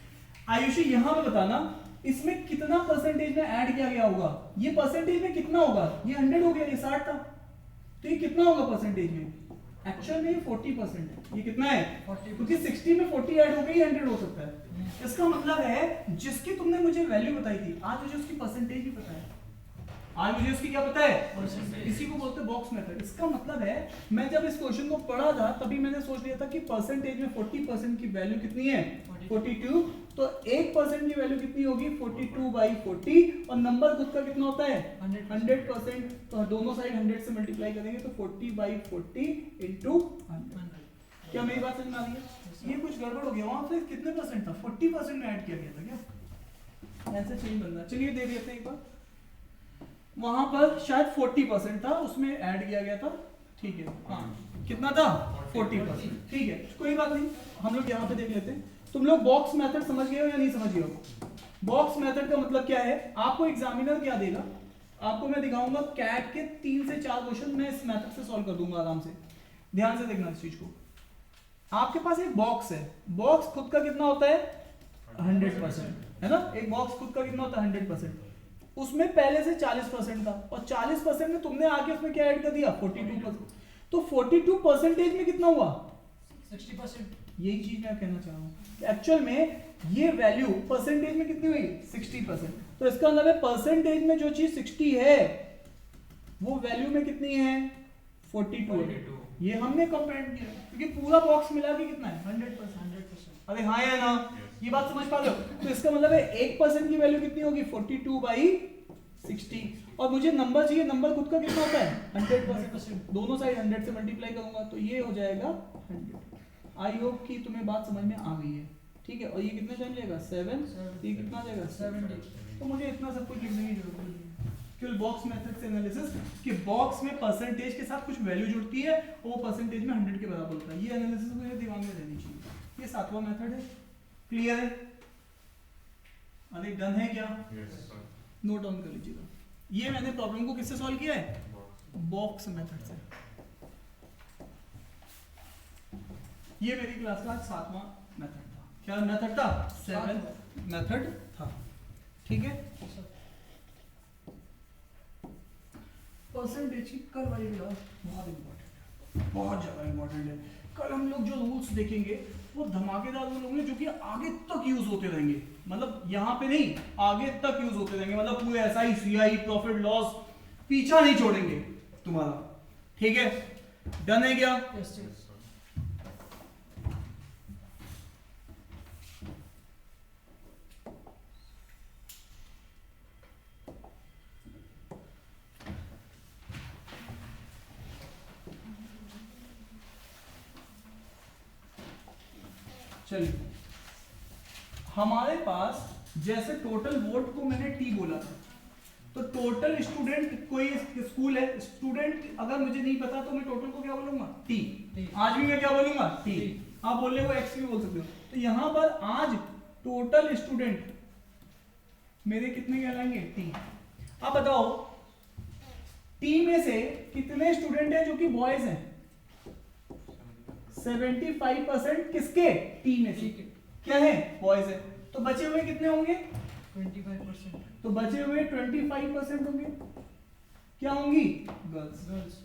आयुषी यहाँ पे बताना इसमें कितना परसेंटेज में ऐड किया गया होगा, ये परसेंटेज में कितना होगा? ये 100 हो गया, ये 60 था, तो ये कितना होगा परसेंटेज में? एक्चुअल में ये 40% है। ये कितना है? 40%। क्योंकि 60 में 40 ऐड हो गई, 100 हो सकता है। इसका मतलब है जिसकी तुमने मुझे वैल्यू बताई थी, आज मुझे उसकी परसेंटेज भी पता है, आज मुझे उसकी क्या पता है? परसेंटेज। इसी को बोलते हैं बॉक्स मेथड। इसका मतलब है मैं जब इस क्वेश्चन को पढ़ा था तभी मैंने सोच लिया था कि परसेंटेज में 40% की वैल्यू कितनी है? 42। तो 1% की वैल्यू कितनी होगी? 42/40, और नंबर खुद का कितना होता है? 100%। तो दोनों साइड 100 से मल्टीप्लाई करेंगे तो 40/40 × 100। क्या मेरी बात समझ में आ रही है? ये कुछ गड़बड़ हो गया, वहां पे कितने परसेंट था? 40% में ऐड किया गया था क्या? ऐसे चेंज बनना, चलिए देख लेते हैं एक बार। वहां पर शायद 40% था, उसमें ऐड किया गया था, ठीक है। हाँ कितना था? 40%, ठीक है, कोई बात नहीं। हम लोग यहाँ पे देख लेते हैं। तुम लोग बॉक्स मेथड समझ गए हो या नहीं समझ गए हो? बॉक्स मेथड का मतलब क्या है? आपको एग्जामिनर क्या देगा? आपको मैं दिखाऊंगा कैट के 3 से 4 क्वेश्चन मैं इस मेथड से सॉल्व कर दूंगा आराम से। ध्यान से देखना इस चीज को। आपके पास एक बॉक्स है, बॉक्स खुद का कितना होता है? 100%, है ना? एक बॉक्स खुद का कितना होता है? 100%। उसमें पहले से 40% था, और 40% में तुमने आगे उसमें क्या ऐड कर दिया? 42%। तो 42% में कितना हुआ? 60%। यही चीज मैं कहना चाह रहा हूँ। एक्चुअल में ये वैल्यू परसेंटेज में कितनी हुई? 60%। तो इसका मतलब है परसेंटेज में जो चीज 60 है वो वैल्यू में कितनी है? 42। ये हमने कंपेयर किया क्योंकि पूरा बॉक्स मिला के कितना है? 100%। अरे हाँ या ना? ये बात समझ पा रहे हो? तो इसका मतलब है 1% की वैल्यू कितनी होगी? 42/60। और मुझे नंबर चाहिए, नंबर खुद का कितना होता है? 100%। दोनों साइड 100 से मल्टीप्लाई करूंगा तो ये हो जाएगा 100। आई होप कि तुम्हें बात समझ में आ गई है, ठीक है। और ये कितना टाइम लेगा? 7। ये कितना जाएगा? 70। तो मुझे इतना सब कुछ लिखने की जरूरत नहीं है, केवल बॉक्स मेथड से एनालिसिस कि बॉक्स में परसेंटेज के साथ कुछ वैल्यू जुड़ती है और वो परसेंटेज में 100 के बराबर होता है। ये एनालिसिस मुझे दिमाग में रहनी चाहिए। ये 7वां मेथड है, क्लियर है? अरे डन है क्या? नोट डाउन कर लीजिएगा। ये मैंने प्रॉब्लम को किससे सॉल्व किया है? बॉक्स मेथड से। ये मेरी क्लास का 7वां मेथड था। क्या मेथड था? 7th मेथड था, ठीक है। परसेंटेज की कल वाली क्लास बहुत इंपॉर्टेंट है, बहुत ज्यादा इंपॉर्टेंट है। कल हम लोग जो रूल्स देखेंगे वो धमाकेदार रूल होंगे जो कि आगे तक यूज होते रहेंगे, मतलब यहाँ पे नहीं, आगे तक यूज होते रहेंगे। मतलब पूरे एसआई, सीआई, प्रॉफिट लॉस पीछा नहीं छोड़ेंगे तुम्हारा, ठीक है। डन है क्या? यस। चलिए, हमारे पास जैसे टोटल वोट को मैंने टी बोला था, तो टोटल स्टूडेंट, कोई स्कूल है, स्टूडेंट अगर मुझे नहीं पता तो मैं टोटल को क्या बोलूंगा? टी। आज भी मैं क्या बोलूंगा? टी। आप बोल रहे हो एक्स भी बोल सकते हो। तो यहां पर आज टोटल स्टूडेंट मेरे कितने कहलाएंगे? टी। अब बताओ टी में से कितने स्टूडेंट हैं जो कि बॉयज हैं? 75% किसके? टी में से क्या है? बॉयज है। तो बचे हुए कितने होंगे? 25%। तो बचे हुए 25% होंगे, क्या होंगी? गर्ल्स।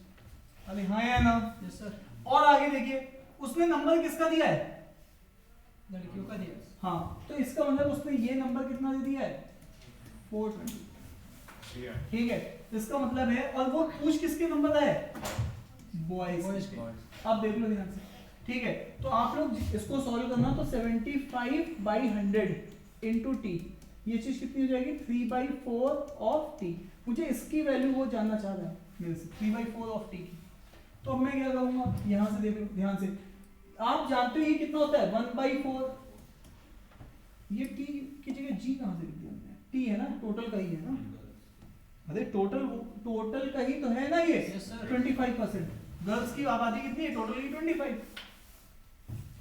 अरे हाँ या ना? Yes sir. और आगे देखिए, उसने नंबर किसका दिया है? लड़कियों का दिया। हाँ, तो इसका मतलब उसने ये नंबर कितना दे दिया है 420, ठीक है। इसका मतलब है, और वो पूछ किसके नंबर है, बॉयज के। अब देख लो ध्यान से, ठीक है। तो आप लोग इसको सॉल्व करना, तो 75/100 इंटू टी, ये चीज कितनी हो जाएगी 3/4 ऑफ टी। मुझे इसकी वैल्यू वो जानना चाह रहा है मेरे से, 3/4 ऑफ टी की। तो अब मैं क्या करूंगा, यहां से देख लो ध्यान से, आप जानते हो ये कितना होता है 1/4, ये टी की जगह जी कहां से लिख दिया हमने, टी है ना, टोटल का ही है ना, अरे टोटल का ही तो है ना ये। Yes, sir. 25%, गर्ल्स की आबादी कितनी है टोटल की 25।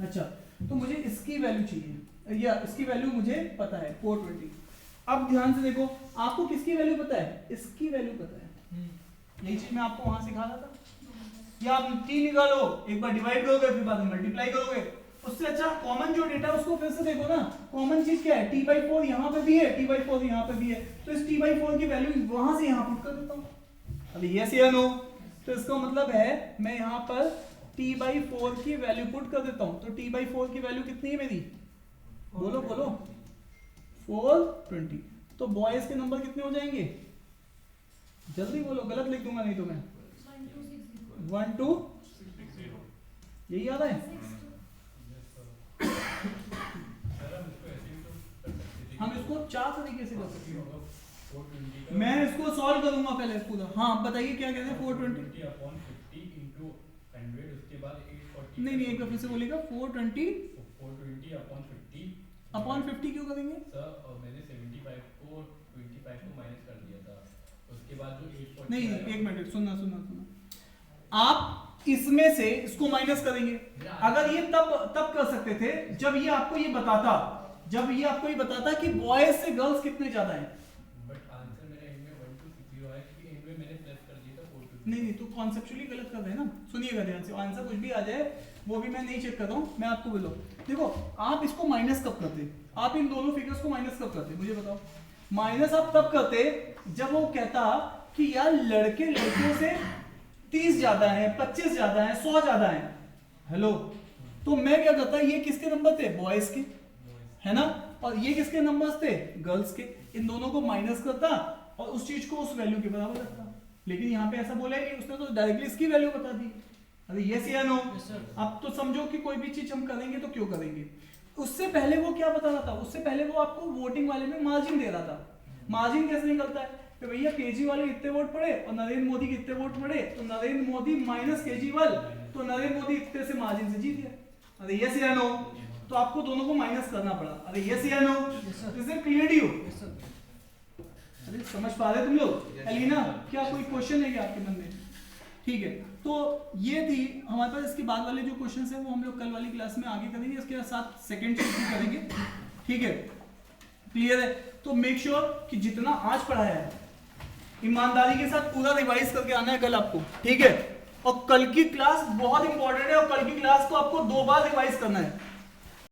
अच्छा, तो मुझे इसकी वैल्यू चाहिए, या इसकी वैल्यू मुझे पता है 420। अब ध्यान से देखो, आपको किसकी वैल्यू पता है, इसकी वैल्यू पता है, यही चीज मैं आपको वहां सिखा रहा था। या आप टी निकालो, एक बार डिवाइड करोगे फिर बाद में मल्टीप्लाई करोगे, उससे अच्छा कॉमन जो डेटा उसको फिर से देखो ना। कॉमन चीज क्या है, t/4 यहाँ पे भी है, t/4 यहाँ पे भी है, तो इस t/4 की वैल्यू वहां से यहाँ पुट कर देता हूँ। अभी यस या नो, तो इसका मतलब है मैं यहाँ पर t/4 की वैल्यू पुट कर देता हूँ। तो t/4 की वैल्यू कितनी है मेरी, बोलो बोलो, 420। तो बॉयज के नंबर कितने हो जाएंगे, जल्दी बोलो, गलत लिख दूंगा नहीं तो मैं। 1260, यही याद है। हम इसको 4 तरीके से कर सकते हैं, मैं इसको सॉल्व करूंगा पहले पूरा। हाँ बताइए क्या कहते हैं, 420 अपॉन 50 इंटू 100, उसके बाद 840। नहीं एक बार फिर से बोलिएगा, 420 अपॉन 50 अपॉन 50 क्यों करेंगे सर, और मैंने 75 को 25 को माइनस कर दिया था, उसके बाद जो 840 नहीं एक मिनट सुनना, आप इसमें से इसको माइनस करेंगे। अगर ये तब कर सकते थे जब ये आपको ये बताता कि बॉयज से गर्ल्स कितने ज्यादा हैं। बट आंसर मेरा एंड में 1260 आया क्योंकि एंड में मैंने प्लस कर दिया था 420। नहीं तो कॉन्सेप्चुअली गलत कर रहे हैं ना, सुनिएगा ध्यान से, आंसर कुछ भी आ जाए वो भी मैं नहीं चेक कर रहा हूँ, मैं आपको बोलो। देखो आप इसको माइनस कब करते, आप इन दोनों फिगर्स को माइनस कब करते, मुझे बताओ। माइनस आप तब करते जब वो कहता कि यार लड़के लड़कियों से 30 ज्यादा है, 25 ज्यादा है, 100 ज्यादा है। हेलो, तो मैं क्या करता, ये किसके नंबर थे, बॉयज के, है ना, और ये किसके नंबर्स थे, गर्ल्स के। इन दोनों को माइनस करता और उस चीज को उस वैल्यू के बराबर रखता। लेकिन यहाँ पे ऐसा बोला है कि उसने तो डायरेक्टली इसकी वैल्यू बता दी। अरे यस या नो, अब तो समझो कि कोई भी चीज हम करेंगे तो क्यों करेंगे। उससे पहले वो क्या बता रहा था, उससे पहले वो आपको वोटिंग वाले में मार्जिन दे रहा था। मार्जिन कैसे निकलता है कि भैया केजरीवाल कितने वोट पड़े और नरेंद्र मोदी कितने वोट पड़े, तो नरेंद्र मोदी माइनस केजरीवाल, तो नरेंद्र मोदी इतने से मार्जिन से जीत गया। अरे यस या नो, तो आपको दोनों को माइनस करना पड़ा। अरे यस या no, is it clear to you? अरे समझ पा रहे तुम लोग? एलिना क्या कोई क्वेश्चन है क्या आपके मन में? ठीक है, तो ये थी हमारे पास। इसके बाद वाले जो क्वेश्चंस हैं वो हम लोग कल वाली क्लास में आगे करेंगे, इसके साथ सेकंड चीज भी करेंगे। ठीक है, क्लियर है? तो मेक श्योर कि जितना आज पढ़ाया है ईमानदारी के साथ पूरा रिवाइज करके आना है कल आपको, ठीक है? और कल की क्लास बहुत इंपॉर्टेंट है और कल की क्लास को आपको 2 बार रिवाइज करना है।